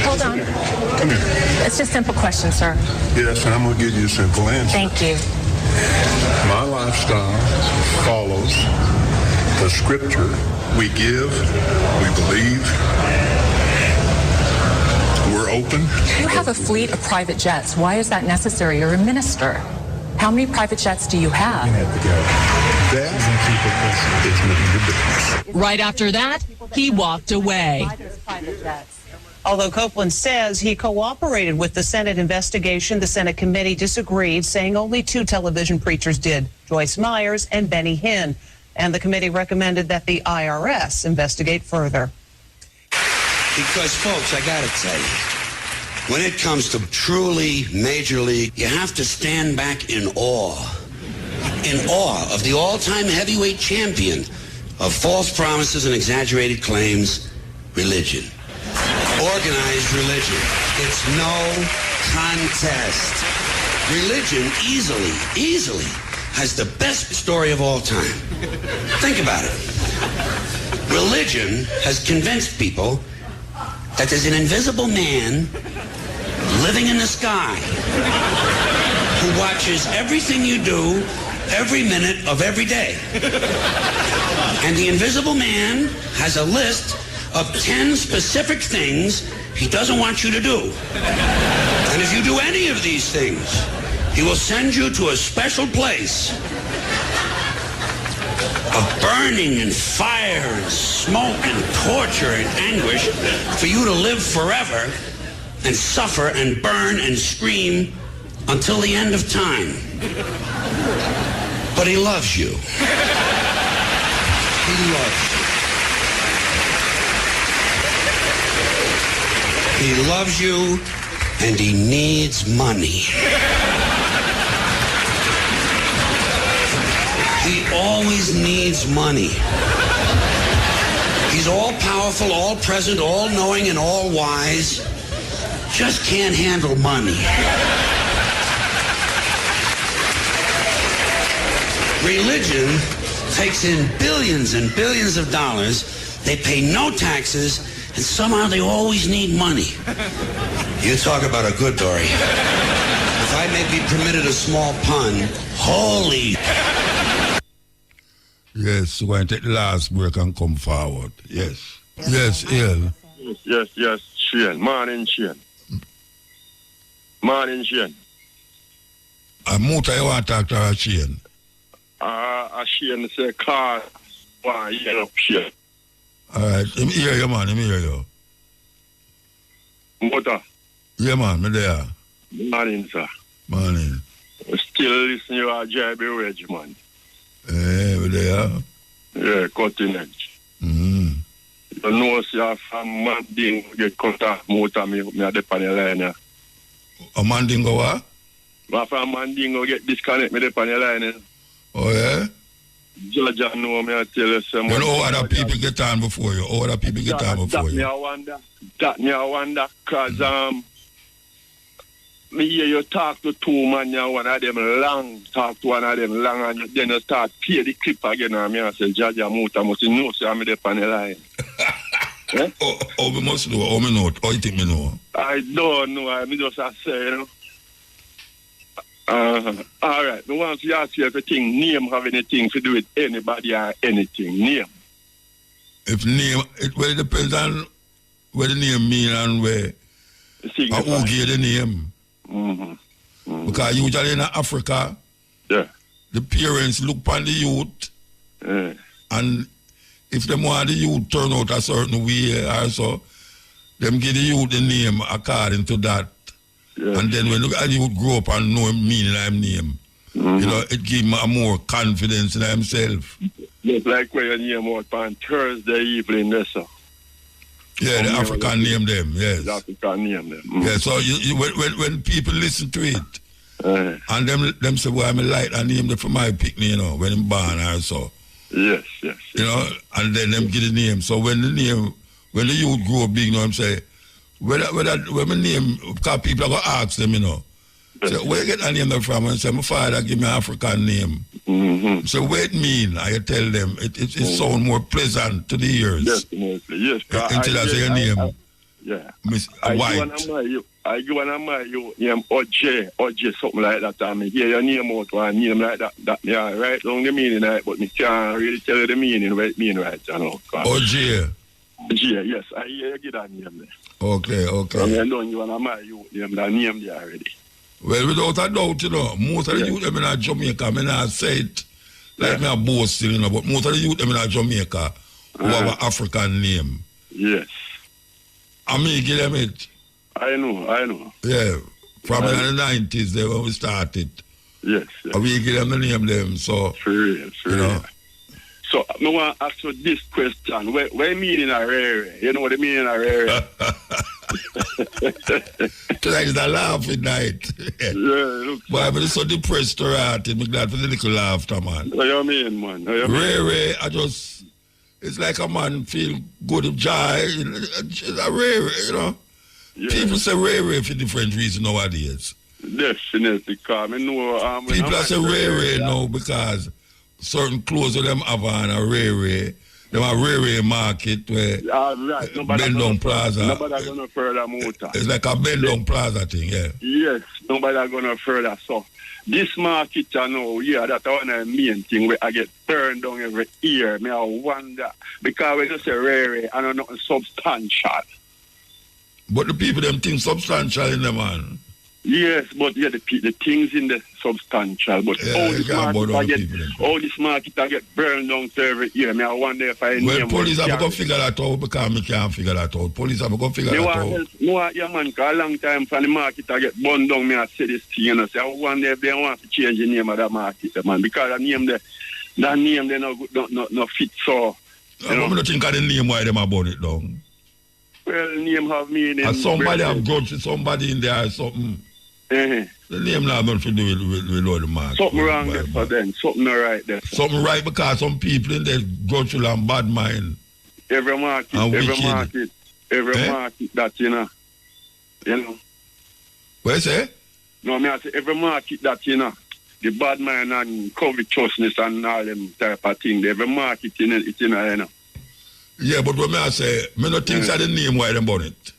Speaker 7: Hold on.
Speaker 24: Come here.
Speaker 7: It's just a simple question, sir.
Speaker 24: Yes, and I'm going to give you a simple answer.
Speaker 7: Thank you.
Speaker 24: My lifestyle follows the scripture. We give, we believe, we're open.
Speaker 7: You have a fleet of private jets. Why is that necessary? You're a minister. How many private jets do you have?
Speaker 24: That is making a difference.
Speaker 4: Right after that, he walked away.
Speaker 25: Although Copeland says he cooperated with the Senate investigation, the Senate committee disagreed, saying only 2 television preachers did, Joyce Myers and Benny Hinn. And the committee recommended that the IRS investigate further.
Speaker 26: Because, folks, I got to tell you, when it comes to truly major league, you have to stand back in awe of the all-time heavyweight champion of false promises and exaggerated claims, religion. Organized religion. It's no contest. Religion easily has the best story of all time. Think about it. Religion has convinced people that there's an invisible man living in the sky who watches everything you do every minute of every day. And the invisible man has a list of 10 specific things he doesn't want you to do. And if you do any of these things, he will send you to a special place of burning and fire and smoke and torture and anguish for you to live forever and suffer and burn and scream until the end of time. But he loves you. He loves you. He loves you, and he needs money. He always needs money. He's all powerful, all present, all knowing, and all wise. Just can't handle money. Religion takes in billions and billions of dollars. They pay no taxes, and somehow they always need money. You talk about a good Dory. If I may be permitted a small pun, holy...
Speaker 12: Yes, so I take the last break and come forward. Yes. Yes, Ian.
Speaker 2: Yes, Shane. Morning, Shane. Morning, Shane.
Speaker 12: Muta, you want to talk to Shane?
Speaker 2: Shane say, car, why you up, Shane?
Speaker 12: All right, let me hear you, man. Let me hear you.
Speaker 2: Muta.
Speaker 12: Yeah, man, me there.
Speaker 2: Morning, sir.
Speaker 12: Morning.
Speaker 2: Still listening to our JB Regiment.
Speaker 12: We there.
Speaker 2: Yeah, cutting edge. You know, see, from Mandingo get contact motor me at the panel line. Yeah.
Speaker 12: A Mandingo what?
Speaker 2: From Mandingo get disconnect me the panel line.
Speaker 12: Oh, yeah?
Speaker 2: JAH JAH know me, I tell you some.
Speaker 12: You know other people get on before you. Other people get on before you.
Speaker 2: That me I wonder, because me hear you talk to two man, one of them long, talk to one of them long, and then you start play the clip again, and me I say, JAH JAH Muta must know, say I'm there on the line. Eh?
Speaker 12: Oh, me must know, oh, me know, oh, you think me know?
Speaker 2: I don't know, I just say, you know. All right, I want to ask you if you think name have anything to do with anybody or anything, name.
Speaker 12: If name, it well depends on what the name mean and where, who gave the name. Because usually in Africa, the parents look upon the youth, and if them want the youth turn out a certain way, also, them give the youth the name according to that. And then when the youth grow up and know him meaning of him name, you know, it give him a more confidence in himself.
Speaker 2: Just like when you name out on Thursday evening, yes, sir.
Speaker 12: Yeah, the African name them, yes.
Speaker 2: The African name them.
Speaker 12: Yeah, so when people listen to it, and them say, well, I'm like I name them for my picnic, you know, when I'm born or so.
Speaker 2: Yes.
Speaker 12: You know, and then them get the name. So when the youth grow up big, you know, I'm saying, when my name, because people are going to ask them, you know, so where you get that name from? And say, my father give me an African name. So what it mean? I tell them, it sound more pleasant to the ears.
Speaker 2: Definitely, yes.
Speaker 12: Until I say your name. Miss White.
Speaker 2: I go and my you name OJ, something like that. I mean, hear your name out one name like that. Yeah, right long the meaning, right? But me can't really tell you the meaning, what it mean, right? You know.
Speaker 12: OJ.
Speaker 2: Yes, I hear you get that name there.
Speaker 12: Okay.
Speaker 2: I mean, don't you want my you name that name there already.
Speaker 12: Well, without a doubt, you know, most of the youth them in Jamaica, I mean, I say it like me a boast, you know, but most of the youth them in Jamaica who have an African name.
Speaker 2: Yes.
Speaker 12: I mean, give them it.
Speaker 2: I know.
Speaker 12: Yeah, from the 90s, they when we started.
Speaker 2: Yes.
Speaker 12: We give them the name them, so.
Speaker 2: For real.
Speaker 12: Know.
Speaker 2: So, I want to ask you this question. What meaning a rare? You know what the meaning a rare?
Speaker 12: Tonight is a laughing night.
Speaker 2: Look.
Speaker 12: But I'm so depressed or I'm glad for the little laughter, man.
Speaker 2: What you mean, man?
Speaker 12: Rare, it's like a man feel good of joy. It's a rare, you know. Yeah. People say rare for different reasons nowadays.
Speaker 2: Definitely, because I know...
Speaker 12: people say rare now because certain clothes of them have on a rare. Them a rare market where bend down plaza.
Speaker 2: Nobody gonna further motor.
Speaker 12: It's like a bend down plaza thing, yeah.
Speaker 2: Yes, nobody gonna further. So this market I know, that's one of the main thing where I get turned down every year. Me I wonder because when you say rare, I know nothing substantial.
Speaker 12: But the people them think substantial in them, man.
Speaker 2: Yes, but the things in the substantial. But all this market I get burned down to every year. I wonder if I
Speaker 12: well, police have to figure that out because I can't figure that out. Police have to figure that out.
Speaker 2: Yeah, man, because a long time from the market I get burned down, I say this thing, you know. So I wonder if they want to change the name of that market, man. Because that name they no fit so.
Speaker 12: I don't think of the name why them are burn it down.
Speaker 2: Well, name have meaning.
Speaker 12: And somebody have grudge with somebody in there or something. The name not going to do with all the mark.
Speaker 2: Something wrong there for them. Something not right there.
Speaker 12: Something right because some people in there grudgeful and bad mind.
Speaker 2: Every market that, you know.
Speaker 12: What you say?
Speaker 2: No, I say every market that, you know, the bad mind and covetousness and all them type of thing, every market in it, you know.
Speaker 12: Yeah, but what I say, I don't think that's the name why they burn it.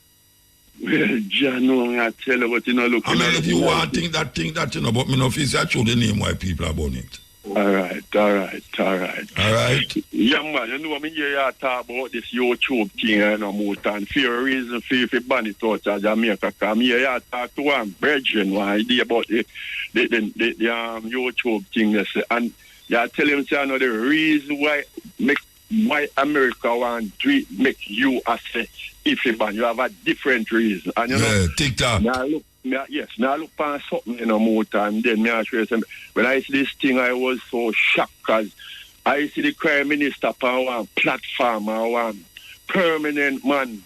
Speaker 2: Well, Jah know, I tell you what, you know, look.
Speaker 12: I mean, if you want to think that, you know, but me no feel say I show the name why people are burn it.
Speaker 2: All right.
Speaker 12: Alright?
Speaker 2: Yeah, man, you know, I mean, you talk about this YouTube thing, you know, Muta, and for a reason, for ban it out of Jamaica, because me, you talk to one brethren, one idea about the YouTube thing, and you tell him, say, I know the reason why America want to make you as if you ban, you have a different reason. And you know,
Speaker 12: TikTok.
Speaker 2: Now look on something, you know, more time. Then me assure you, when I see this thing, I was so shocked because I see the Prime Minister on one platform, on one permanent man,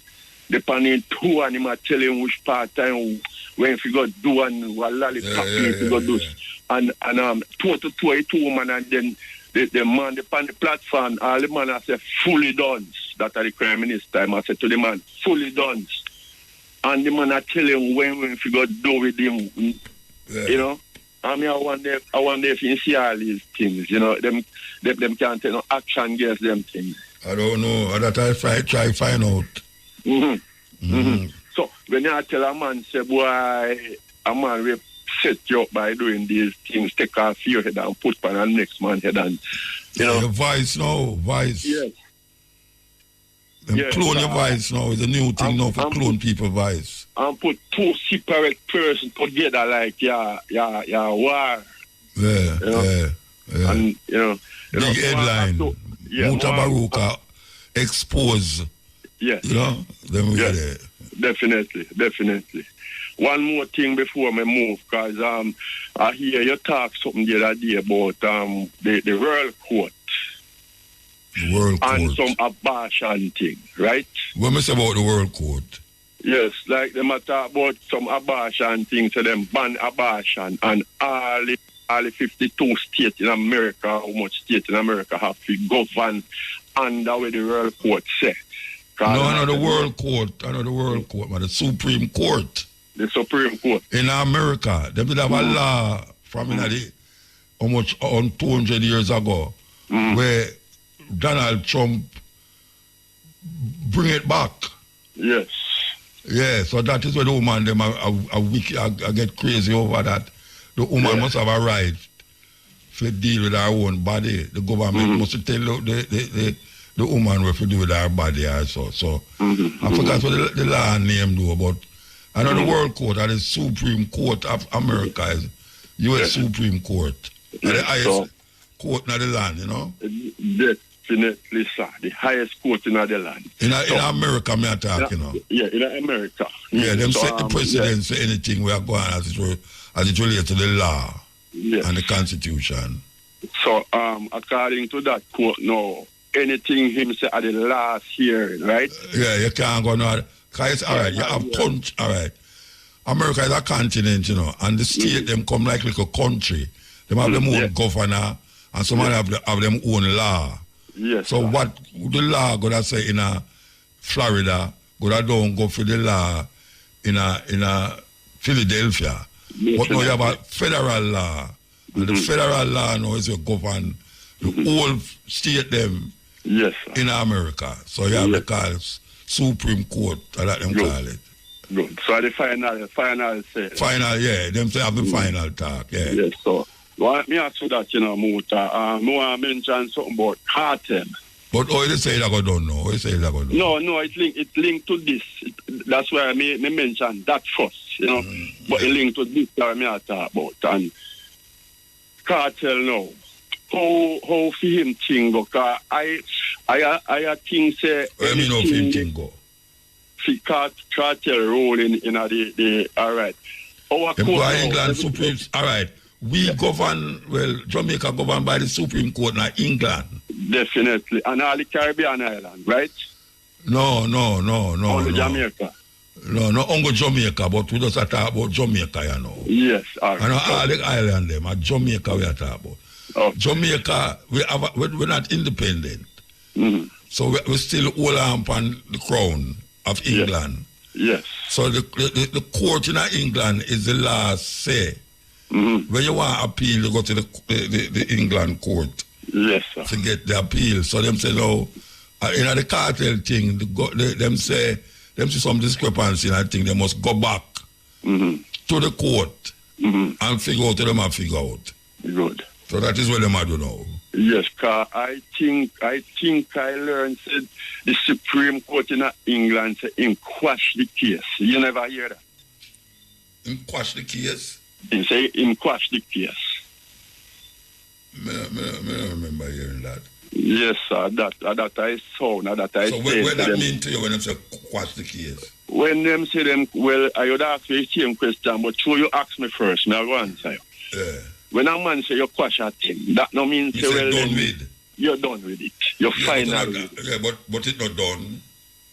Speaker 2: depending two and him tell him which part time when he got do and what lollipop he got do. And two man, and then the man upon the platform, all the man I say fully done. That are the Prime Minister. I said to the man, fully done. And the man I tell him when he got do with him, you know. I mean, I wonder if you see all these things, you know, them can't take no action against them things.
Speaker 12: I don't know. That I try find out.
Speaker 2: So when I tell a man, say, boy, a man will set you up by doing these things, take off your head and put on the next man's head, and you know.
Speaker 12: Your voice now, voice.
Speaker 2: Yes.
Speaker 12: Clone your voice now. It's a new thing now for clone people's voice.
Speaker 2: And put two separate persons together like your war.
Speaker 12: Yeah,
Speaker 2: you know?
Speaker 12: Yeah.
Speaker 2: And you know,
Speaker 12: big headline. MUTABARUKA expose.
Speaker 2: Yes.
Speaker 12: You know, then we get there.
Speaker 2: Definitely. One more thing before I move, because I hear you talk something the other day about the World Court.
Speaker 12: The World Court.
Speaker 2: And some abortion thing, right?
Speaker 12: What me say about the World Court?
Speaker 2: Yes, like them talk about some abortion thing, so them ban abortion, and all the 52 states in America, how much states in America have to govern under what the World Court say.
Speaker 12: No, I know the World Court, man, the Supreme Court.
Speaker 2: The Supreme Court.
Speaker 12: In America, they did have a law from almost 200 years ago, where Donald Trump bring it back.
Speaker 2: Yes.
Speaker 12: Yeah, so that is where the woman them I get crazy over that. The woman must have a right to deal with her own body. The government must tell the woman what to do with her body also. So I forgot what the law name do, but I know the World Court and the Supreme Court of America is U.S. Supreme Court. The highest court in the land, you know?
Speaker 2: Definitely, sir. The highest court in the land.
Speaker 12: In America, me talk, you know?
Speaker 2: Yeah, in America.
Speaker 12: Yeah, them set the precedence for anything we are going as it relates to the law and the Constitution. So,
Speaker 2: according to that court now, anything him say at the last hearing, right?
Speaker 12: Yeah, you can't go now. Because all right, you have punch, all right. America is a continent, you know, and the state them come like a country. They have them own governor, and some have them own law.
Speaker 2: Yes.
Speaker 12: So what the law gonna say in Florida, don't go for the law in Philadelphia. But now you have a federal law, and the federal law now is to govern the whole state them in America. So you have the call Supreme Court, that them call it.
Speaker 2: Good. So the final say.
Speaker 12: Final, yeah. Them say have the final talk, yeah.
Speaker 2: Yes, so me ask you that, you know, Muta. I want to mention something about cartel.
Speaker 12: But you say that go done now? No,
Speaker 2: it's linked to this. That's why I mention that first, you know. But it linked to this that I talk about. And cartel now. How for him thing go? Because I think say.
Speaker 12: What do you mean how for him thing go?
Speaker 2: Cartel rolling in the all right.
Speaker 12: England Supreme, all right. We govern, Jamaica governed by the Supreme Court in England.
Speaker 2: Definitely. And all the Caribbean island, right?
Speaker 12: No.
Speaker 2: Only Jamaica.
Speaker 12: No, only Jamaica, but we just talk about Jamaica, you know.
Speaker 2: Yes, all right.
Speaker 12: And all the island them, at Jamaica we are talking about.
Speaker 2: Okay.
Speaker 12: Jamaica, we're not independent.
Speaker 2: Mm-hmm.
Speaker 12: So we still hold on the crown of England.
Speaker 2: Yes.
Speaker 12: So the court in England is the last say.
Speaker 2: Mm-hmm.
Speaker 12: When you want to appeal, you go to the England court.
Speaker 2: Yes, sir.
Speaker 12: To get the appeal. So them say, no, in the cartel thing, them say some discrepancy, and I think they must go back to the court and figure out what them have figure out.
Speaker 2: Good.
Speaker 12: So that is what them do now.
Speaker 2: Yes, cause I think I learned said the Supreme Court in England said in quash the case. You never hear that?
Speaker 12: In quash the case?
Speaker 2: They say in quash the case.
Speaker 12: I don't remember hearing that.
Speaker 2: Yes, sir. That I saw. That I
Speaker 12: so
Speaker 2: say.
Speaker 12: What that mean to you when them say quash the case?
Speaker 2: When them say them, well, I would ask you the same question, but you ask me first, me I go answer you.
Speaker 12: Yeah.
Speaker 2: When a man say you quash a thing, that no means
Speaker 12: you say done with.
Speaker 2: You're done with it. You're final.
Speaker 12: Yeah, but it's not done.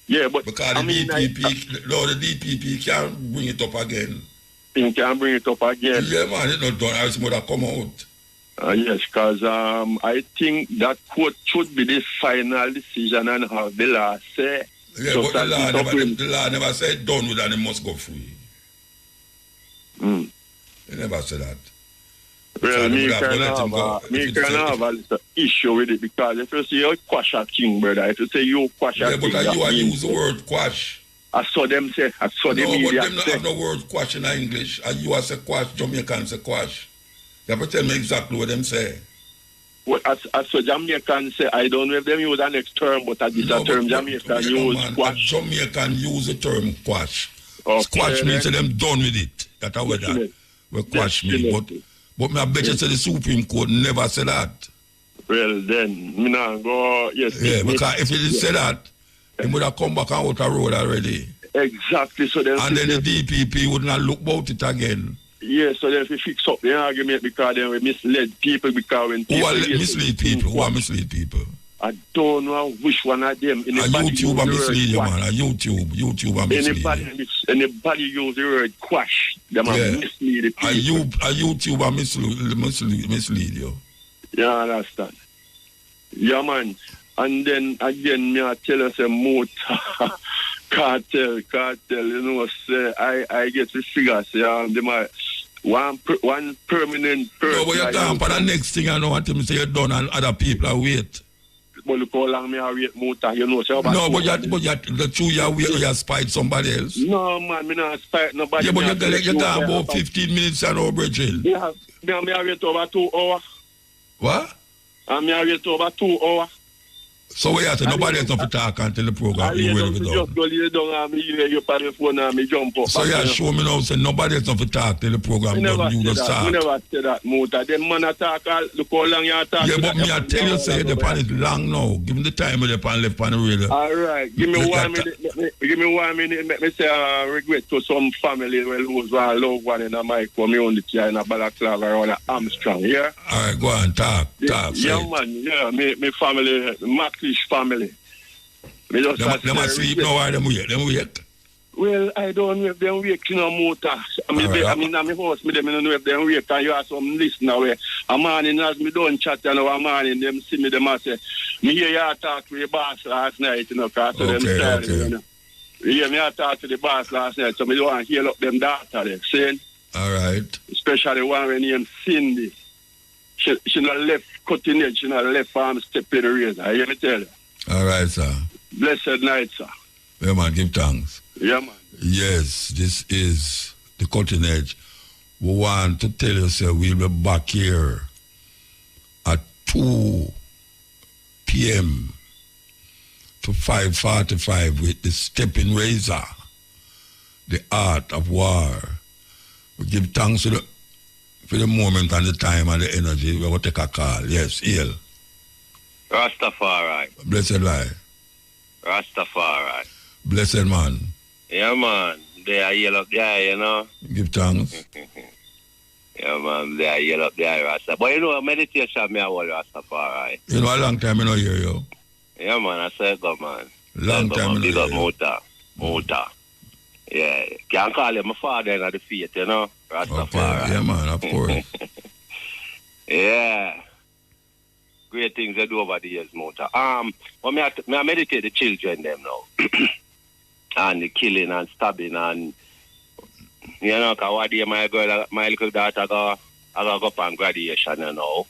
Speaker 2: Yeah, but
Speaker 12: because the DPP can't bring it up again.
Speaker 2: He can bring it up again.
Speaker 12: Yeah, man, it's not done. I just want to come out.
Speaker 2: Yes, because I think that court should be the final decision on how the law say.
Speaker 12: Yeah,
Speaker 2: so
Speaker 12: but the law never said done with and it must go free. They never said that.
Speaker 2: Well, me can have a little issue with it because if you say you quash a king, brother, if you say you quash a king,
Speaker 12: but you use the word quash.
Speaker 2: I saw them say, I saw them media
Speaker 12: but them
Speaker 2: say.
Speaker 12: Have no word quash in English. And you say quash, Jamaicans say quash. You have to tell me exactly what them say.
Speaker 2: Well, I saw Jamaicans say, I don't know if them use the next term, but at this term Jamaican use quash.
Speaker 12: Jamaican use the term quash.
Speaker 2: Okay,
Speaker 12: squash means them done with it. That's how we quash means. But I bet you say the Supreme Court never said that.
Speaker 2: Well, then, me not go, yes.
Speaker 12: Yeah, because if it did say that, he would have come back out the road already.
Speaker 2: Exactly. So then
Speaker 12: and then the DPP would not look about it again.
Speaker 2: Yeah, so then if we fix up the argument because then we misled people because when people...
Speaker 12: Who mislead people? Who are mislead people?
Speaker 2: I don't know which one of them.
Speaker 12: YouTube are mislead you, man. YouTube are mislead
Speaker 2: Anybody use the word quash, them are mislead the people.
Speaker 12: YouTube are mislead you.
Speaker 2: Yeah, I understand. Yeah, man. And then again, me I tell us a motor cartel, you know, say I get the figures, they might one permanent person.
Speaker 12: No, but you're talking for the next thing I know what him say you're done and other people are wait.
Speaker 2: But look how long me I wait motor, you know. So
Speaker 12: no, but the 2 year wait you spite somebody else.
Speaker 2: No, man, me not spite nobody.
Speaker 12: Yeah, but you're talking about 15 minutes and over Bridget.
Speaker 2: Yeah, me I wait over 2 hours.
Speaker 12: What?
Speaker 2: And me I wait over 2 hours.
Speaker 12: So we have to nobody else to talk until the program is well done.
Speaker 2: Just go lay down and me you put the phone and me jump up.
Speaker 12: So yeah, show me now say nobody else to talk till the program done. You just talk.
Speaker 2: We never say that, Mota. Them man attack look how long you talk.
Speaker 12: Yeah, but me I tell you say the pan is long now. Give me the time with the pan left on the radio.
Speaker 2: Alright, give me 1 minute. Give me 1 minute. Let me say regret to some family who lose one loved one in a mic for me on the chair in a balaclava around Armstrong, yeah?
Speaker 12: Alright, go on, talk.
Speaker 2: Yeah, man, yeah, me family, Maclish family.
Speaker 12: Them are sleep now or them wake?
Speaker 2: Well, I don't know if them wake, you know, Motor. I'm in my house, I don't know if them wake, and you have some listener where a morning as me don't chat, you know, a morning them see me, them and say, me hear you talk to the boss last night, you know, because them style, you know. You hear me talk to the boss last night, so me don't want to hear up them daughter there, saying?
Speaker 12: Alright.
Speaker 2: Especially one when named Cindy. She not left cutting edge, she not left arm step in the razor. I hear me tell you.
Speaker 12: Alright, sir.
Speaker 2: Blessed night, sir.
Speaker 12: Yeah, man, give thanks.
Speaker 2: Yeah, man.
Speaker 12: Yes, this is the cutting edge. We want to tell you, sir, we'll be back here at 2 p.m. to 5:45 with the stepping razor, the art of war. We give thanks to for the moment and the time and the energy. We're going to take a call. Yes, Ill.
Speaker 8: Rastafari.
Speaker 12: Blessed lie.
Speaker 8: Rastafari.
Speaker 12: Blessed man.
Speaker 8: Yeah, man. They are yell up there, you know.
Speaker 12: Give thanks.
Speaker 8: Yeah, man. They are yell up there, Rasta. But you know, meditation, me I want Rastafari.
Speaker 12: You know, a long time I don't hear you.
Speaker 8: Yeah, man. I say go, man.
Speaker 12: Long time.
Speaker 8: Big up Muta. Yeah. Can't call him my father in the faith, you know. Rastafari.
Speaker 12: Okay. Yeah, man, of course.
Speaker 8: Yeah. Great things they do over the years, Muta. Well, me I meditate the children them now. And the killing and stabbing and you know, cause one day my little daughter I go up on graduation, you know.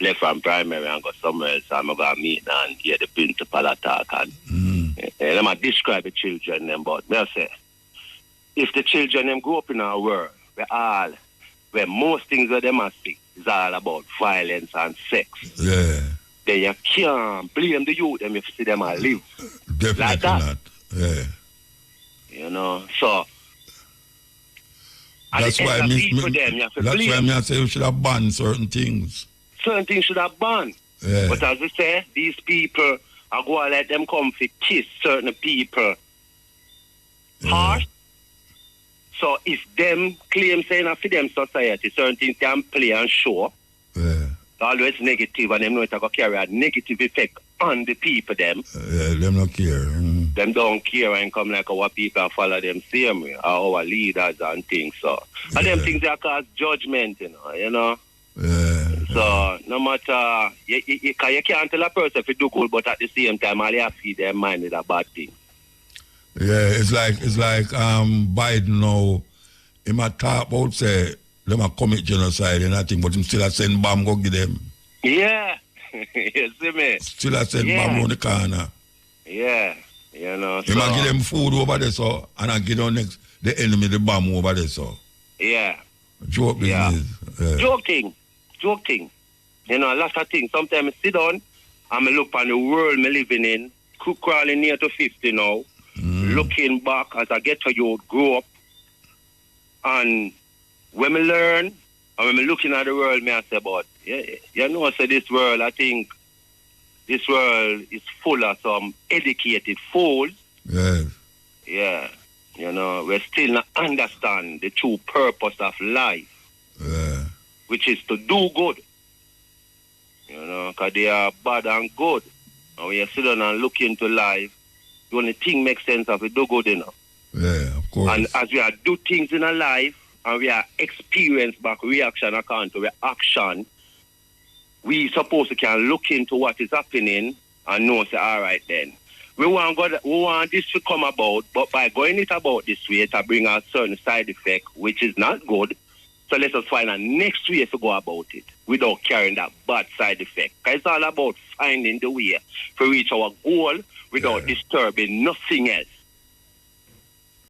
Speaker 8: Left from primary and go somewhere else. I'm going to meet and hear the principal attack. And I'm going to describe the children them, but I say, if the children them grow up in our world, where most things that them must see is all about violence and sex.
Speaker 12: Yeah.
Speaker 8: Then you can't blame the youth them if you see them all live.
Speaker 12: Definitely
Speaker 8: like that.
Speaker 12: Not. Yeah.
Speaker 8: You know, so
Speaker 12: that's why I say you should have banned certain things.
Speaker 8: Certain things should have banned.
Speaker 12: Yeah.
Speaker 8: But as I say, these people are going to let them come to kiss certain people. Harsh. So if them claim saying for them society, certain things can play and show.
Speaker 12: Yeah.
Speaker 8: Always negative, and them know it's going to carry a negative effect on the people them.
Speaker 12: Yeah, them don't care.
Speaker 8: Them don't care and come like our people follow them same way, our leaders and things. So and them things that cause judgment, you know.
Speaker 12: Yeah.
Speaker 8: So no matter you can't tell a person if you do good, but at the same time all you have to feed their mind with a bad thing.
Speaker 12: Yeah, it's like Biden now, he might talk about say them a commit genocide and nothing, but him still a send bomb go give them.
Speaker 8: Yeah. You see me?
Speaker 12: Still a send bomb on the corner.
Speaker 8: Yeah. You know.
Speaker 12: He might give them food over there so and I give them next the enemy the bomb over there so.
Speaker 8: Yeah.
Speaker 12: Joke business. Yeah.
Speaker 8: Joke thing. You know, a lot of things. Sometimes I sit down and I look on the world me living in, crawling near to 50 now, looking back as I get to youth, grow up, and when I learn, and when I'm looking at the world, me I say, but, you know, so this world, I think, this world is full of some educated fools.
Speaker 12: Yes.
Speaker 8: Yeah. You know, we still not understand the true purpose of life.
Speaker 12: Yeah.
Speaker 8: Which is to do good. You know, because they are bad and good. And when you sit down and look into life, the only thing makes sense of it, do good enough.
Speaker 12: Yeah, of course.
Speaker 8: And as we are do things in our life, and we are experience back reaction account to reaction, we supposed to can look into what is happening and know, say, all right then. We want this to come about, but by going it about this way, it bring a certain side effect, which is not good. So let us find a next way to go about it without carrying that bad side effect. Because it's all about finding the way to reach our goal without disturbing nothing else.